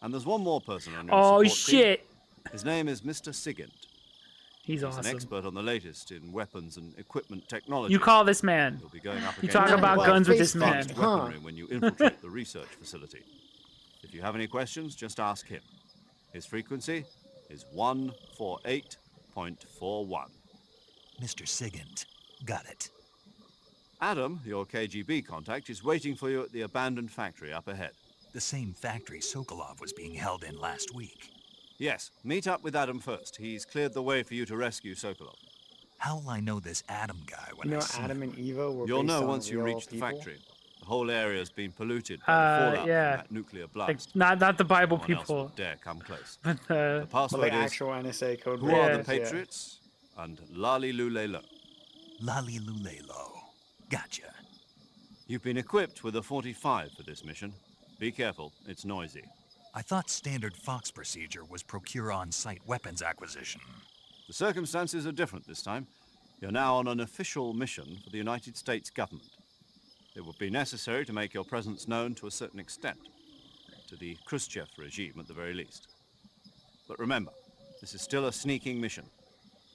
And there's one more person on your Oh support team. shit! His name is Mr. Sigint. He's an awesome. expert on the latest in weapons and equipment technology. You call this man. You'll be going up You against talk about well, guns with this man. advanced weaponry when you infiltrate the research facility. If you have any questions, just ask him. His frequency is 148.41. Mr. Sigint. Got it. Adam, your KGB contact, is waiting for you at the abandoned factory up ahead. The same factory Sokolov was being held in last week. Yes, meet up with Adam first. He's cleared the way for you to rescue Sokolov. How will I know this Adam guy when You I know, see Adam him? and Eva were You'll based know on once you real reach the people. factory. The whole area's been polluted by the fallout yeah. from that nuclear blast. Like not the Bible No one else people. would dare come close. But The password Like is actual NSA code. Who are the breakers, yeah. Patriots? And Lali Lulelo. Lali Lulelo. Gotcha. You've been equipped with a 45 for this mission. Be careful, it's noisy. I thought standard Fox procedure was procure on-site weapons acquisition. The circumstances are different this time. You're now on an official mission for the United States government. It would be necessary to make your presence known to a certain extent, to the Khrushchev regime at the very least. But remember, this is still a sneaking mission.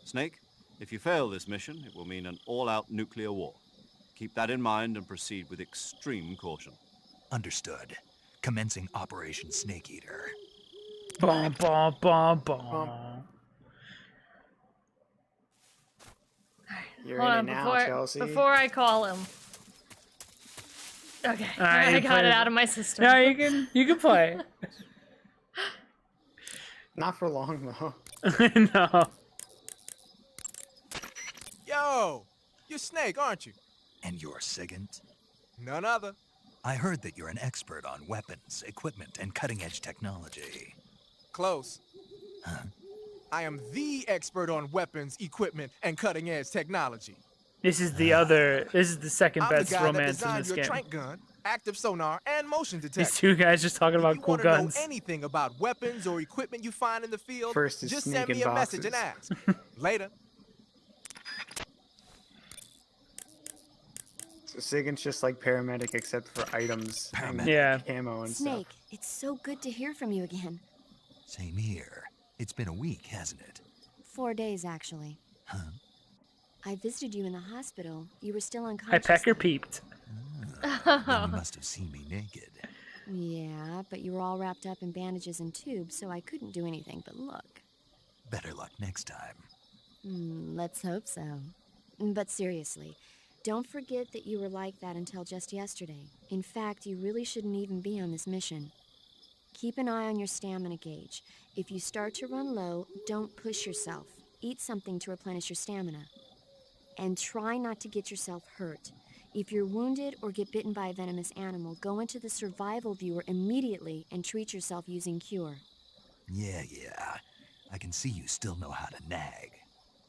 Snake, if you fail this mission, it will mean an all-out nuclear war. Keep that in mind and proceed with extreme caution. Understood. Commencing Operation Snake Eater. Bom, bom, bom, bom. You're Hold in on, it now, Chelsea. before I call him. Okay, Alright, I you got play it out of my system. No, you can play. Not for long though. No. Yo, you're Snake, aren't you? And you're Sigint? None other. I heard that you're an expert on weapons, equipment, and cutting-edge technology. Close. Huh? I am the expert on weapons, equipment, and cutting-edge technology. This is the second I'm the best guy that romance in designed this your game. trank gun, active sonar, and motion These detection. two guys just talking about If you cool want to know guns. anything about weapons or equipment you find in the field, First is just sneaking send me a message and boxes. ask. Later. So Sigint's just like paramedic except for items, and Yeah. camo and Snake, stuff. it's so good to hear from you again. Same here. It's been a week, hasn't it? 4 days, actually. Huh? I visited you in the hospital. You were still Hi, unconscious. Pecker peeped. Then you must have seen me naked. Yeah, but you were all wrapped up in bandages and tubes, so I couldn't do anything but look. Better luck next time. Let's hope so. But seriously, don't forget that you were like that until just yesterday. In fact, you really shouldn't even be on this mission. Keep an eye on your stamina gauge. If you start to run low, don't push yourself. Eat something to replenish your stamina. And try not to get yourself hurt. If you're wounded or get bitten by a venomous animal, go into the survival viewer immediately and treat yourself using Cure. Yeah. I can see you still know how to nag.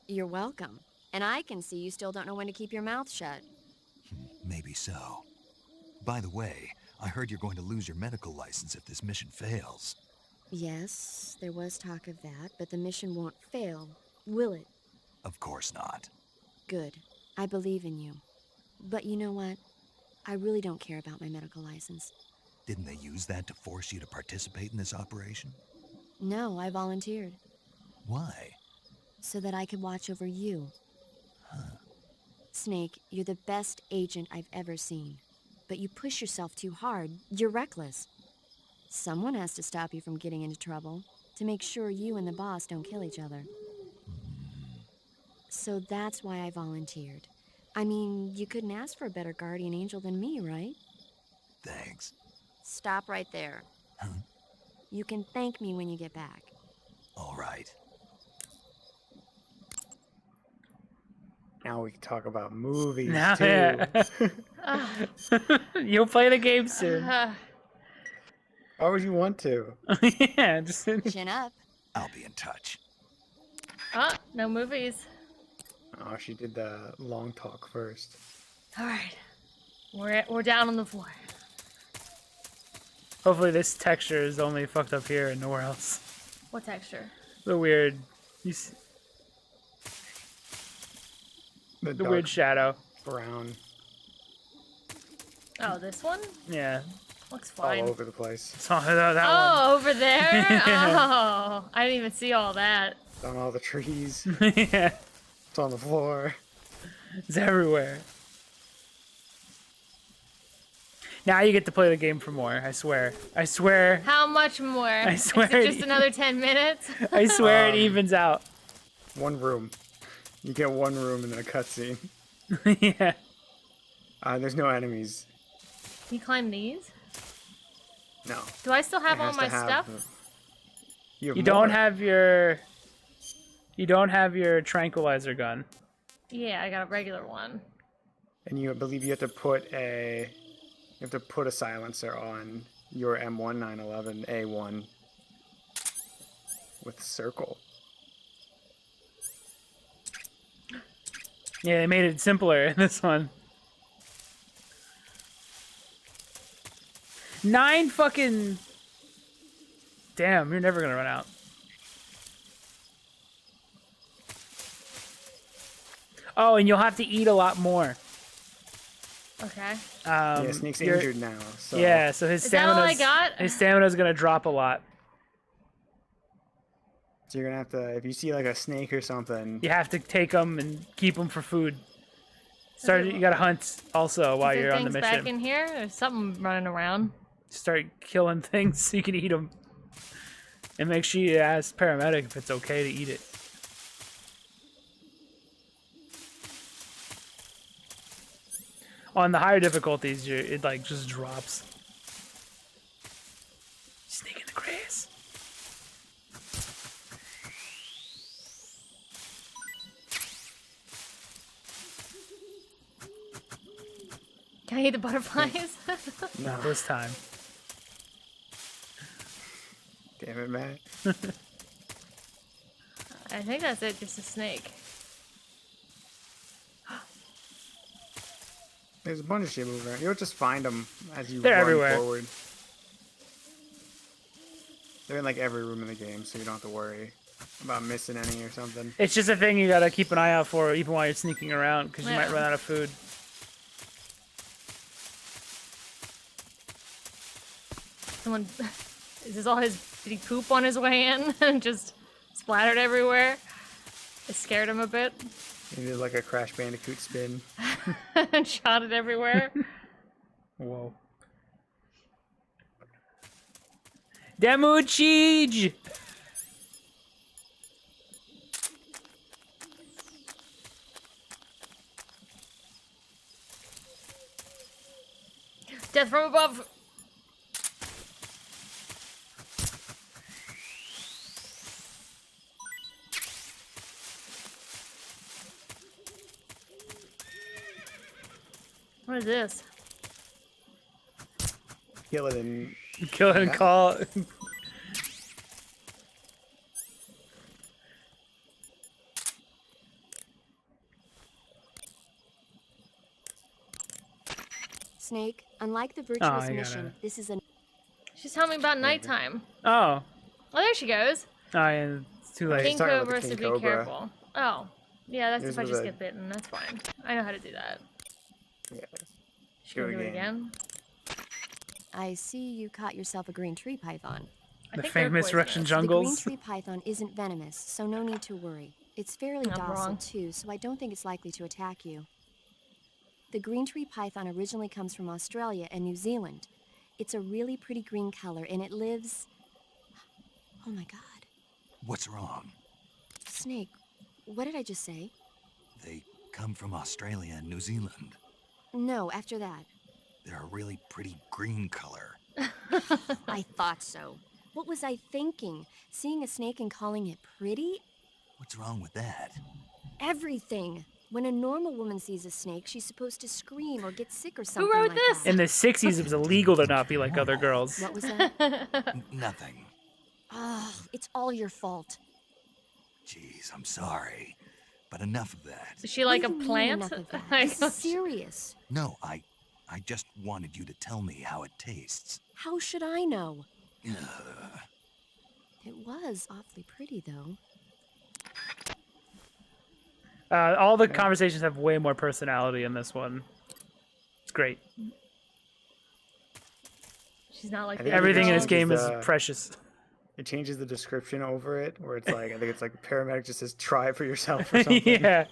You're welcome. And I can see you still don't know when to keep your mouth shut. Maybe so. By the way, I heard you're going to lose your medical license if this mission fails. Yes, there was talk of that, but the mission won't fail, will it? Of course not. Good. I believe in you. But you know what? I really don't care about my medical license. Didn't they use that to force you to participate in this operation? No, I volunteered. Why? So that I could watch over you. Huh. Snake, you're the best agent I've ever seen. But you push yourself too hard. You're reckless. Someone has to stop you from getting into trouble, to make sure you and the boss don't kill each other. So that's why I volunteered. I mean, you couldn't ask for a better guardian angel than me, right? Thanks. Stop right there. Huh? You can thank me when you get back. All right. Now we can talk about movies Now, too. yeah. You'll play the game soon. Why would you want to? Yeah, just Chin up. I'll be in touch. No movies. Oh, she did the long talk first. All right, we're down on the floor. Hopefully this texture is only fucked up here and nowhere else. What texture? The weird, you see, the dark weird shadow. brown, Oh, this one? Yeah, Looks fine. all over the place. so that Oh, over there? Yeah. Oh, I didn't even see all that. It's on all the trees. one. Yeah, It's on the floor. it's everywhere. Now you get to play the game for more. I swear. I swear. How much more? I swear Is it just another 10 minutes? I swear it evens out. One room. You get one room and then a cutscene. Yeah. There's no enemies. Can you climb these? No. Do I still have It all has my to have stuff? You don't have your. You don't have your tranquilizer gun. Yeah, I got a regular one. And you believe you have to put a silencer on your M1911A1 with circle. Yeah, they made it simpler in this one. 9 fucking... Damn, you're never gonna run out. Oh, and you'll have to eat a lot more. Okay. Yeah, Snake's injured now. So. Yeah, so his Is that all I stamina's got? his stamina's gonna drop a lot. So you're gonna have to, if you see like a snake or something. You have to take them and keep them for food. You gotta hunt also while you're on the mission. Back in here? There's something running around. Start killing things so you can eat them. And make sure you ask paramedic if it's okay to eat it. On the higher difficulties, it like just drops. Snake in the grass. Can I eat the butterflies? Not this time. Damn it, Matt. I think that's it, just a snake. There's a bunch of shit moving around. You'll just find them as you They're run everywhere. forward. They're in like every room in the game, so you don't have to worry about missing any or something. It's just a thing you gotta keep an eye out for even while you're sneaking around, because you might run out of food. Someone... Is this all his... Did he poop on his way in and just splattered everywhere? It scared him a bit. He did like a Crash Bandicoot spin. And shot it everywhere. Whoa. Demuchij! Death from above! What is this? Kill it and... Kill it and call... Snake, unlike the Virtuous you mission, gotta- this is a... She's telling me about nighttime. Oh. Oh, there she goes. Oh, yeah, it's too late. King talking about the Cobra, King so be Cobra. careful. Oh. Yeah, that's Yours if I was just a- get bitten. That's fine. I know how to do that. Yeah. Should we do it again? I see you caught yourself a green tree python. I The think they're famous Russian poisonous. The green jungles. tree python isn't venomous, so no need to worry. It's fairly I'm docile wrong. too, so I don't think it's likely to attack you. The green tree python originally comes from Australia and New Zealand. It's a really pretty green color, and it lives... Oh my god. What's wrong? Snake, what did I just say? They come from Australia and New Zealand. No, after that. They're a really pretty green color. I thought so. What was I thinking? Seeing a snake and calling it pretty? What's wrong with that? Everything. When a normal woman sees a snake, she's supposed to scream or get sick or something wrote like this? that. In the 60s, it was illegal to not be like other girls. What was that? Nothing. Oh, it's all your fault. Jeez, I'm sorry. But enough of that. Is she like a What do you mean plant? enough of that? I This don't- is serious. No, I just wanted you to tell me how it tastes. How should I know? Ugh. It was awfully pretty, though. All the conversations have way more personality in this one. It's great. She's not like I the think other Everything in this girls. game is the- precious. It changes the description over it, where it's like, I think it's like paramedic just says, try it for yourself or something. Yeah.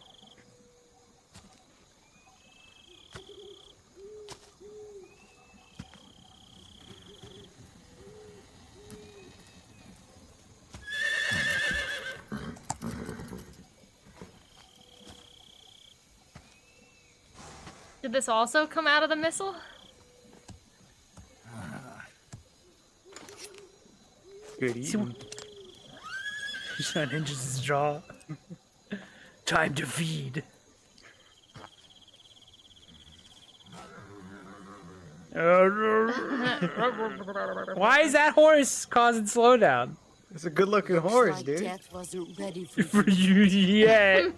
Did this also come out of the missile? Good eating. He's unhinges his jaw. Time to feed. Why is that horse causing slowdown? It's a good-looking horse, dude. Death wasn't ready For you yet.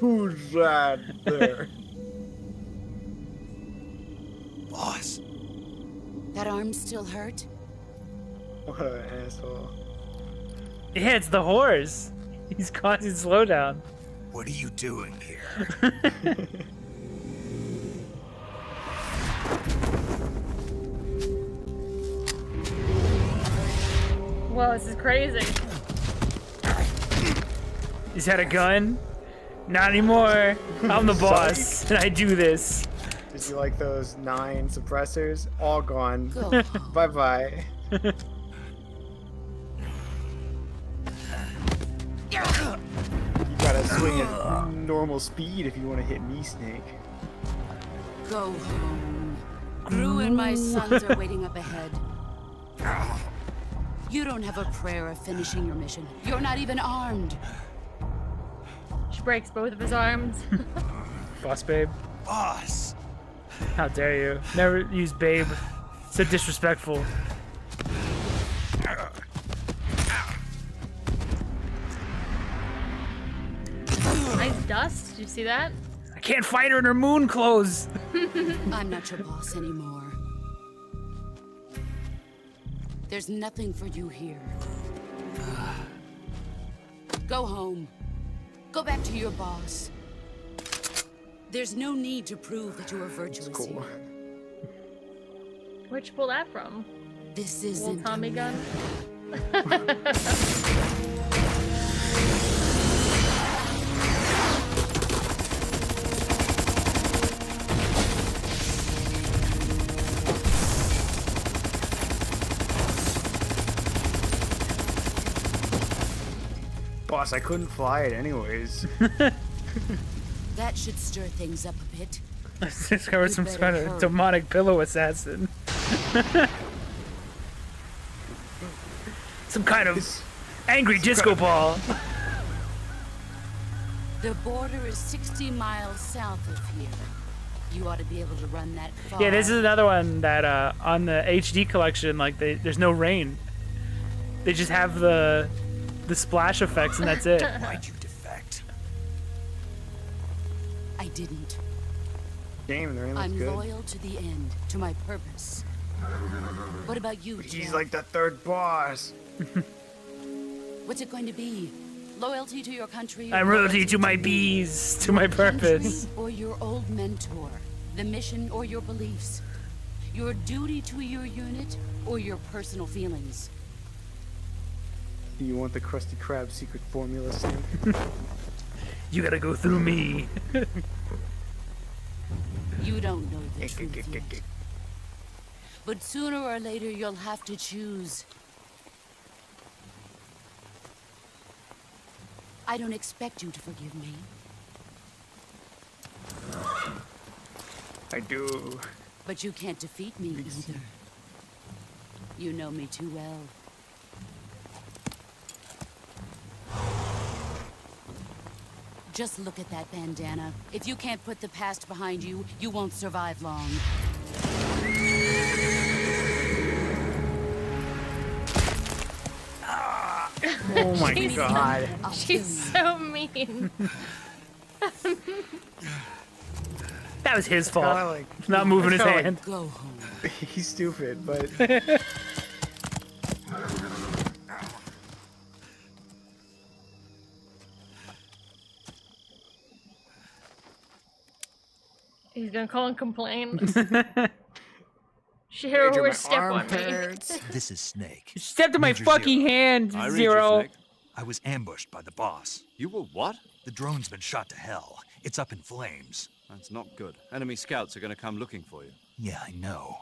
Who's that there? Boss. That arm still hurt? What an asshole. Yeah, it's the horse. He's causing slowdown. What are you doing here? Well, this is crazy. He's had a gun. Not anymore. I'm the boss, and I do this. Did you like those 9 suppressors? All gone. Go. Bye-bye. You gotta swing at normal speed if you want to hit me, Snake. Go home. Gru and my sons are waiting up ahead. You don't have a prayer of finishing your mission. You're not even armed. She breaks both of his arms. Boss babe. Boss. How dare you? Never use babe. So disrespectful. Nice dust. Did you see that? I can't fight her in her moon clothes. I'm not your boss anymore. There's nothing for you here. Go home. Go back to your boss. There's no need to prove that you are virtuous Cool. here. Where'd you pull that from? This Little isn't Tommy gun? Boss, I couldn't fly it anyways. That should stir things up a bit. Let's discover some better kind of hurry. demonic pillow assassin. Some kind of angry disco ball. The border is 60 miles south of here. You ought to be able to run that far. Yeah, this is another one that on the HD collection, like there's no rain. They just have the splash effects and that's it. Why'd you defect? I didn't. Damn, the rain looks I'm good. loyal to the end, to my purpose. What about you, He's Jeff? like the third boss. What's it going to be? Loyalty to your country? I'm loyalty to my bees, to my purpose. Or your old mentor? The mission or your beliefs? Your duty to your unit or your personal feelings? Do you want the Krusty Krab secret formula, Snake? You gotta go through me. You don't know the truth yet. But sooner or later you'll have to choose. I don't expect you to forgive me. I do. But you can't defeat me either. You know me too well. Just look at that bandana. If you can't put the past behind you, you won't survive long. Oh my She's- god. She's so mean. That was his fault. Kinda like- Not moving his kinda like- hand. Go home. He's stupid, but He's gonna call and complain. She hit her Major, horse my step arm on me. hurts. This is Snake. You stepped in my Major fucking Zero. hand, I read you, Zero. Snake. I was ambushed by the boss. You were what? The drone's been shot to hell. It's up in flames. That's not good. Enemy scouts are going to come looking for you. Yeah, I know.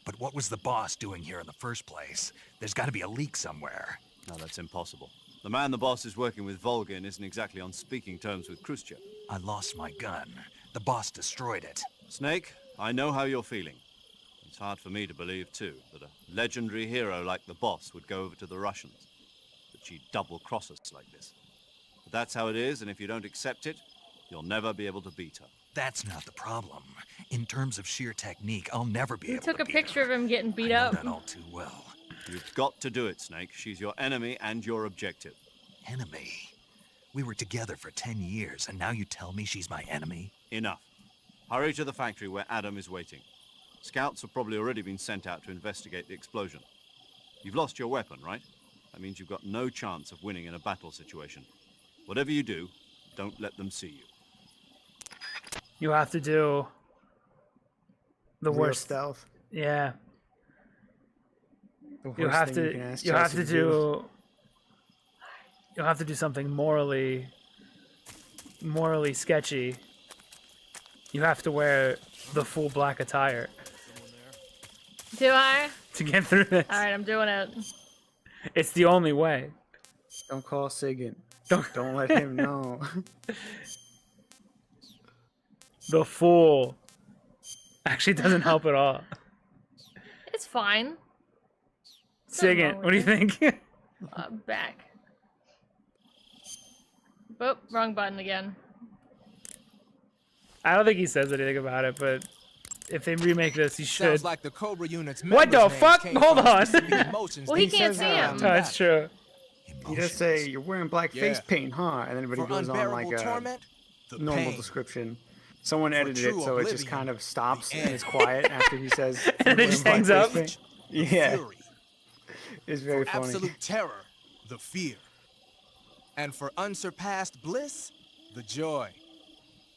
But what was the boss doing here in the first place? There's got to be a leak somewhere. No, that's impossible. The man the boss is working with, Volgin, isn't exactly on speaking terms with Khrushchev. I lost my gun. The boss destroyed it. Snake, I know how you're feeling. It's hard for me to believe, too, that a legendary hero like the boss would go over to the Russians. That she'd double-cross us like this. But that's how it is, and if you don't accept it, you'll never be able to beat her. That's not the problem. In terms of sheer technique, I'll never be He able took to a beat picture her. of him getting beat I know up. that all too well. You've got to do it, Snake. She's your enemy and your objective. Enemy? We were together for 10 years, and now you tell me she's my enemy? Enough. Hurry to the factory where Adam is waiting. Scouts have probably already been sent out to investigate the explosion. You've lost your weapon, right? That means you've got no chance of winning in a battle situation. Whatever you do, don't let them see you. You have to do the Real worst stealth. Yeah. The worst You have thing to. you can ask You have Chelsea to do. You'll have to do something morally sketchy. You have to wear the full black attire Do I? to get through this. All right, I'm doing it. It's the only way. Don't call Sagan. Don't let him know. The full actually doesn't help at all. It's fine. Sigint, what do you think? Back. Boop, wrong button again. I don't think he says anything about it, but if they remake this, he should. Sounds like the Cobra unit's What the members' fuck? names came Hold from on. specific emotions Well, he they can't said see him. out. Oh, that's true. You just say you're wearing black face paint, huh? And then everybody For goes on like unbearable a torment, the normal pain. description. Someone edited it true so it just oblivion, kind of stops the and end. it's quiet after he says. And it "You're just wearing hangs black up. face paint." Yeah, Fury. it's very For funny. absolute terror, the fear. And for unsurpassed bliss, the joy.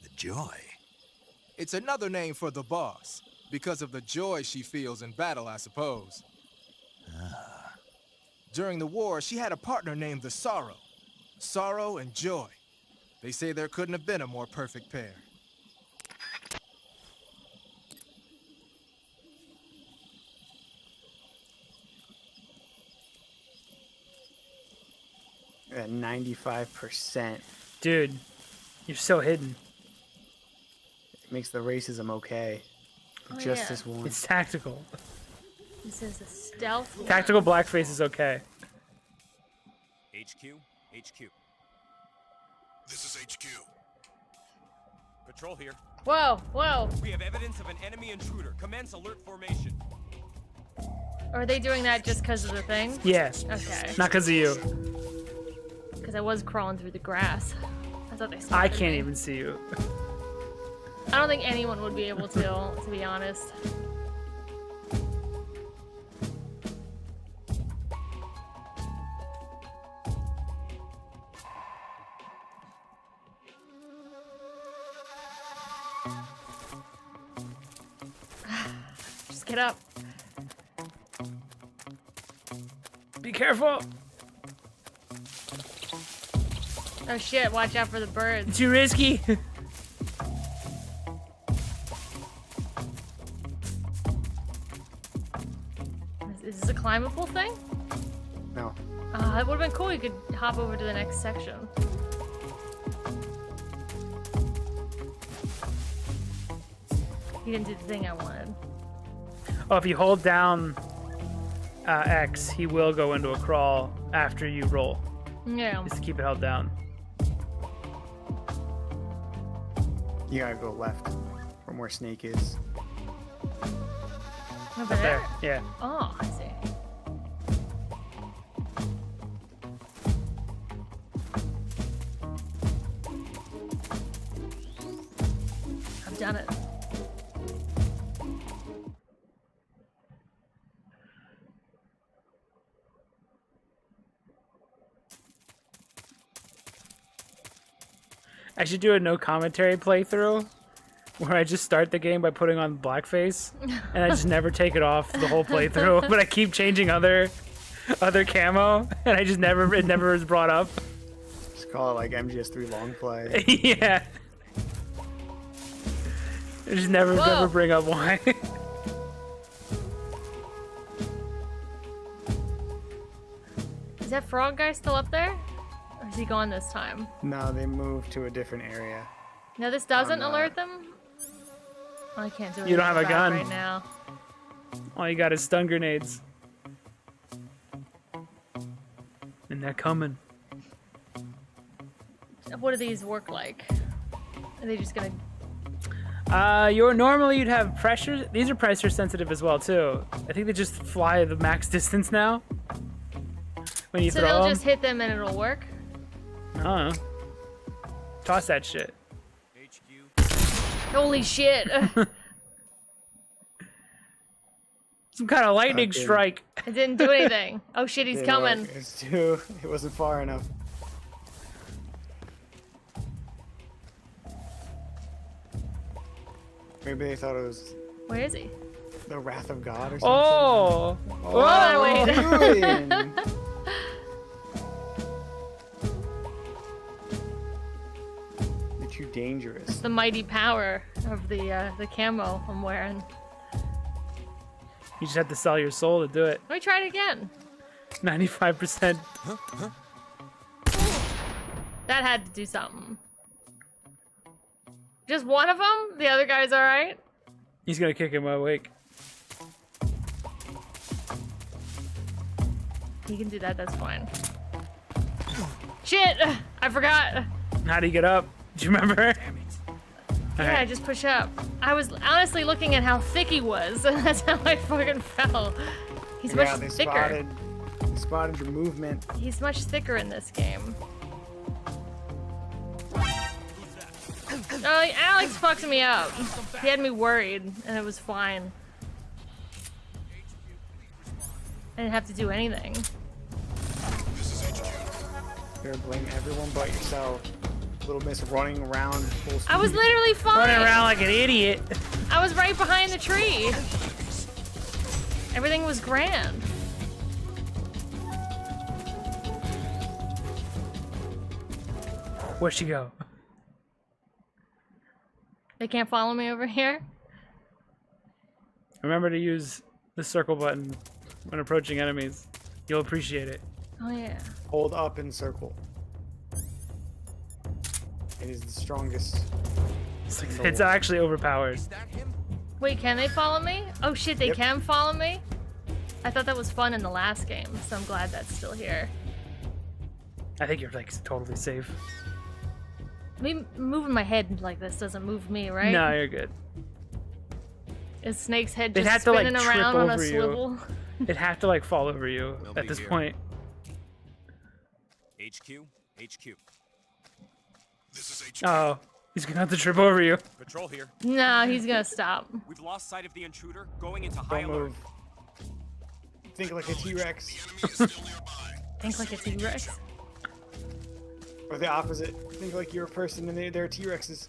The joy? It's another name for the boss, because of the joy she feels in battle, I suppose. During the war, she had a partner named the Sorrow. Sorrow and joy. They say there couldn't have been a more perfect pair. At 95%, Dude, you're so hidden. it makes the racism okay. Oh, Just yeah. this one. It's tactical. This is a stealth. Tactical blackface is okay. HQ, HQ. This is HQ. Patrol here. Whoa, whoa. We have evidence of an enemy intruder. Commence alert formation. Are they doing that just because of the thing? Yeah. Okay. Not because of you. Because I was crawling through the grass. I thought they I spotted can't me. even see you. I don't think anyone would be able to be honest. Just get up. Be careful. Oh shit, watch out for the birds. Too risky. Is this a climbable thing? No. It would have been cool. You could hop over to the next section. You didn't do the thing I wanted. Oh, if you hold down X, he will go into a crawl after you roll. Yeah. Just to keep it held down. You gotta go left from where Snake is. Over Up there? there. Yeah. Oh, I see. I've done it. I should do a no commentary playthrough where I just start the game by putting on blackface and I just never take it off the whole playthrough, but I keep changing other camo and I just never it never is brought up. Just call it like MGS3 long play. Yeah. I just never Whoa. bring up why. Is that frog guy still up there? Or is he gone this time? No, they moved to a different area. No, this doesn't I'm, alert them? Oh, I can't do anything You don't have a about it gun. right now. All you got is stun grenades. And they're coming. What do these work like? Are they just gonna... Normally you'd have pressure. These are pressure sensitive as well too. I think they just fly the max distance now. When you So throw they'll them. just hit them and it'll work? I don't know. Toss that shit. Holy shit! Some kind of lightning Okay. strike. It didn't do anything. Oh shit, he's Didn't coming. work. It's too. It wasn't far enough. Maybe they thought it was Where is he? the wrath of God or something. Oh! Oh, wait. Doing? You're too dangerous. The mighty power of the camo I'm wearing. You just have to sell your soul to do it. Let me try it again. 95%. That had to do something. Just one of them? The other guy's alright? He's gonna kick him awake. He can do that, that's fine. Shit! I forgot! How do you get up? Do you remember? Yeah, just push up. I was honestly looking at how thick he was. That's how I fucking fell. He's Yeah, much they thicker. spotted your movement. He's much thicker in this game. Oh, Alex fucked me up. He had me worried, and it was fine. I didn't have to do anything. You're gonna blame everyone but yourself. Little Miss running around full speed. I was literally fine. Running around like an idiot. I was right behind the tree. Everything was grand. Where'd she go? They can't follow me over here? Remember to use the circle button when approaching enemies. You'll appreciate it. Oh, yeah. Hold up and circle. It is the strongest. It's actually overpowered. Wait, can they follow me? Oh shit, they can follow me? I thought that was fun in the last game, so I'm glad that's still here. I think you're like totally safe. Me moving my head like this doesn't move me, right? No, you're good. Is Snake's head They'd just have to like spinning trip around on a over swivel? you. It'd have to like fall over you They'll at be this here. point. HQ. Oh, he's gonna have to trip over you. Patrol here. No, he's gonna stop. We've lost sight of the intruder. Going into high Don't alert. move. Think like a T-Rex. Think like a T-Rex. Or the opposite. Think like you're a person and they're T-Rexes.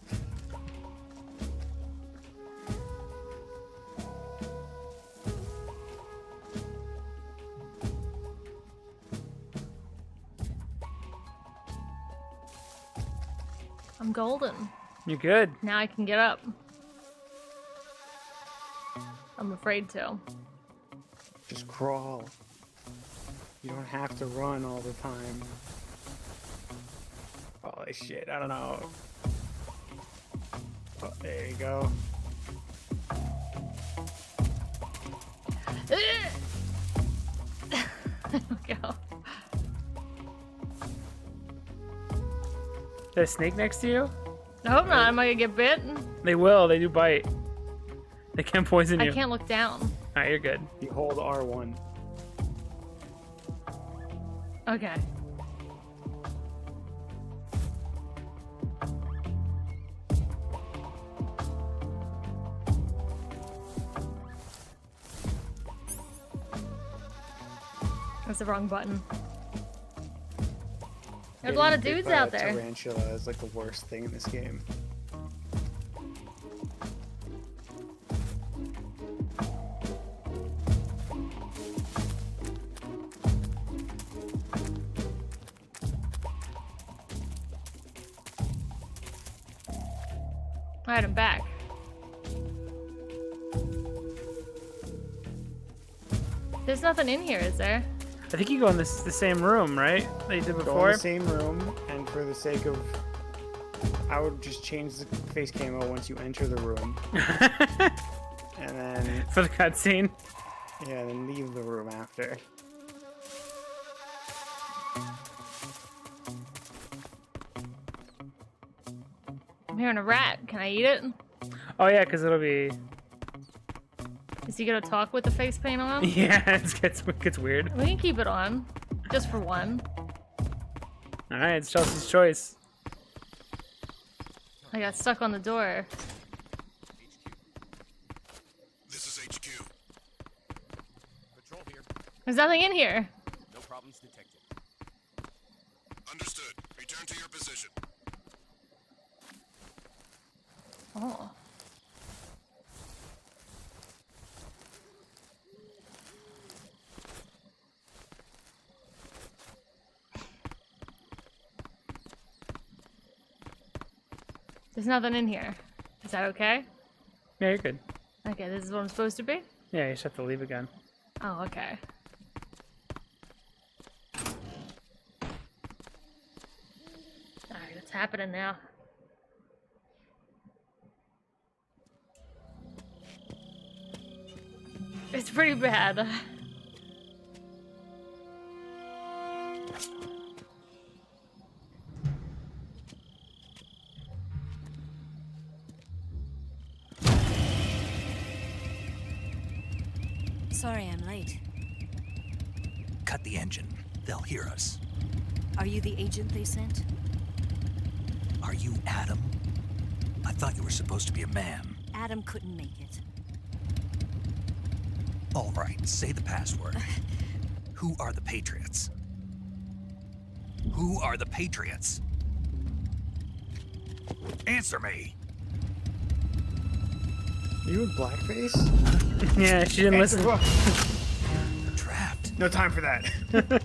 I'm golden. You're good. Now I can get up. I'm afraid to. Just crawl. You don't have to run all the time. Holy shit, I don't know. Oh, there you go. There we go. There's a snake next to you? I hope not. Am I gonna get bit? They will. They do bite. They can poison you. I can't look down. Alright, you're good. You hold R1. Okay. That's the wrong button. There's a lot of Getting bit dudes by out a there. Tarantula is like the worst thing in this game. Alright, I'm back. There's nothing in here, is there? I think you go in the same room, right? That you did Go in before? the same room, and for the sake of I would just change the face camo once you enter the room. And then... For the cutscene? Yeah, then leave the room after. I'm hearing a rat. Can I eat it? Oh yeah, because it'll be... Is he gonna talk with the face paint on? Yeah, it gets weird. We can keep it on. Just for one. Alright, it's Chelsea's choice. I got stuck on the door. This is HQ. Patrol here. There's nothing in here. No problems detected. Understood. Return to your position. Oh. There's nothing in here. Is that okay? Yeah, you're good. Okay, this is what I'm supposed to be? Yeah, you just have to leave again. Oh, okay. Alright, it's happening now. It's pretty bad. Sorry I'm late. Cut the engine. They'll hear us. Are you the agent they sent? Are you Adam? I thought you were supposed to be a man. Adam couldn't make it. All right, say the password. Who are the Patriots? Who are the Patriots? Answer me. Are you in blackface? Yeah, she didn't listen. Trapped. No time for that.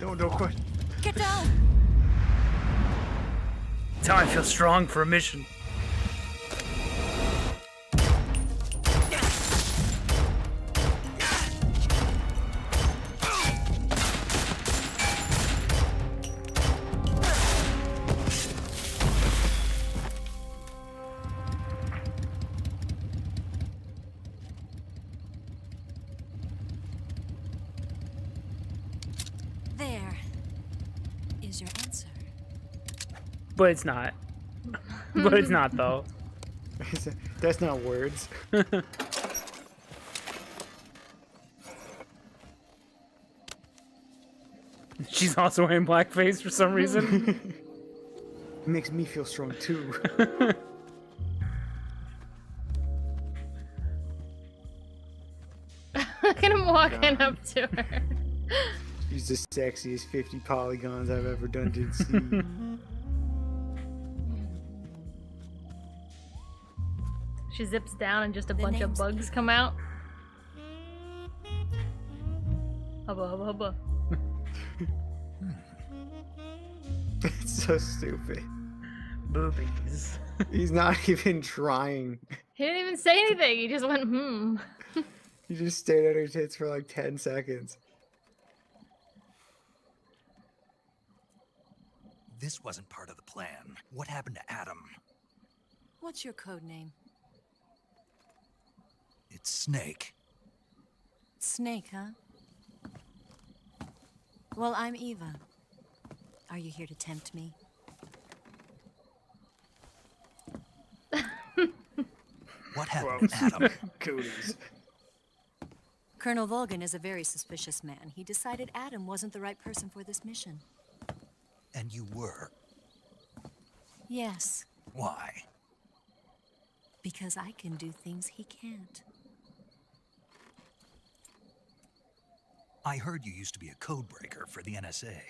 Don't quit. Get down! That's how I feel strong for a mission. There is your answer. But it's not. But it's not, though. That's not words. She's also wearing blackface for some reason. Makes me feel strong too. Look at him walking up to her. He's the sexiest 50 polygons I've ever done to see. She zips down and just a bunch of bugs come out. Hubba hubba hubba. It's so stupid. Boobies. He's not even trying. He didn't even say anything. He just went, hmm. He just stared at her tits for like 10 seconds. This wasn't part of the plan. What happened to Adam? What's your code name? It's Snake. Snake, huh? Well, I'm Eva. Are you here to tempt me? What happened to Adam? Cooties. Colonel Volgan is a very suspicious man. He decided Adam wasn't the right person for this mission. And you were. Yes, Why? because I can do things he can't. I heard you used to be a codebreaker for the NSA.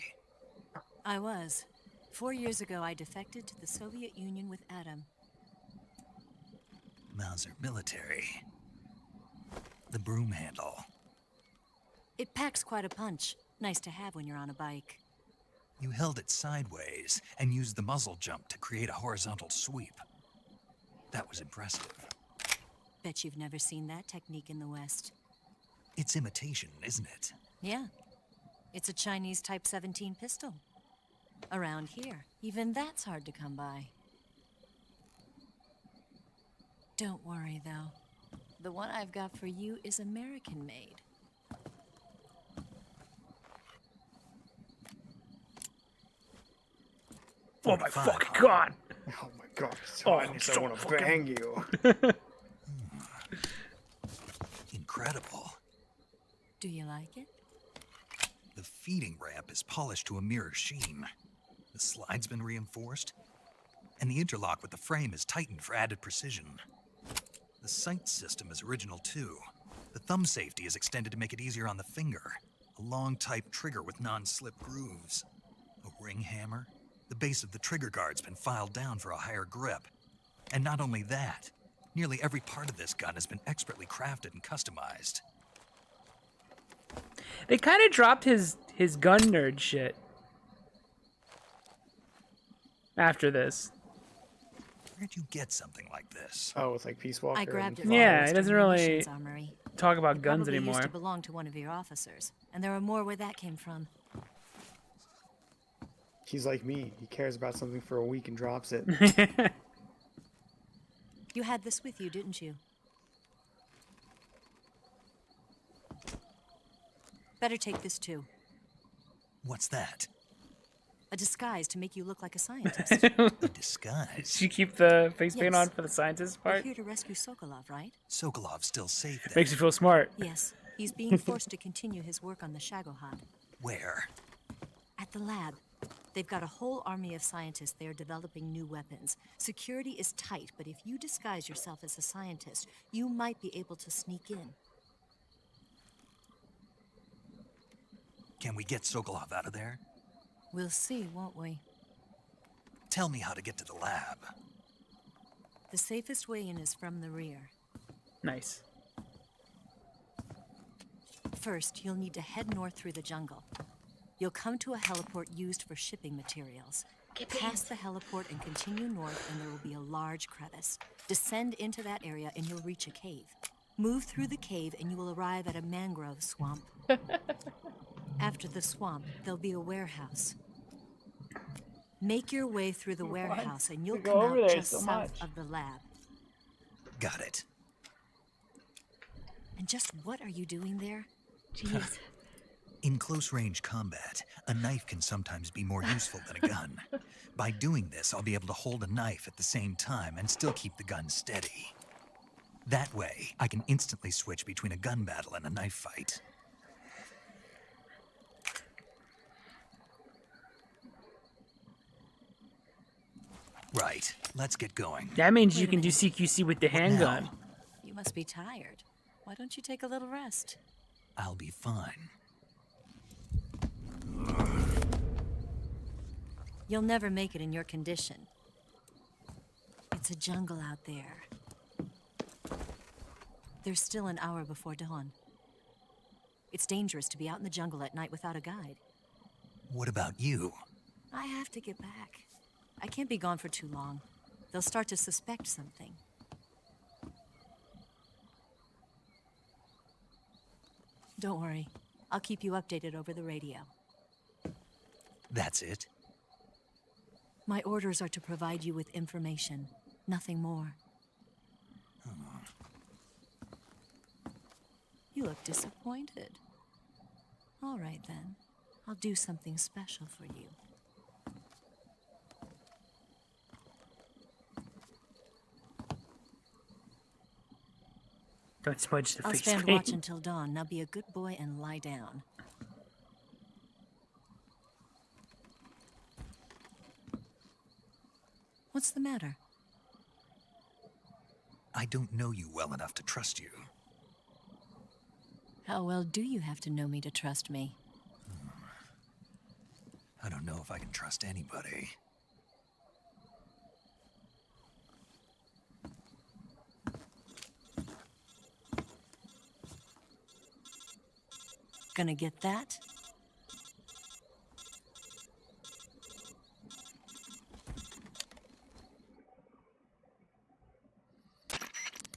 I was. 4 years ago, I defected to the Soviet Union with Adam. Mauser military. The broom handle. It packs quite a punch. Nice to have when you're on a bike. You held it sideways and used the muzzle jump to create a horizontal sweep. That was impressive. Bet you've never seen that technique in the West. It's imitation, isn't it? Yeah. It's a Chinese Type 17 pistol. Around here, even that's hard to come by. Don't worry, though. The one I've got for you is American-made. Oh my fucking god! Oh my god, it's Oh, hot. I'm I so want to fucking- bang you. Incredible. Do you like it? The feeding ramp is polished to a mirror sheen. The slide's been reinforced, and the interlock with the frame is tightened for added precision. The sight system is original too. The thumb safety is extended to make it easier on the finger. A long type trigger with non-slip grooves. A ring hammer. The base of the trigger guard's been filed down for a higher grip. And not only that, nearly every part of this gun has been expertly crafted and customized. They kind of dropped his gun nerd shit after this. Where'd you get something like this? Oh, it's like Peace Walker. I grabbed it. Yeah, he doesn't really munitions armory. talk about It guns probably anymore. used to belong to one of your officers, and there are more where that came from. He's like me. He cares about something for a week and drops it. You had this with you, didn't you? Better take this too. What's that? A disguise to make you look like a scientist. A disguise? Did you keep the face paint Yes. on for the scientist We're part? here to rescue Sokolov, right? Sokolov's still safe then. Makes you feel smart. Yes. He's being forced to continue his work on the Shagohod. Where? At the lab. They've got a whole army of scientists there developing new weapons. Security is tight, but if you disguise yourself as a scientist, you might be able to sneak in. Can we get Sokolov out of there? We'll see, won't we? Tell me how to get to the lab. The safest way in is from the rear. Nice. First, you'll need to head north through the jungle. You'll come to a heliport used for shipping materials. Pass the heliport and continue north, and there will be a large crevice. Descend into that area, and you'll reach a cave. Move through the cave, and you will arrive at a mangrove swamp. After the swamp, there'll be a warehouse. Make your way through the warehouse, and you'll We go come over out there just so south much. of the lab. Got it. And just what are you doing there? Jeez. In close-range combat, a knife can sometimes be more useful than a gun. By doing this, I'll be able to hold a knife at the same time and still keep the gun steady. That way, I can instantly switch between a gun battle and a knife fight. Right, let's get going. That means Wait you a can do minute. CQC with the What now? handgun. You must be tired. Why don't you take a little rest? I'll be fine. You'll never make it in your condition. It's a jungle out there. There's still an hour before dawn. It's dangerous to be out in the jungle at night without a guide. What about you? I have to get back. I can't be gone for too long. They'll start to suspect something. Don't worry. I'll keep you updated over the radio. That's it? My orders are to provide you with information, nothing more. You look disappointed. All right, then. I'll do something special for you. Don't smudge the I'll face stand paint. watch until dawn. Now be a good boy and lie down. What's the matter? I don't know you well enough to trust you. How well do you have to know me to trust me? I don't know if I can trust anybody. Gonna get that?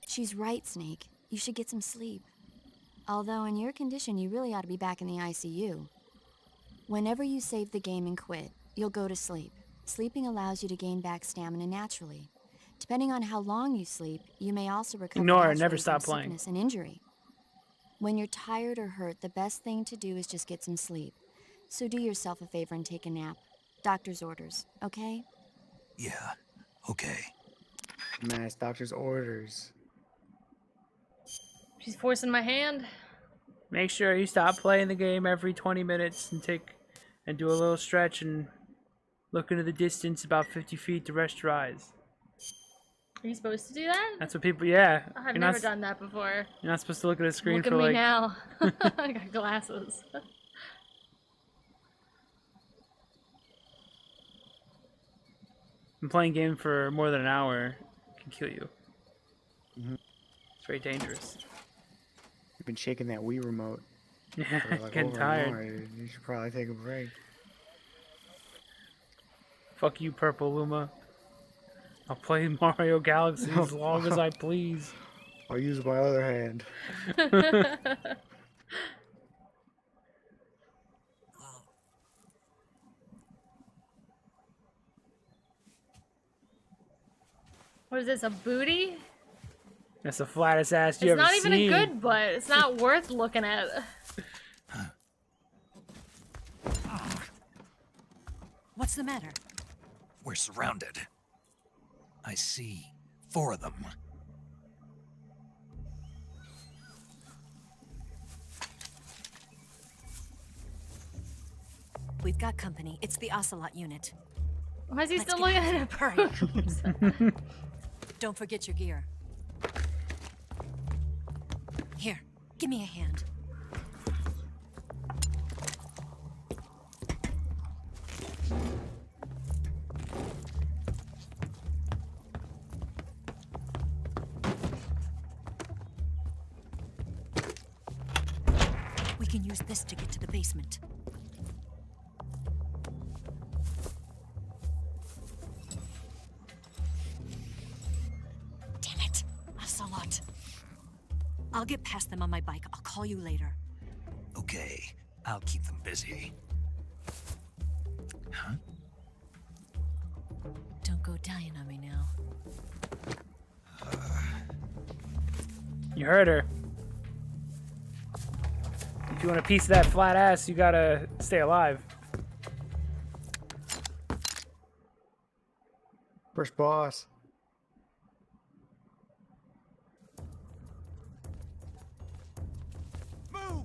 She's right, Snake. You should get some sleep. Although in your condition, you really ought to be back in the ICU. Whenever you save the game and quit, you'll go to sleep. Sleeping allows you to gain back stamina naturally. Depending on how long you sleep, you may also recover Ignore it, naturally never from stop playing. sickness and injury. When you're tired or hurt, the best thing to do is just get some sleep. So do yourself a favor and take a nap. Doctor's orders, okay? Yeah, okay. Nice doctor's orders. She's forcing my hand. Make sure you stop playing the game every 20 minutes and do a little stretch and look into the distance about 50 feet to rest your eyes. Are you supposed to do that? That's what people, yeah. I've never done that before. You're not supposed to look at a screen Look for at me like... now. I got glasses. And playing game for more than an hour can kill you. Mhm. It's very dangerous. You've been shaking that Wii remote. Yeah, for like getting over an tired. hour. You should probably take a break. Fuck you, Purple Luma. I'll play Mario Galaxy as long as I please. I'll use my other hand. What is this, a booty? That's the flattest ass you It's ever not even seen. a good butt. It's not worth looking at. What's the matter? We're surrounded. I see 4 of them. We've got company. It's the Ocelot unit. Why is he Let's still get looking out at of it? here. Don't forget your gear. Here, give me a hand. We can use this to get to the basement. Damn it, Ocelot. I'll get past them on my bike. I'll call you later. Okay, I'll keep them busy. Huh? Don't go dying on me now. You heard her. If you want a piece of that flat ass, you gotta stay alive. First boss. Are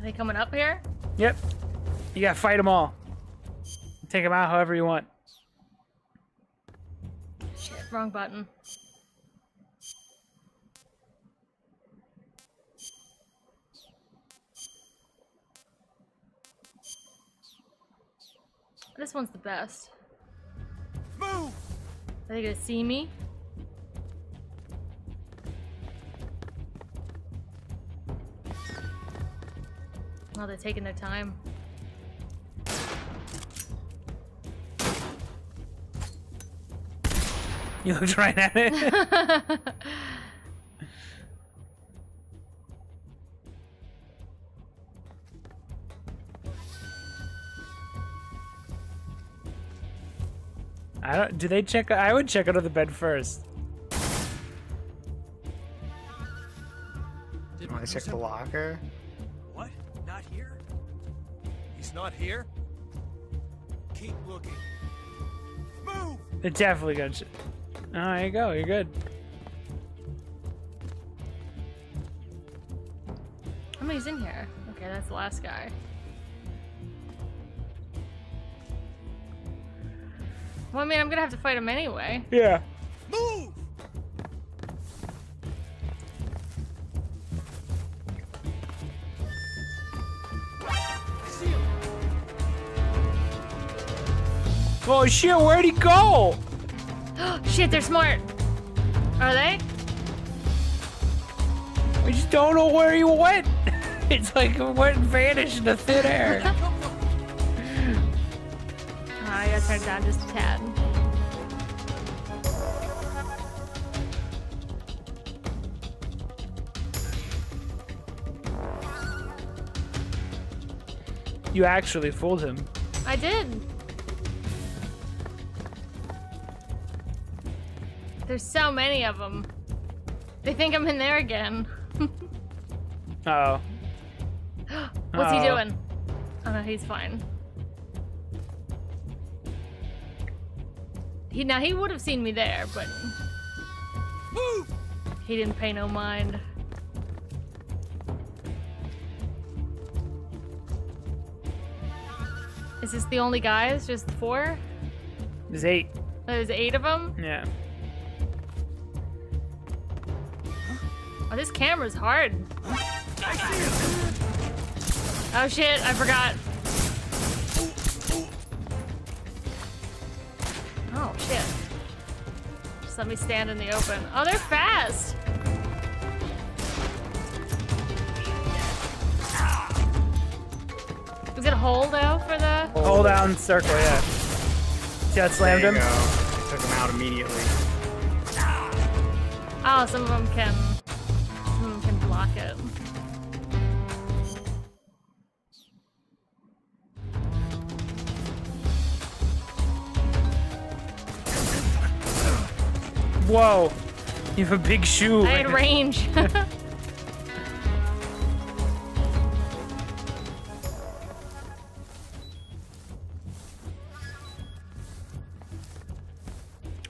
they coming up here? Yep. You gotta fight them all. Take them out however you want. Shit, wrong button. This one's the best. Move! Are they gonna see me? Oh, they're taking their time. You looked right at it. I don't. Do they check? I would check under the bed first. You want to check the locker? What? Not here? He's not here? Keep looking. Move! They're definitely gonna. Oh, there you go. You're good. How many's in here? Okay, that's the last guy. Well, I mean, I'm gonna have to fight him anyway. Yeah. Move! Oh shit! Where'd he go? Shit, they're smart. Are they? We just don't know where he went. It's like it went and vanished into thin air. I gotta turn it down just a tad. You actually fooled him. I did. There's so many of them. They think I'm in there again. Uh-oh. What's he Uh-oh. doing? Oh no, he's fine. He would have seen me there, but he didn't pay no mind. Is this the only guys? Just 4? There's 8. There's 8 of them? Yeah. Oh, this camera's hard. Oh shit, I forgot. Oh shit. Just let me stand in the open. Oh, they're fast! Is it hold though for the... Hold down circle, yeah. See how it slammed him? There you go. Took him out immediately. Oh, some of them can block it. Whoa. You have a big shoe. I had range.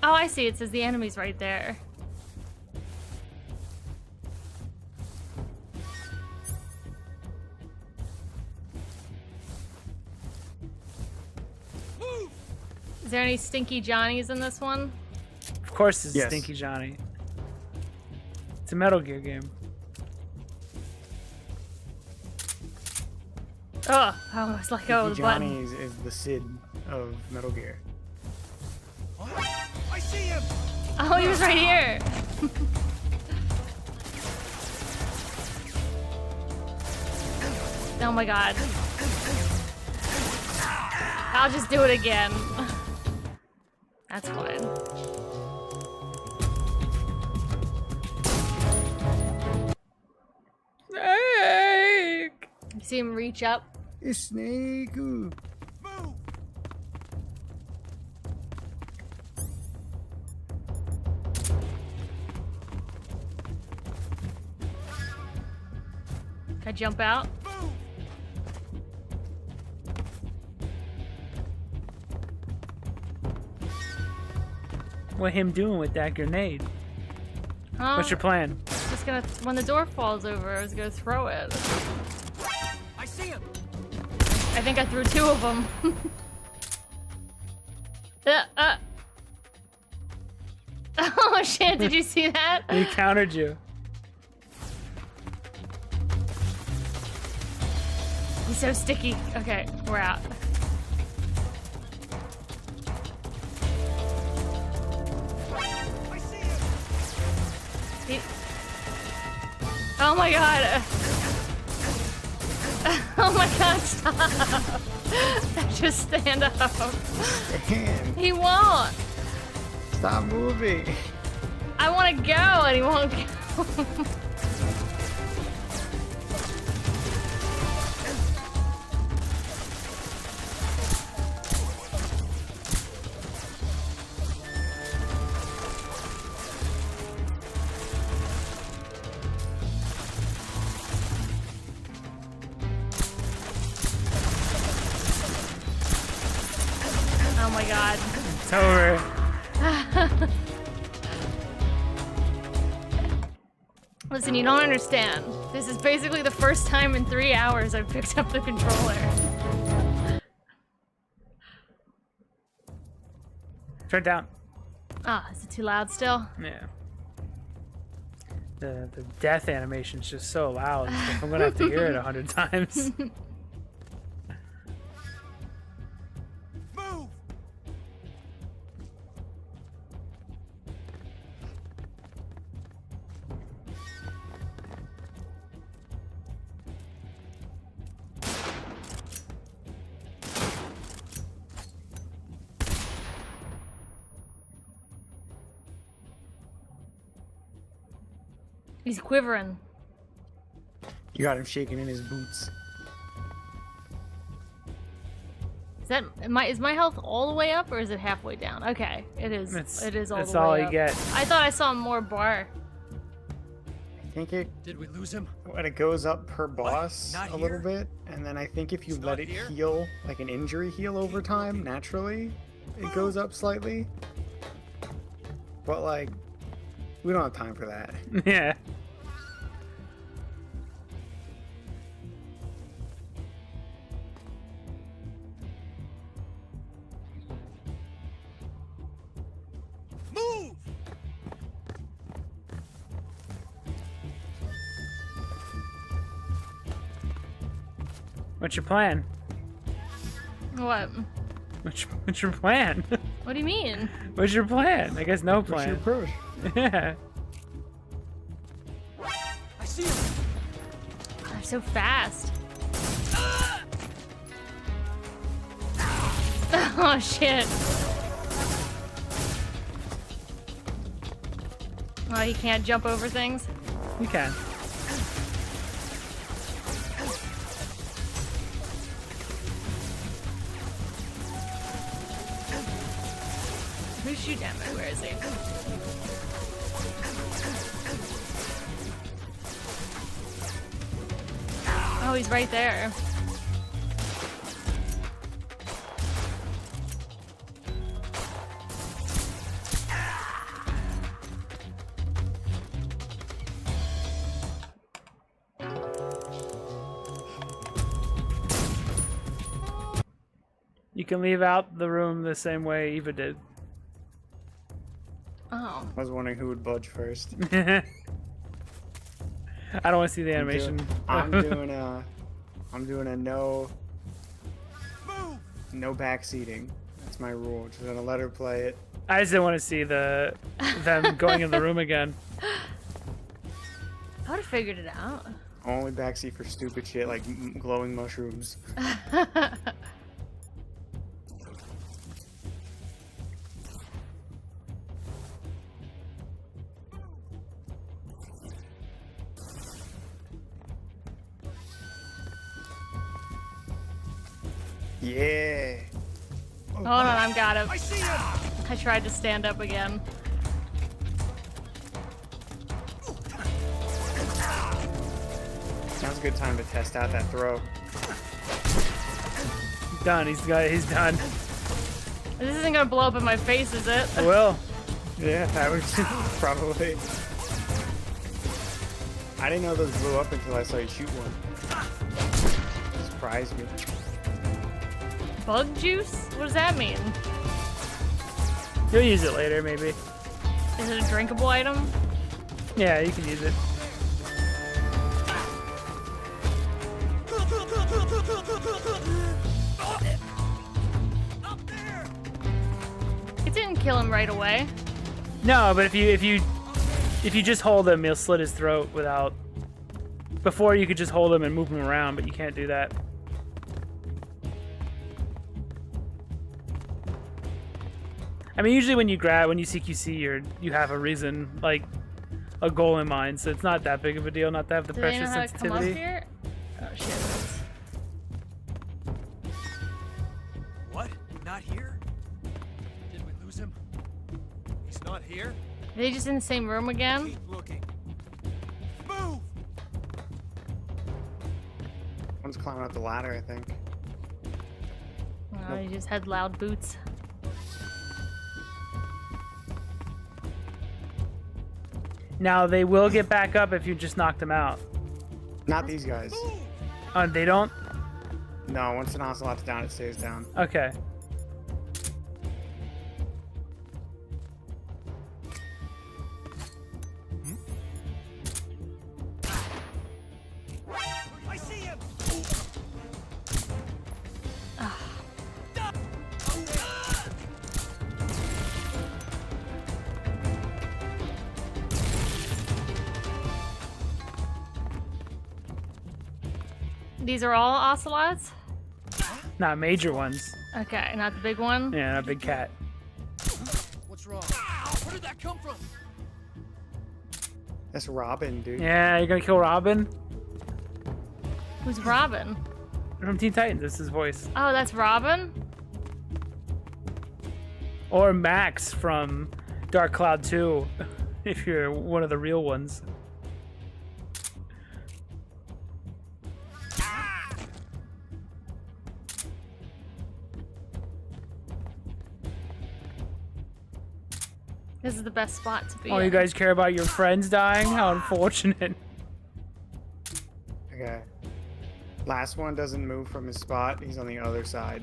Oh, I see. It says the enemy's right there. Is there any stinky Johnnies in this one? Of course it's Yes. Stinky Johnny. It's a Metal Gear game. Oh, I almost let go of the Johnny button. is the Sid of Metal Gear. I see him! Oh, he was right here. Oh my god. I'll just do it again. That's fine. Snake! You see him reach up? It's Snake. Ooh. Can I jump out? What him doing with that grenade? Huh? What's your plan? Just gonna, when the door falls over, I was gonna throw it. I see him! I think I threw 2 of them. Oh shit, did you see that? He countered you. He's so sticky. Okay, we're out. Oh my god. Oh my god, stop. Just stand up. Stand. He won't. Stop moving. I want to go and he won't go. Oh my god. It's over. Listen, you don't understand. This is basically the first time in 3 hours I've picked up the controller. Turn it down. Ah, is it too loud still? Yeah. The death animation's just so loud. I'm gonna have to hear it 100 times. He's quivering. You got him shaking in his boots. Is my health all the way up or is it halfway down? Okay, it is. It is all the way up. That's all you get. I thought I saw more bar. I think it. Did we lose him? When it goes up per boss Not a little here? bit, and then I think if you It's let not it here? heal, like an injury heal over time, naturally, it goes up slightly. But like, we don't have time for that. Yeah. Move! What's your plan? What? What's your plan? What do you mean? What's your plan? I guess no What's plan. your approach? Yeah. I see him. God, they're so fast. Oh shit. Oh, you can't jump over things? You can. Who's shooting at me? Where is he? Oh, he's right there. You can leave out the room the same way Eva did. Oh. I was wondering who would budge first. I don't want to see the animation. I'm doing a no back seating. That's my rule. Just gonna let her play it. I just didn't want to see them going in the room again. I would have figured it out. Only backseat for stupid shit like glowing mushrooms. Yeah. Hold on, I've got him. I see him. I tried to stand up again. Now's a good time to test out that throw. Done. He's done. This isn't gonna blow up in my face, is it? It will. Yeah, that was probably. I didn't know those blew up until I saw you shoot one. Surprised me. Bug juice? What does that mean? You'll use it later, maybe. Is it a drinkable item? Yeah, you can use it. It didn't kill him right away. No, but if you just hold him, he'll slit his throat without. Before you could just hold him and move him around, but you can't do that. I mean, usually when you CQC, you have a reason, like a goal in mind, so it's not that big of a deal not to have the Do they pressure know how to come up sensitivity. here? Oh shit. What? Not here? Did we lose him? He's not here? Are they just in the same room again? Keep looking. Move! One's climbing up the ladder, I think. Oh, he just had loud boots. Now they will get back up if you just knock them out. Not these guys. Oh, they don't? No, once an ocelot's down, it stays down. Okay. I see him! These are all ocelots? Not major ones. Okay, not the big one? Yeah, not a big cat. What's wrong? Where did that come from? That's Robin, dude. Yeah, you're gonna kill Robin? Who's Robin? From Teen Titans, that's his voice. Oh, that's Robin? Or Max from Dark Cloud 2, if you're one of the real ones. This is the best spot to be Oh, in. you guys care about your friends dying? How unfortunate. Okay. Last one doesn't move from his spot. He's on the other side.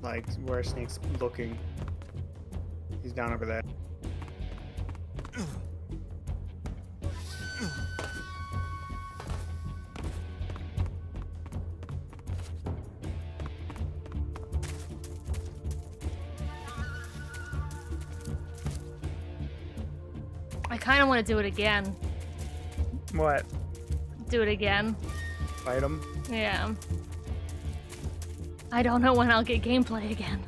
Like, where Snake's looking. He's down over there. I kind of want to do it again. What? Do it again. Fight him? Yeah. I don't know when I'll get gameplay again.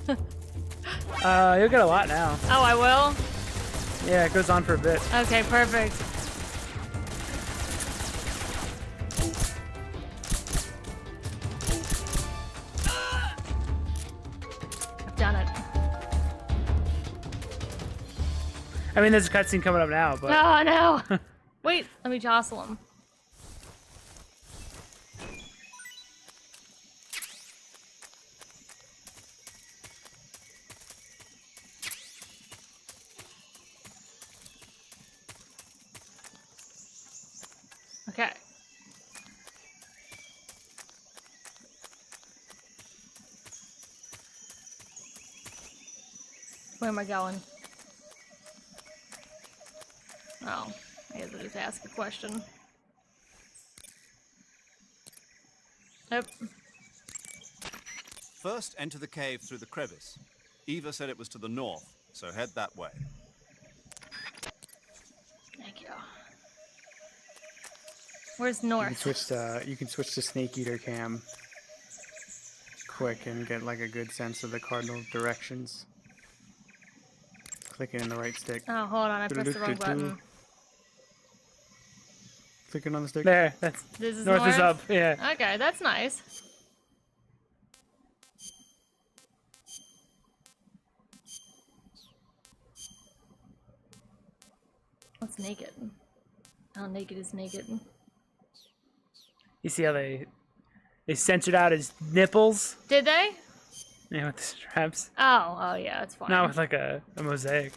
You'll get a lot now. Oh, I will? Yeah, it goes on for a bit. Okay, perfect. I've done it. I mean, there's a cutscene coming up now, but... Oh, no. Wait, let me jostle him. Okay. Where am I going? Oh, I guess I'll just ask a question. Yep. First, enter the cave through the crevice. Eva said it was to the north, so head that way. Thank you. Where's north? You can switch to Snake Eater cam quick and get like a good sense of the cardinal directions. Clicking in the right stick. Oh, hold on, I pressed the wrong button. Clicking on the stick. There, that's This is north is up. Yeah. Okay, that's nice. What's naked? How naked is naked? You see how they censored out his nipples? Did they? Yeah, with the straps. Oh, yeah, that's fine. Not with like a mosaic.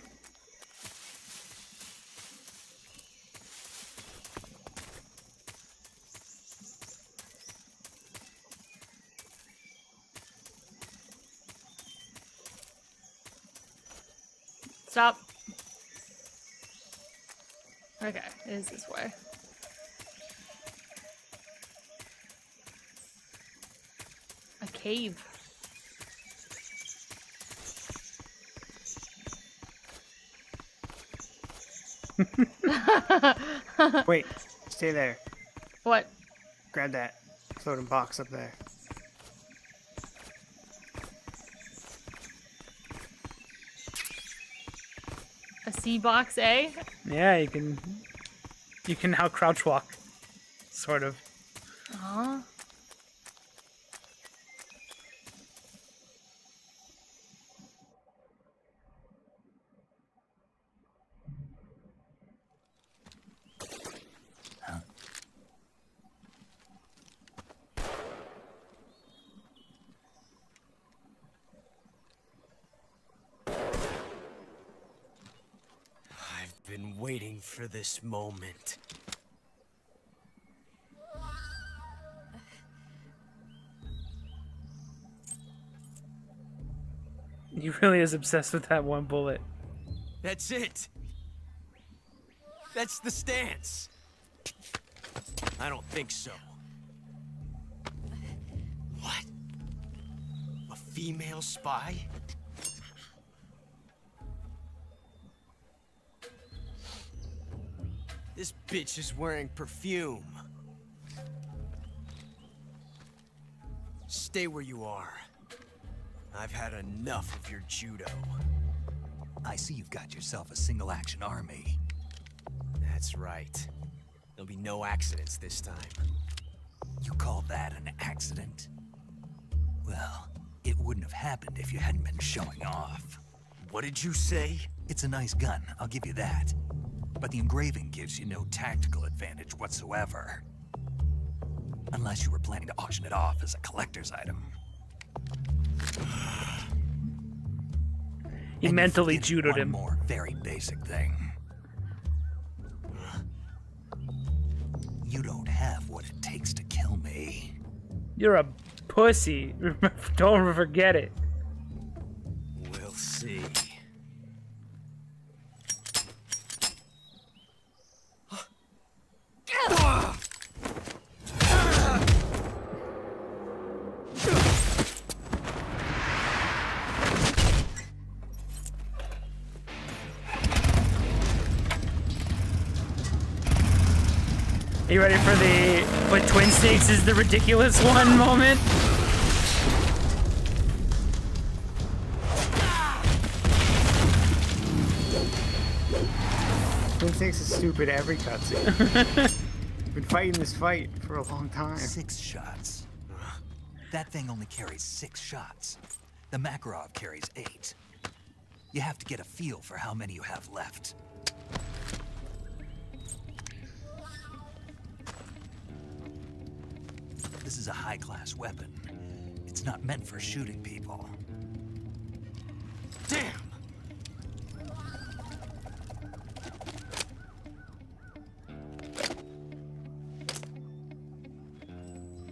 Stop. Okay, it is this way. A cave. Wait, stay there. What? Grab that floating box up there. A sea box, eh? Yeah, you can now crouch walk, sort of. Aw. I've been waiting for this moment. He really is obsessed with that one bullet. That's it. That's the stance. I don't think so. What? A female spy? This bitch is wearing perfume. Stay where you are. I've had enough of your judo. I see you've got yourself a single-action army. That's right. There'll be no accidents this time. You call that an accident? Well, It wouldn't have happened if you hadn't been showing off. What did you say? It's a nice gun, I'll give you that. But the engraving gives you no tactical advantage whatsoever. Unless you were planning to auction it off as a collector's item. He mentally judoed him. One more very basic thing. You don't have what it takes to kill me. You're a pussy. Don't forget it. We'll see. Are you ready for the what Twin Snakes is the ridiculous one moment? Twin Snakes is stupid every cutscene. Been fighting this fight for a long time. 6 shots. That thing only carries 6 shots. The Makarov carries 8. You have to get a feel for how many you have left. This is a high-class weapon. It's not meant for shooting people. Damn!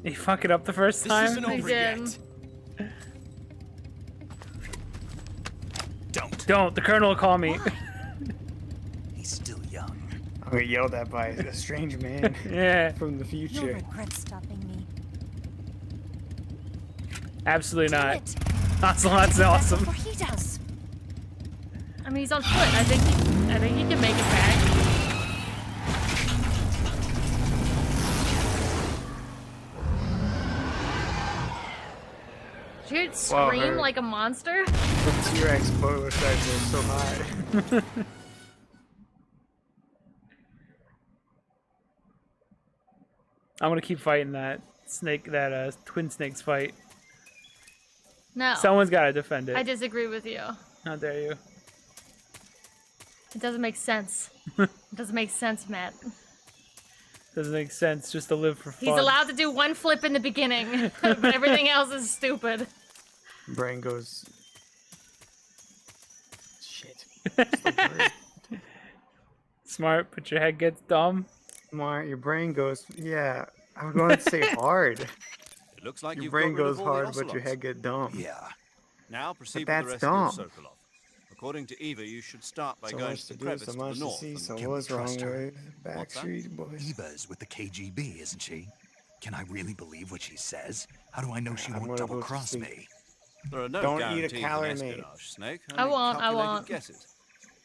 Did he fuck it up the first time? This isn't over yet. Don't. The Colonel will call me. He's still young. I'm gonna yelled at by a strange man. Yeah. From the You'll future. regret stopping me. Absolutely Damn not. it. Ocelot's awesome. Before he does. I mean, he's on foot. I think he can make it back. Did you hear it scream like a monster? The T-Rex motorcycle is so high. I'm gonna keep fighting that snake, that Twin Snakes fight. No. Someone's gotta defend it. I disagree with you. How dare you? It doesn't make sense. It doesn't make sense, Matt. Doesn't make sense just to live for fun. He's allowed to do one flip in the beginning, but everything else is stupid. Brain goes. Shit. Smart, but your head gets dumb. Smart, your brain goes. Yeah, I was going to say hard. It looks like Your you've brain got rid goes of all the hard, but your ocelots. head get dumb. Yeah. Now proceed But with the that's rescue dumb. of Sokolov. According to Eva, you should start by So going much to the to do, crevice so to much the to north. see, and so Can we what's wrong trust her? with Backstreet Boys? Eva's with the KGB, isn't she? Can I really believe what she says? How do I know she I'm won't gonna go to double-cross sleep. me? There are no Don't eat a guarantees in calorie, mate. espionage, Snake. I only won't, I calculated won't. Guesses.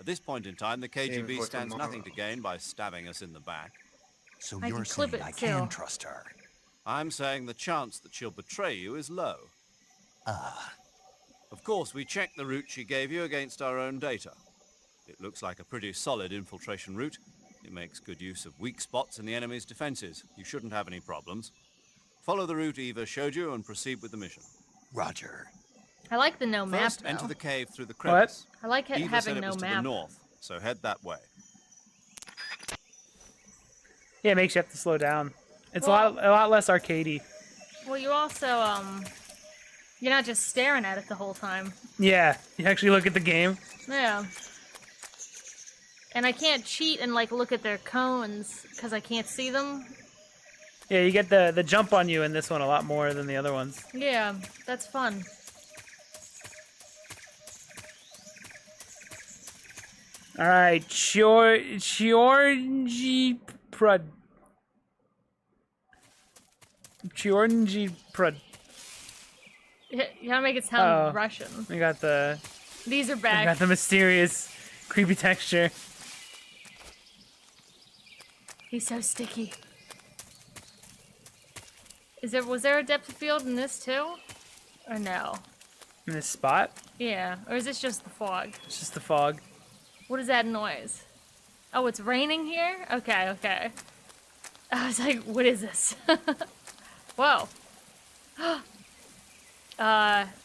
At this point in time, the Save it KGB for stands tomorrow. nothing to gain by stabbing us in the back. So I you're can clip saying it I too. can trust her? I'm saying the chance that she'll betray you is low. Ah. Of course, we checked the route she gave you against our own data. It looks like a pretty solid infiltration route. It makes good use of weak spots in the enemy's defenses. You shouldn't have any problems. Follow the route Eva showed you and proceed with the mission. Roger. I like the no map, First, though. enter the cave through the crevice. I like Eva said having it no was to the map. north, so head that way. Yeah, it makes you have to slow down. It's Well- a lot less arcadey. Well, you also, you're not just staring at it the whole time. Yeah, you actually look at the game. Yeah. And I can't cheat and, like, look at their cones, because I can't see them. Yeah, you get the jump on you in this one a lot more than the other ones. Yeah, that's fun. All right, Georgi Prud. Georgi Prud. You gotta make it sound Oh, Russian. We got the. These are We back. got the mysterious, creepy texture. He's so sticky. Was there a depth of field in this too? Or no? In this spot, Yeah. Or is this just the fog? it's just the fog. What is that noise? Oh, it's raining here? Okay, okay. I was like, what is this? Whoa.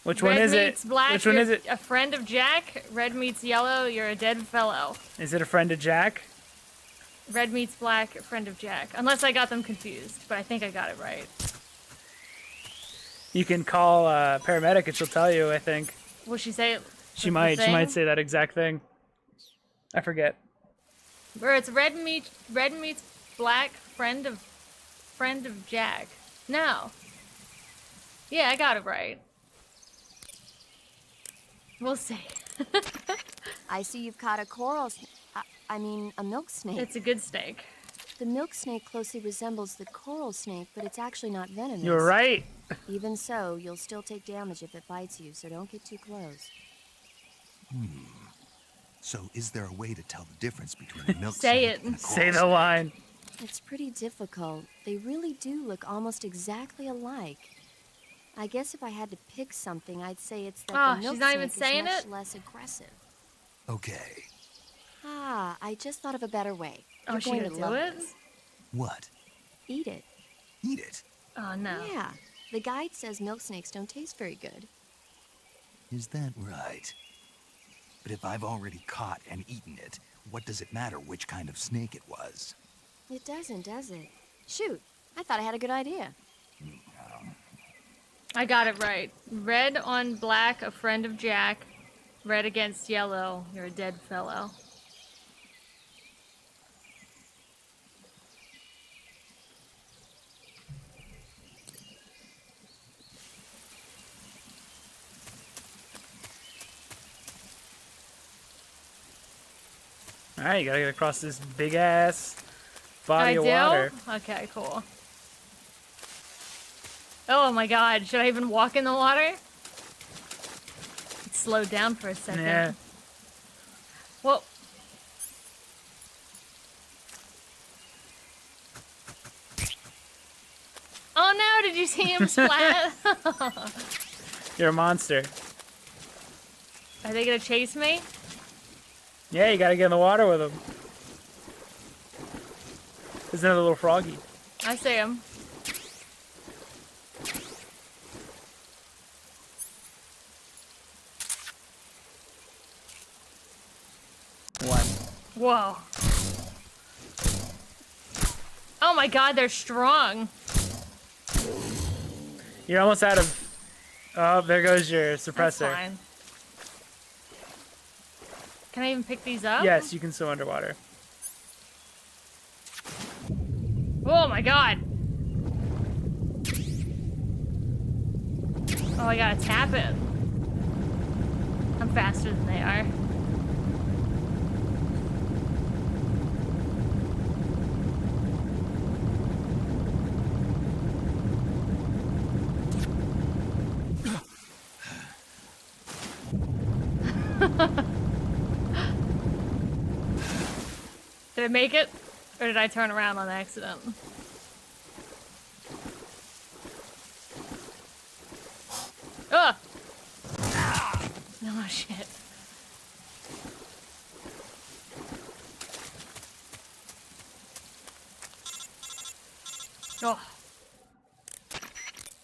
Which red one is it? meets black, Which one you're is it? a friend of Jack. Red meets yellow, you're a dead fellow. Is it a friend of Jack? Red meets black, a friend of Jack. Unless I got them confused, but I think I got it right. You can call paramedic and she'll tell you, I think. Will she say it? She might say that exact thing. I forget. Or it's red meets black, friend of Jack. No. Yeah, I got it right. We'll see. I see you've caught a coral I mean, a milk snake. It's a good snake. The milk snake closely resembles the coral snake, but it's actually not venomous. You're right. Even so, you'll still take damage if it bites you, so don't get too close. So is there a way to tell the difference between a milk Say snake it. and a Say coral the line. It's pretty difficult. They really do look almost exactly alike. I guess if I had to pick something, I'd say it's that Oh, the milk she's not snake even is saying much it? less aggressive. Okay. Ah, I just thought of a better way. Oh, You're she going gonna to do love it? this. What? Eat it. Eat it? Oh, no. Yeah. The guide says milk snakes don't taste very good. Is that right? But if I've already caught and eaten it, what does it matter which kind of snake it was? It doesn't, does it? Shoot, I thought I had a good idea. I got it right. Red on black, a friend of Jack. Red against yellow, you're a dead fellow. Alright, you gotta get across this big ass body I of do? water. Okay, cool. Oh my god, should I even walk in the water? It slowed down for a second. Yeah. Whoa. Oh no, did you see him splat? You're a monster. Are they gonna chase me? Yeah, you gotta get in the water with him. There's another little froggy. I see him. One. Whoa. Oh my god, they're strong. You're almost out of... Oh, there goes your suppressor. That's fine. Can I even pick these up? Yes, you can swim underwater. Oh my god. Oh, I gotta tap it. I'm faster than they are. Did I make it? Or did I turn around on accident? Ugh! Oh shit. Oh.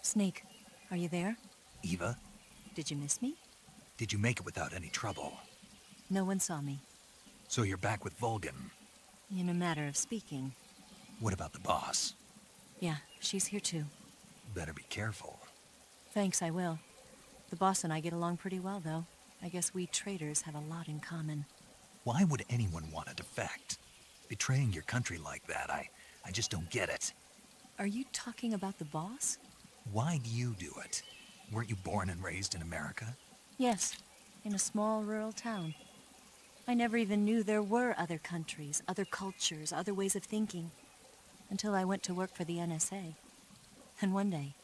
Snake, are you there? Eva, Did you miss me? did you make it without any trouble? No one saw me. So you're back with Vulcan. In a matter of speaking. What about the boss? Yeah, she's here too. Better be careful. Thanks, I will. The boss and I get along pretty well, though. I guess we traitors have a lot in common. Why would anyone want to defect? Betraying your country like that, I just don't get it. Are you talking about the boss? Why do you do it? Weren't you born and raised in America? Yes, in a small rural town. I never even knew there were other countries, other cultures, other ways of thinking. Until I went to work for the NSA. And one day,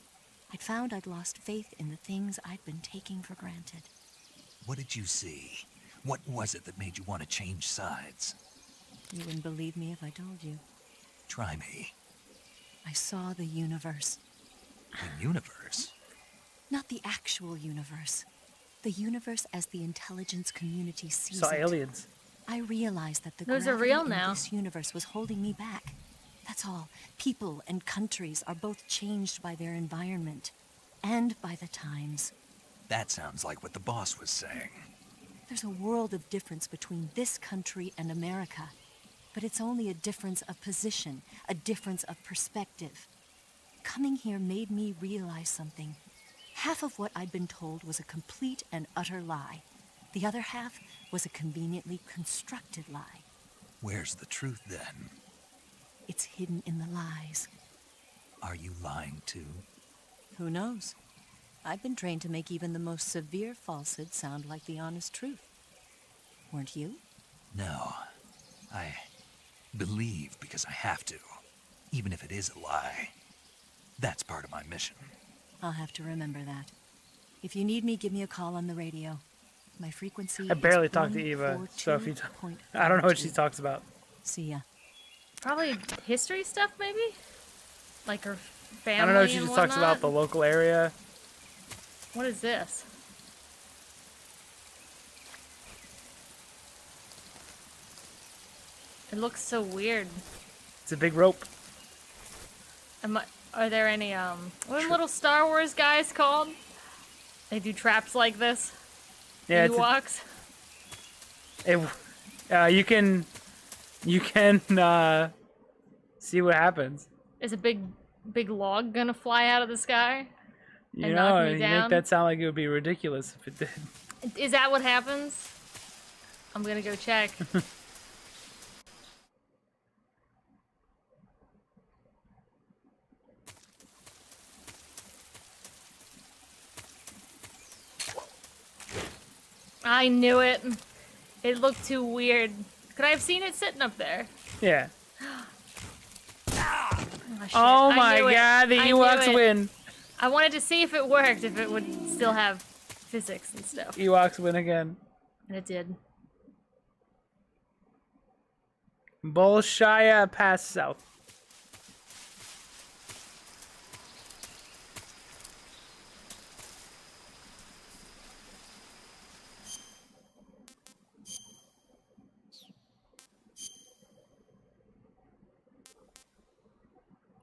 I'd found I'd lost faith in the things I'd been taking for granted. What did you see? What was it that made you want to change sides? You wouldn't believe me if I told you. Try me. I saw the universe. The universe? Not the actual universe. The universe as the intelligence community sees Saw it. aliens. I realized that the Those are gravity real in now. this universe was holding me back. That's all. People and countries are both changed by their environment. and by the times. That sounds like what the boss was saying. There's a world of difference between this country and America. But it's only a difference of position, a difference of perspective. Coming here made me realize something. Half of what I'd been told was a complete and utter lie. The other half was a conveniently constructed lie. Where's the truth then? It's hidden in the lies. Are you lying too? Who knows? I've been trained to make even the most severe falsehood sound like the honest truth. Weren't you? No. I believe because I have to, even if it is a lie. That's part of my mission. I'll have to remember that. If you need me, give me a call on the radio. My frequency I barely is talk to Eva, so if you I don't know what she talks about. See ya. Probably history stuff, maybe? Like her family. I don't know if she and just talks whatnot? about the local area. What is this? It looks so weird. It's a big rope. Are there any, what are little Star Wars guys called? They do traps like this? Yeah, Ewoks? You can see what happens. Is a big log gonna fly out of the sky? You and know, knock me you down? make that sound like it would be ridiculous if it did. Is that what happens? I'm gonna go check. I knew it. It looked too weird. Could I have seen it sitting up there? Yeah. shit. Oh I my knew it. god, the I knew Ewoks it. win. I wanted to see if it worked, if it would still have physics and stuff. Ewoks win again. And it did. Bolshaya Pass South.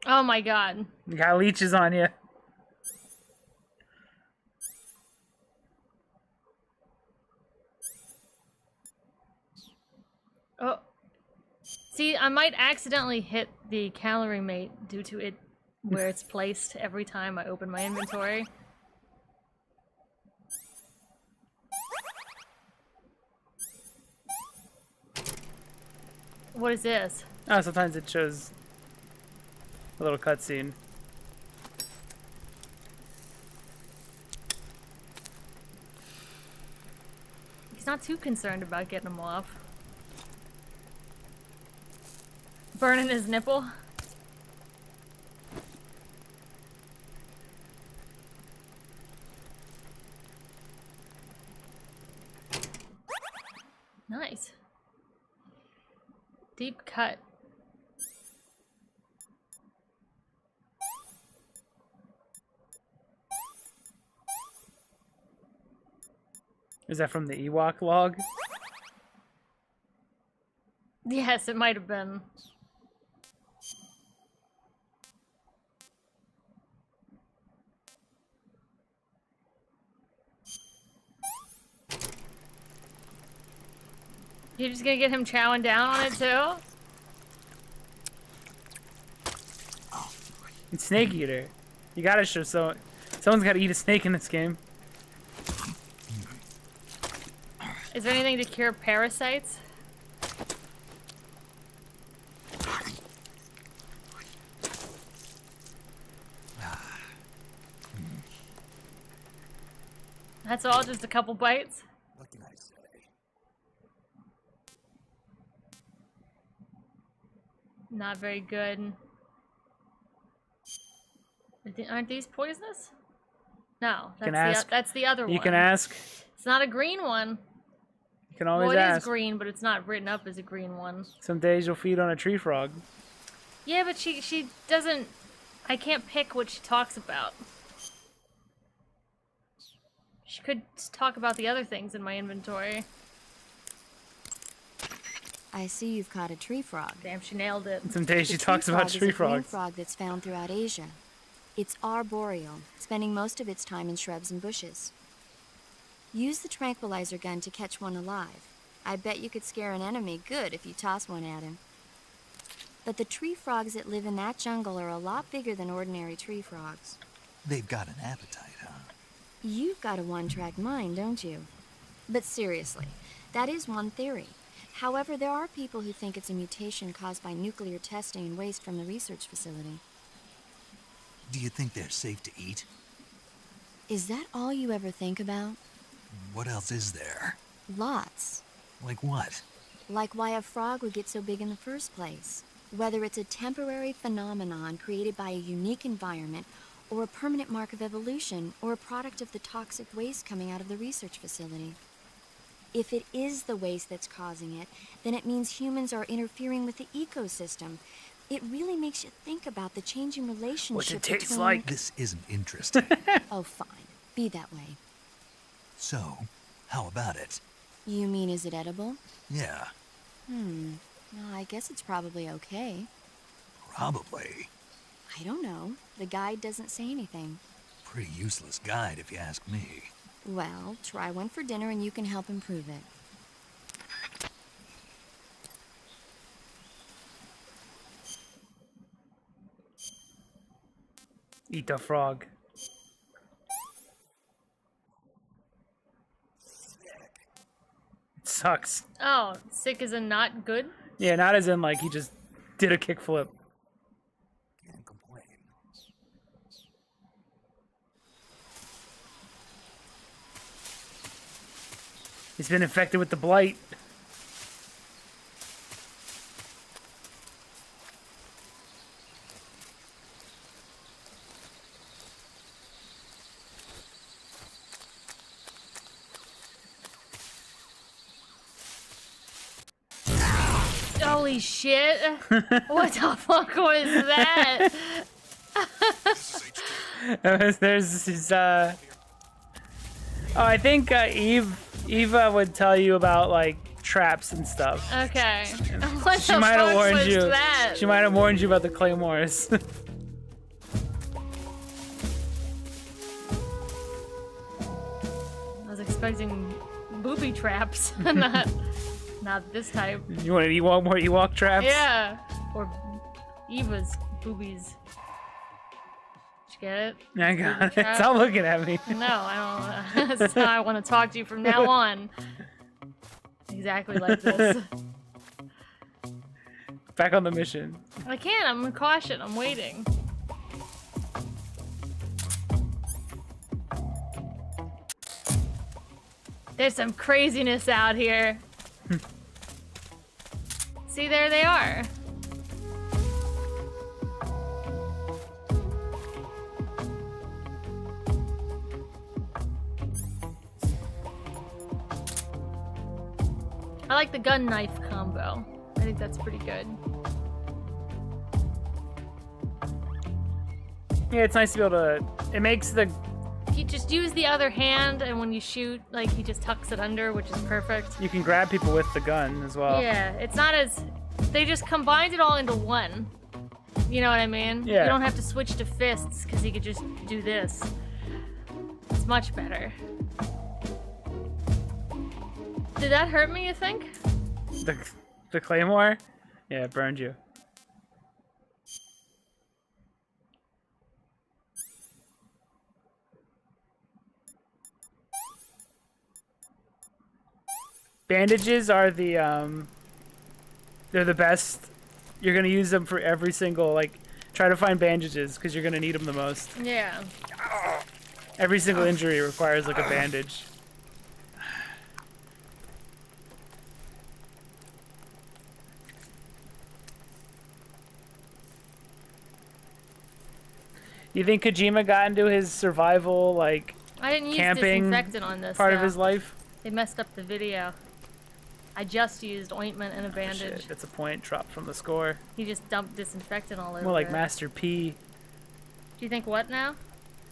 Oh my god. You got leeches on you. Oh. See, I might accidentally hit the calorie mate due to it where it's placed every time I open my inventory. What is this? Oh, sometimes it shows a little cutscene. He's not too concerned about getting him off. Burning his nipple. Nice. Deep cut. Is that from the Ewok log? Yes, it might have been. You're just gonna get him chowing down on it too? It's Snake Eater. You gotta show someone's gotta eat a snake in this game. Is there anything to cure parasites? That's all, just a couple bites? What can I say? Not very good. Aren't these poisonous? No, that's the other one. You can ask. It's not a green one. You can always Well, it ask. is green, but it's not written up as a green one. Some days you'll feed on a tree frog. Yeah, but she doesn't... I can't pick what she talks about. She could talk about the other things in my inventory. I see you've caught a tree frog. Damn, she nailed it. Some days she talks about tree Tree frogs. frog that's found throughout Asia. It's arboreal, spending most of its time in shrubs and bushes. Use the tranquilizer gun to catch one alive. I bet you could scare an enemy good if you toss one at him. But the tree frogs that live in that jungle are a lot bigger than ordinary tree frogs. They've got an appetite, huh? You've got a one-track mind, don't you? But seriously, that is one theory. However, there are people who think it's a mutation caused by nuclear testing and waste from the research facility. Do you think they're safe to eat? Is that all you ever think about? What else is there? Lots. Like what? Like why a frog would get so big in the first place. Whether it's a temporary phenomenon created by a unique environment, or a permanent mark of evolution, or a product of the toxic waste coming out of the research facility. If it is the waste that's causing it, then it means humans are interfering with the ecosystem. It really makes you think about the changing relationship What's it taste between... like? This isn't interesting. Oh, fine. Be that way. So, how about it? You mean, is it edible? Yeah, Well, I guess it's probably okay. probably. I don't know. The guide doesn't say anything. Pretty useless guide, if you ask me. Well, try one for dinner and you can help improve it. Eat the frog. It sucks. Oh, sick as in not good? Yeah, not as in like he just did a kickflip. Can't complain. He's been infected with the blight. Holy shit. What the fuck was that? There's his, oh, I think Eva would tell you about like traps and stuff. Okay. What She the might have fuck warned was you. that? She might have warned you about the claymores. I was expecting booby traps, not this type. You want to Ewok more Ewok traps? Yeah, or Eva's boobies. Did you get it? Yeah, I got Booby it. trap? Stop looking at me. No, I don't. That's how I want to talk to you from now on. Exactly like this. Back on the mission. I can't. I'm in caution. I'm waiting. There's some craziness out here. See, there they are. I like the gun knife combo. I think that's pretty good. Yeah, it's nice to be able to. It makes the. You just use the other hand, and when you shoot, like, he just tucks it under, which is perfect. You can grab people with the gun as well. Yeah, it's not as... They just combined it all into one. You know what I mean? Yeah. You don't have to switch to fists, because you could just do this. It's much better. Did that hurt me, you think? The claymore? Yeah, it burned you. Bandages are the they're the best. You're gonna use them for every single, like, try to find bandages because you're gonna need them the most. Yeah. Every single injury requires like a bandage. You think Kojima got into his survival, like, I didn't use camping disinfectant on this, part of though. his life? They messed up the video. I just used ointment and a bandage. Shit, that's a point dropped from the score. He just dumped disinfectant all over More like it. Master P. Do you think what now?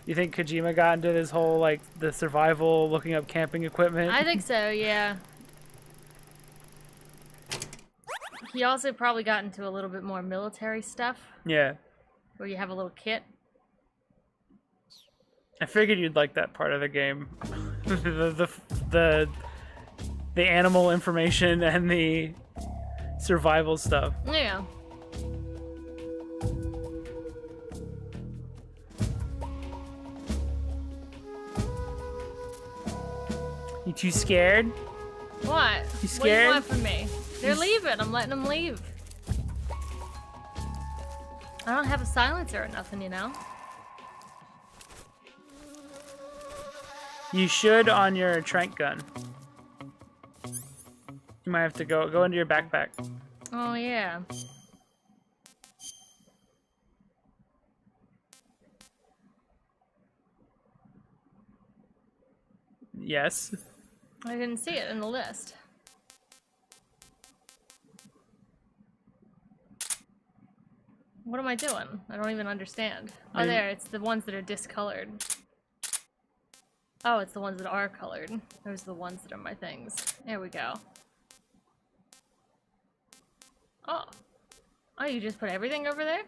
You think Kojima got into this whole, like, the survival, looking up camping equipment? I think so, yeah. He also probably got into a little bit more military stuff, Yeah. where you have a little kit. I figured you'd like that part of the game. the animal information and the survival stuff. Yeah. You too scared? What? You What do you scared? want from me? They're leaving. I'm letting them leave. I don't have a silencer or nothing, you know? You should on your trank gun. You might have to go into your backpack. Oh, yeah. Yes. I didn't see it in the list. What am I doing? I don't even understand. Oh, there. It's the ones that are discolored. Oh, it's the ones that are colored. Those are the ones that are my things. There we go. Oh. Oh, you just put everything over there?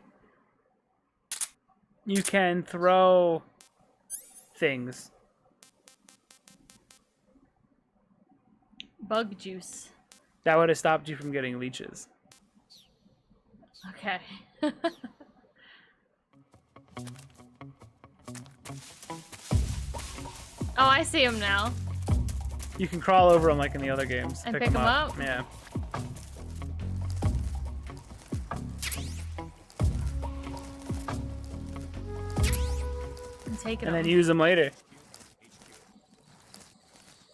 You can throw things. Bug juice. That would have stopped you from getting leeches. Okay. Oh, I see him now. You can crawl over them like in the other games. And pick 'em up? Yeah. And take it And then on. use them later.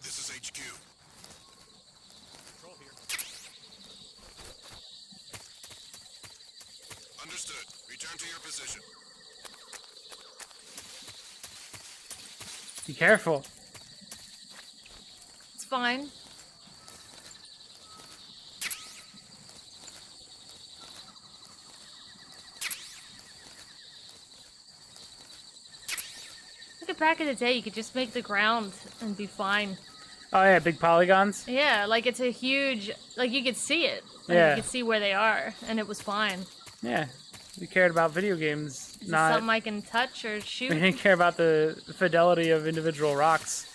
This is HQ. Control here. Understood. Return to your position. Be careful. It's fine. Look at back in the day, you could just make the ground and be fine. Oh yeah, big polygons. Yeah, like it's a huge, like you could see it. Like Yeah. You could see where they are, and it was fine. Yeah. We cared about video games, Is not. it something I can touch or shoot? We didn't care about the fidelity of individual rocks.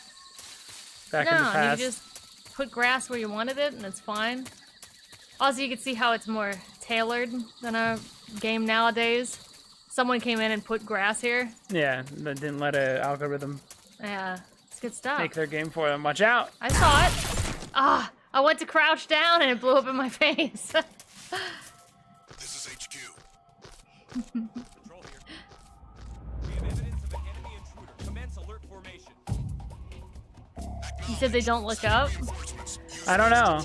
Back in the No, past. you just put grass where you wanted it, and it's fine. Also, you can see how it's more tailored than a game nowadays. Someone came in and put grass here. Yeah, that didn't let an algorithm Yeah, it's good stuff. make their game for them. Watch out! I saw it. Ah, I went to crouch down and it blew up in my face. This is HQ. Control here. We have evidence of an enemy intruder. Commence alert formation. You said they don't look up? I don't know.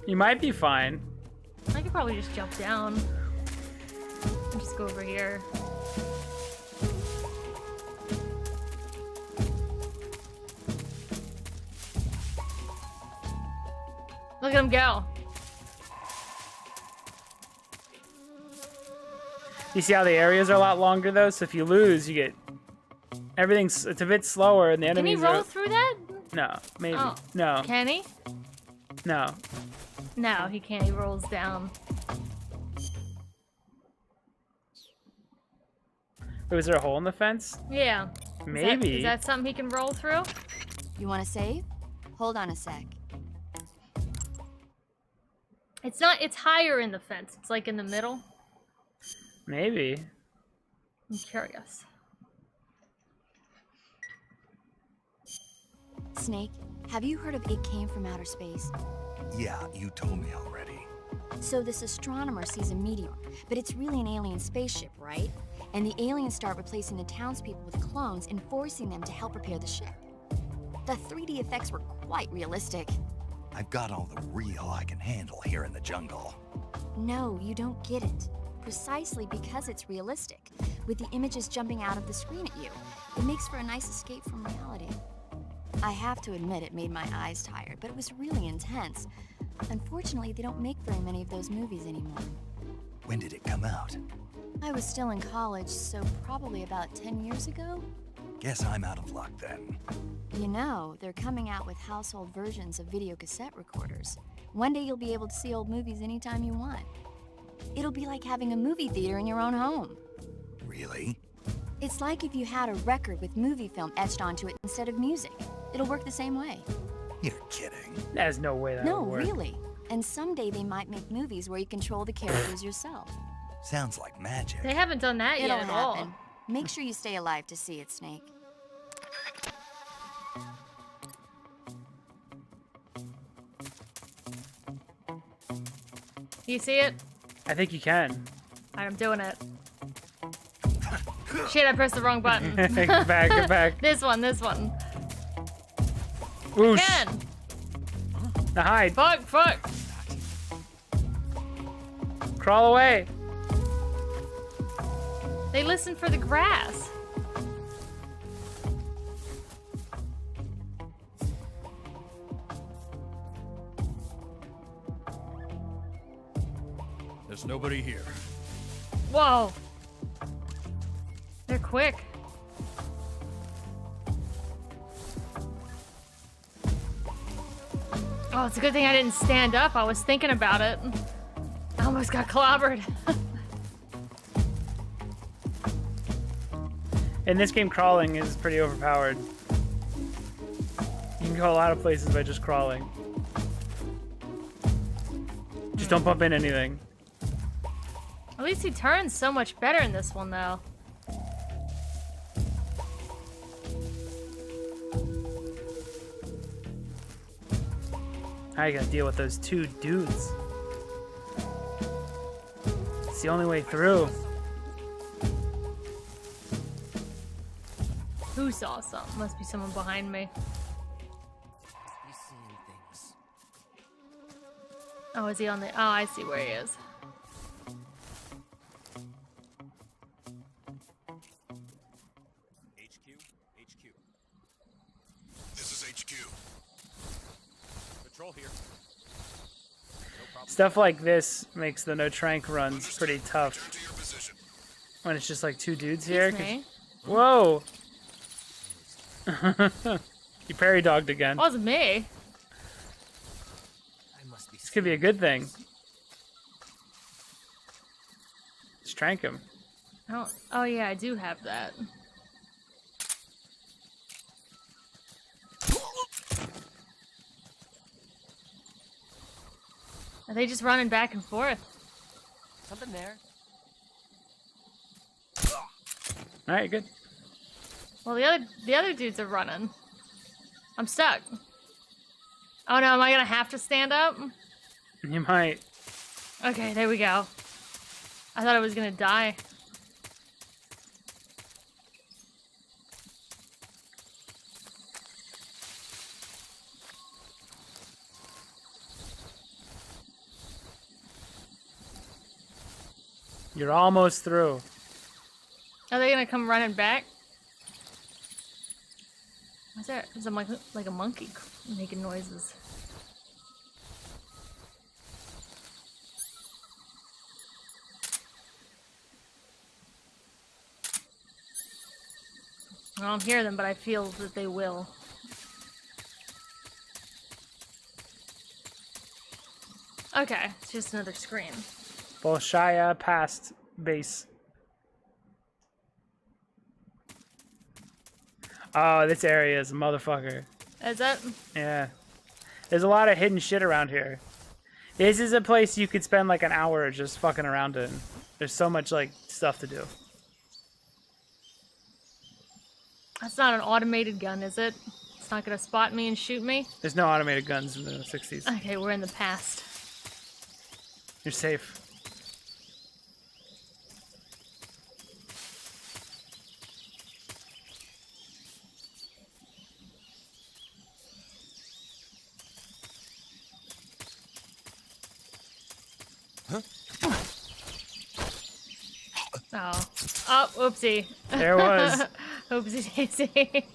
You might be fine. I could probably just jump down. And just go over here. Look at him go. You see how the areas are a lot longer though, so if you lose, you get it's a bit slower, and the Can he enemies roll are. through that? No, maybe. Oh. No, Can he? no. No, he can't. He rolls down. Oh, is there a hole in the fence? Yeah. Maybe. Is that something he can roll through? You want to save? Hold on a sec. It's not. It's higher in the fence. It's like in the middle. Maybe. I'm curious. Snake, have you heard of It Came from Outer Space? Yeah, you told me already. So this astronomer sees a meteor, but it's really an alien spaceship, right? And the aliens start replacing the townspeople with clones and forcing them to help repair the ship. The 3D effects were quite realistic. I've got all the real I can handle here in the jungle. No, you don't get it. Precisely because it's realistic, with the images jumping out of the screen at you. It makes for a nice escape from reality. I have to admit it made my eyes tired, but it was really intense. Unfortunately, they don't make very many of those movies anymore. When did it come out? I was still in college, so probably about 10 years ago. Guess I'm out of luck then. You know, they're coming out with household versions of video cassette recorders. One day you'll be able to see old movies anytime you want. It'll be like having a movie theater in your own home. Really? It's like if you had a record with movie film etched onto it instead of music. It'll work the same way. You're kidding. There's no way that No, would work. really. And someday they might make movies where you control the characters yourself. Sounds like magic. They haven't done that It'll yet at all. happen. Make sure you stay alive to see it, Snake. You see it? I think you can. Alright, I'm doing it. Shit, I pressed the wrong button. Get back, get back. This one. Whoosh. Again. Now hide. Fuck. Crawl away. They listen for the grass. There's nobody here. Whoa. They're quick. Oh, it's a good thing I didn't stand up. I was thinking about it. I almost got clobbered. In this game, crawling is pretty overpowered. You can go a lot of places by just crawling. Just don't bump into anything. At least he turns so much better in this one, though. Now you gotta deal with those two dudes. It's the only way through. Who saw something? Must be someone behind me. Oh, is he on the... Oh, I see where he is. This is HQ. Patrol here. Stuff like this makes the no trank runs pretty tough. When it's just like two dudes here. Excuse me. Whoa! You parry dogged again. Wasn't me. This could be a good thing. Just trank him. Oh yeah, I do have that. Are they just running back and forth? Something there. All right, good. Well, the other dudes are running. I'm stuck. Oh no, am I gonna have to stand up? You might. Okay, there we go. I thought I was gonna die. You're almost through. Are they gonna come running back? What's that? Is it like a monkey making noises? I don't hear them, but I feel that they will. Okay, it's just another screen. Bolshaya past base. Oh, this area is a motherfucker. Is that? Yeah. There's a lot of hidden shit around here. This is a place you could spend like an hour just fucking around in. There's so much like stuff to do. That's not an automated gun, is it? It's not gonna spot me and shoot me? There's no automated guns in the 60s. Okay, we're in the past. You're safe. Oh. Oh, oopsie. There it was. Oopsie daisy.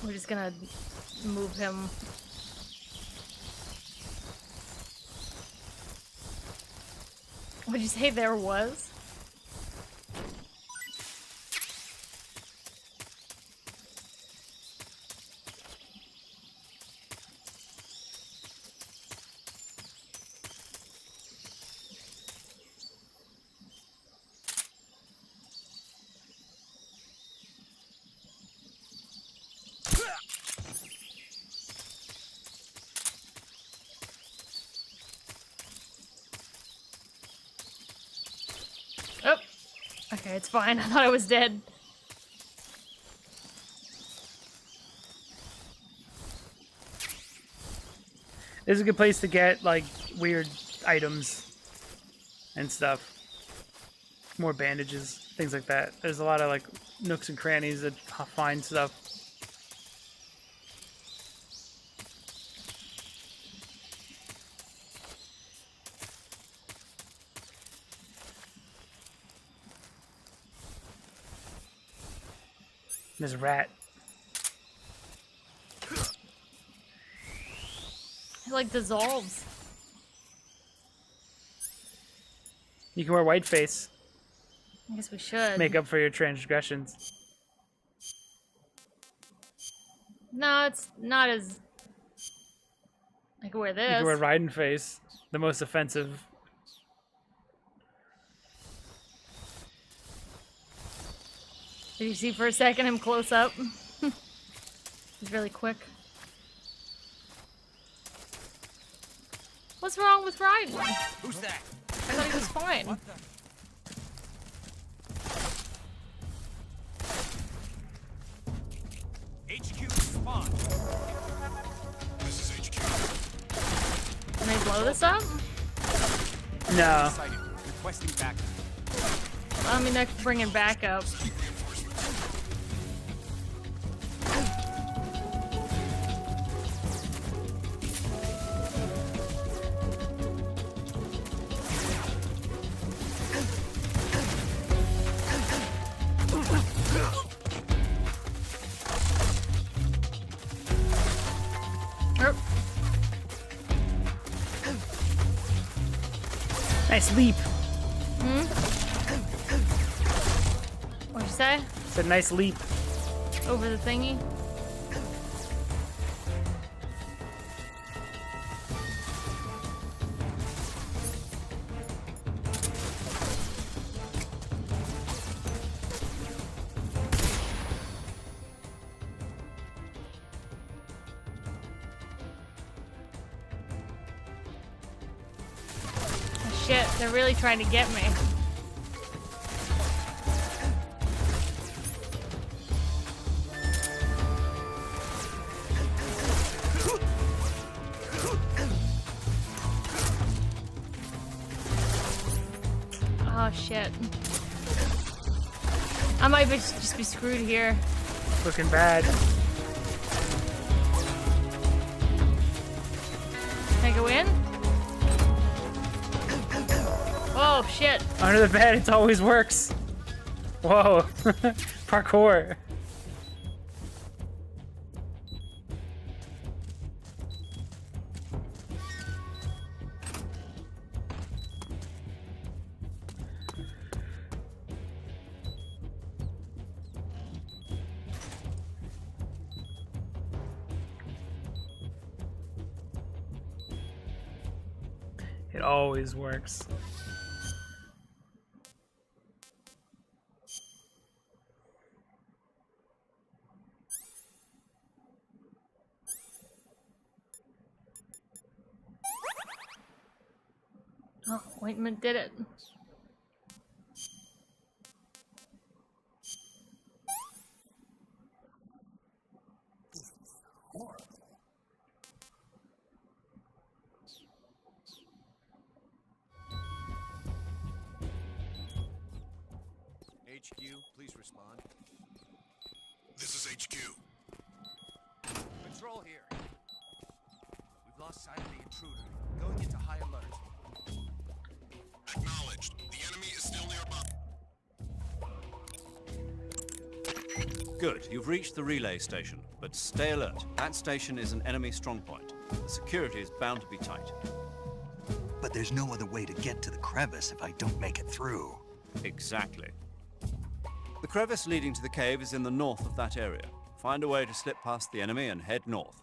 We're just gonna move him. What'd you say there was? Okay, it's fine. I thought I was dead. This is a good place to get, like, weird items and stuff. More bandages, things like that. There's a lot of, like, nooks and crannies that find stuff. There's a rat. It like dissolves. You can wear white face. I guess we should. Make up for your transgressions. No, it's not as. I can wear this. You can wear riding face, the most offensive. Did you see for a second him close up? He's really quick. What's wrong with riding? Who's that? I thought he was fine. What the? HQ spawn. This is HQ. Can they blow this up? No. Sighted. Requesting backup. I mean, they're bringing backup. Nice leap. Hmm? What'd you say? It's a nice leap. Over the thingy? Shit, they're really trying to get me. Oh shit. I might just be screwed here. Looking bad. Can I go in? Oh shit. Under the bed, it always works. Whoa. Parkour. It always works. Oh, ointment did it. HQ, please respond. This is HQ. Control here. We've lost sight of the intruder. Going into high alert. Acknowledged. The enemy is still nearby. Good, you've reached the relay station, but stay alert. That station is an enemy strongpoint. The security is bound to be tight. But there's no other way to get to the crevice if I don't make it through. Exactly. The crevice leading to the cave is in the north of that area. Find a way to slip past the enemy and head north.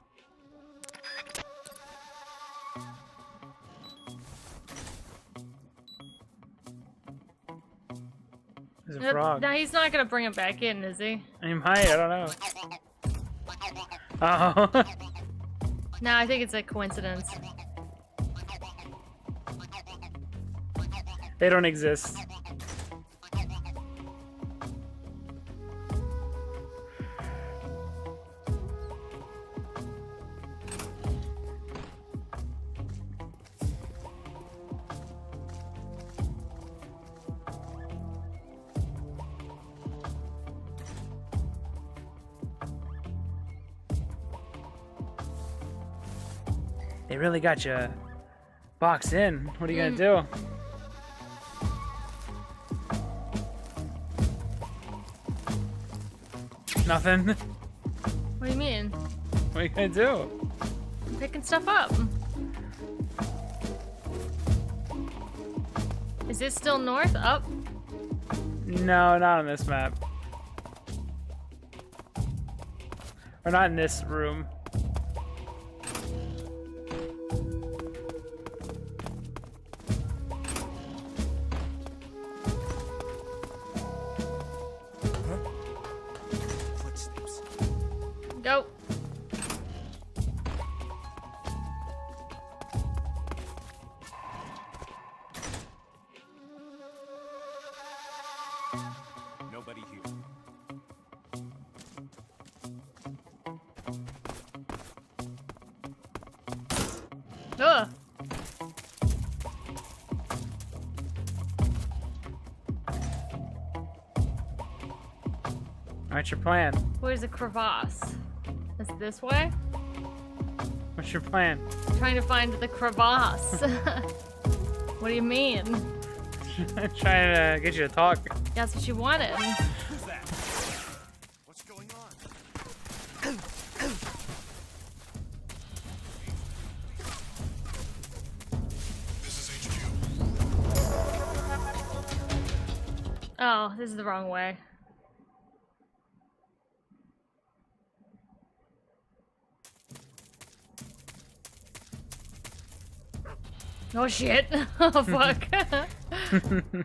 There's a frog. No, he's not gonna bring it back in, is he? He might, I don't know. Oh. No, I think it's a coincidence. They don't exist. They really got you boxed in. What are you gonna do? Nothing. What do you mean? What are you gonna do? I'm picking stuff up. Is this still north? Up? No, not on this map. Or not in this room. Go. Nobody here. Ugh. What's your plan? Where's the crevasse? Is it this way? What's your plan? Trying to find the crevasse. What do you mean? I'm trying to get you to talk. That's what you wanted. Who's that? What's going on? Oh, this is the wrong way. Oh shit. Oh fuck.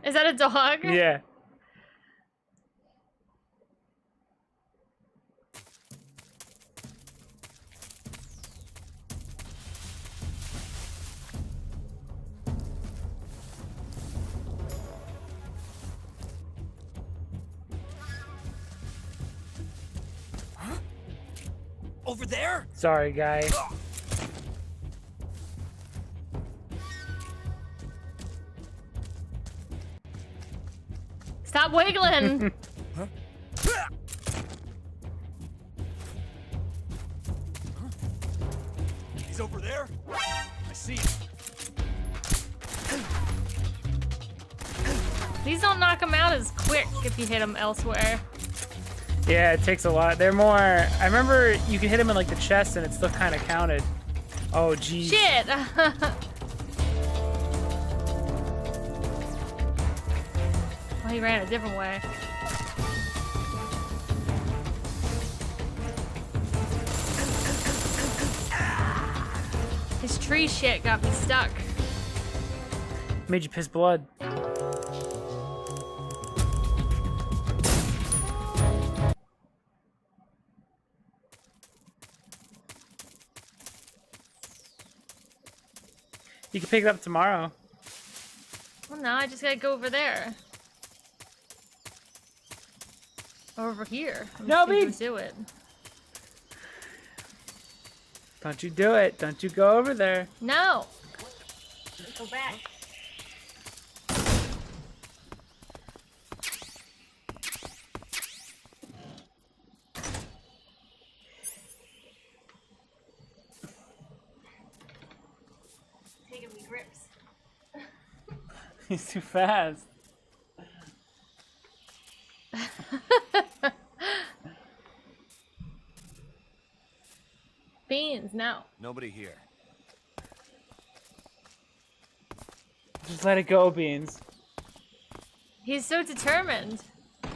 Is that a dog? Yeah. Over there? Sorry, guy. Stop wiggling. Huh? He's over there? I see him. These don't knock them out as quick if you hit them elsewhere. Yeah, it takes a lot. They're more... I remember you could hit him in like the chest and it still kind of counted. Oh, geez. Shit. Well, he ran a different way. His tree shit got me stuck. Made you piss blood. You can pick it up tomorrow. Well, no, I just gotta go over there. Over here. No, me. Do it. Don't you do it. Don't you go over there. No. Go back. Taking me grips. He's too fast. Beans, no. Nobody here. Just let it go, Beans. He's so determined. I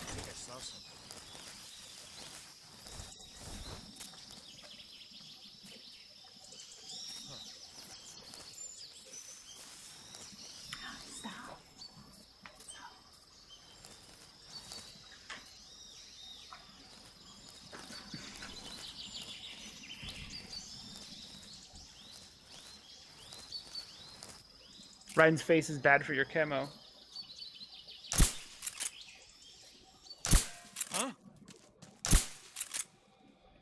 think I saw something. Ryan's face is bad for your camo. Huh?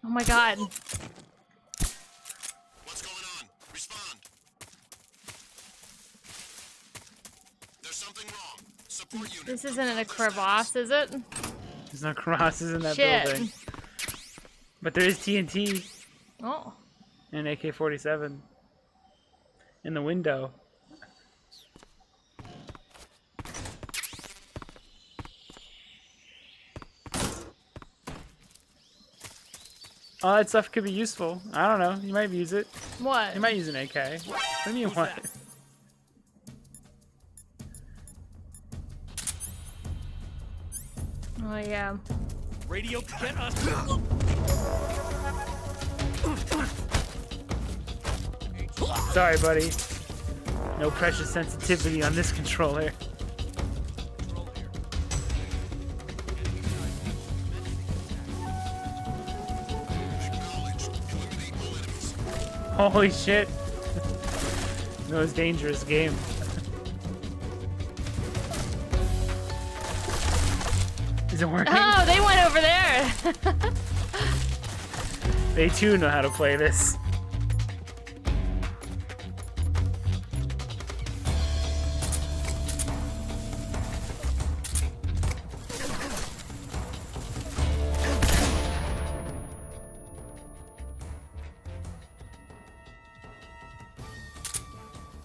Oh my god. What's going on? Respond. There's something wrong. Support unit. This isn't a crevasse, is it? There's no crosses in that Shit. building. But there is TNT Oh. and AK-47 in the window. All that stuff could be useful. I don't know. You might use it. What? You might use an AK. What do you mean what? Oh yeah. Radio, get us. Sorry, buddy. No pressure sensitivity on this controller. Holy shit. Most dangerous game. Is it working? Oh, they went over there. They too know how to play this.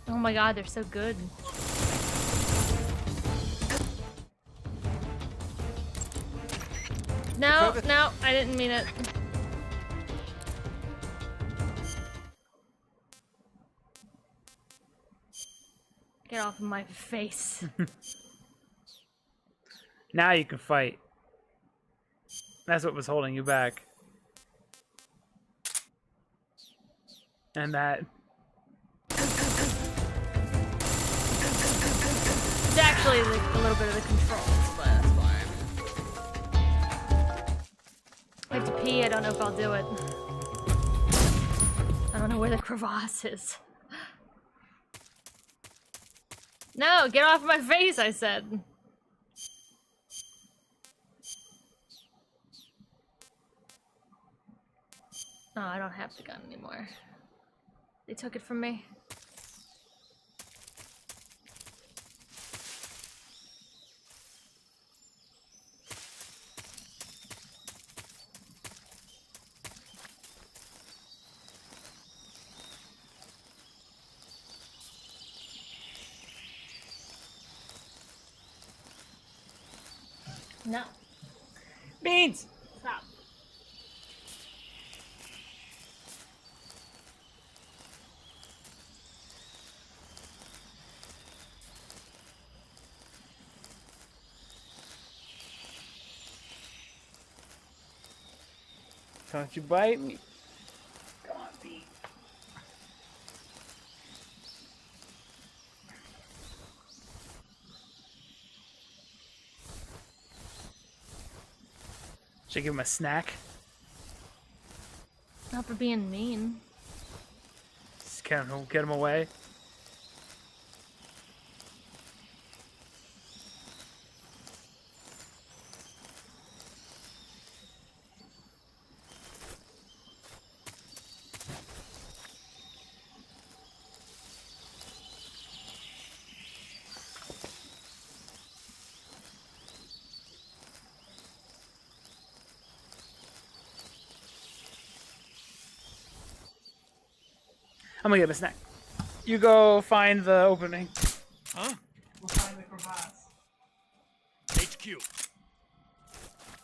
Oh my god, they're so good. No, no, I didn't mean it. Get off of my face. Now you can fight. That's what was holding you back. And that. It's actually like a little bit of the controls, but that's fine. I have to pee, I don't know if I'll do it. I don't know where the crevasse is. No, get off my face, I said. Oh, I don't have the gun anymore. They took it from me. No. Beans! Stop. Don't you bite me. Come on, Bean. Should I give him a snack? Not for being mean. Just get him away. I'm gonna get him a snack. You go find the opening. Huh? We'll find the crevasse. HQ.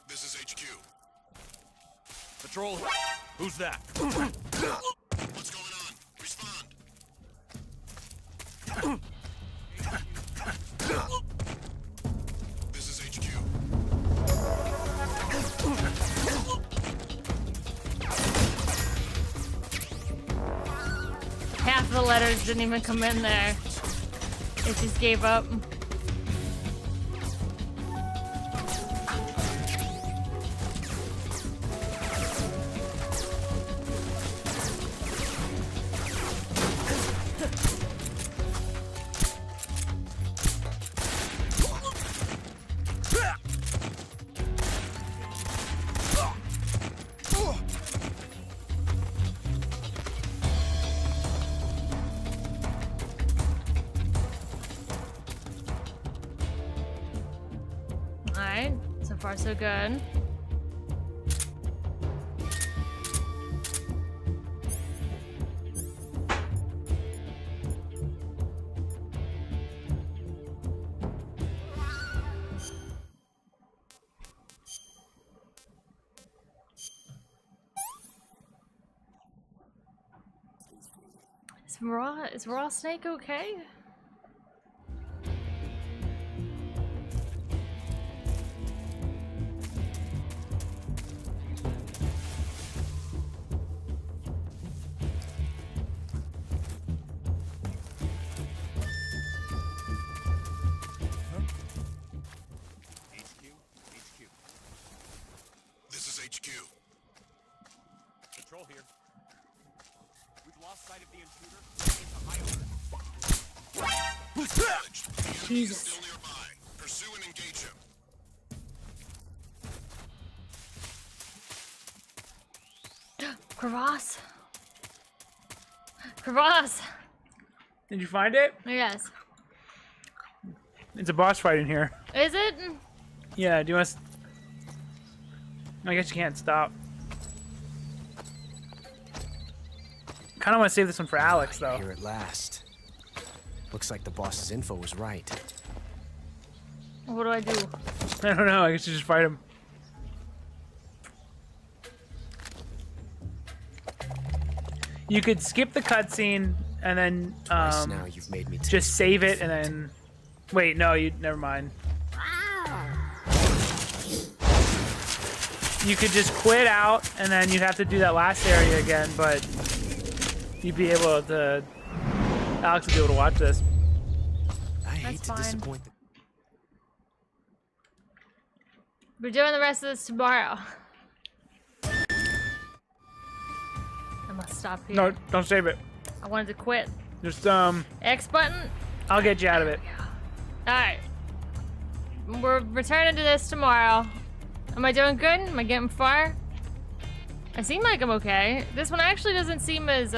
This is HQ. Patrol. Who's that? What's going on? Respond. This is HQ. Half the letters didn't even come in there. It just gave up. far, so good. Is Raw Snake okay? This is HQ. Control here. We've lost sight of the intruder. Into high alert. Jesus. Still nearby. Pursue and engage him. Crevasse. Crevasse. Did you find it? Yes. It's a boss fight in here. Is it? Yeah, do you want to... I guess you can't stop. Kind of want to save this one for Alex, though. Here at last. Looks like the boss's info was right. What do I do? I don't know. I guess you just fight him. You could skip the cutscene and then Twice now you've made me just save it and then... Wait, no, you never mind. You could just quit out and then you'd have to do that last area again, but you'd be able to... Alex would be able to watch this. I hate to disappoint the... We're doing the rest of this tomorrow. I must stop here. No, don't save it. I wanted to quit. Just, X button? I'll get you out of it. Alright. We're returning to this tomorrow. Am I doing good? Am I getting far? I seem like I'm okay. This one actually doesn't seem as,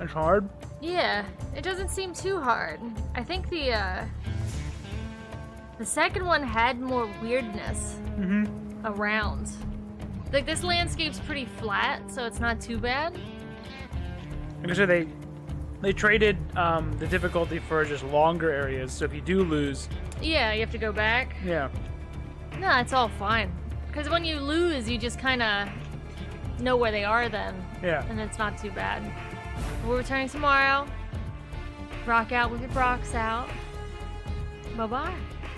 It's hard? yeah, it doesn't seem too hard. I think the second one had more weirdness around. Like, this landscape's pretty flat, so it's not too bad. Like I said, they traded the difficulty for just longer areas, so if you do lose... Yeah, you have to go back. Yeah. No, it's all fine. Because when you lose, you just kind of know where they are then. Yeah. And it's not too bad. We're returning tomorrow. Rock out with your Brocs out. Bye-bye.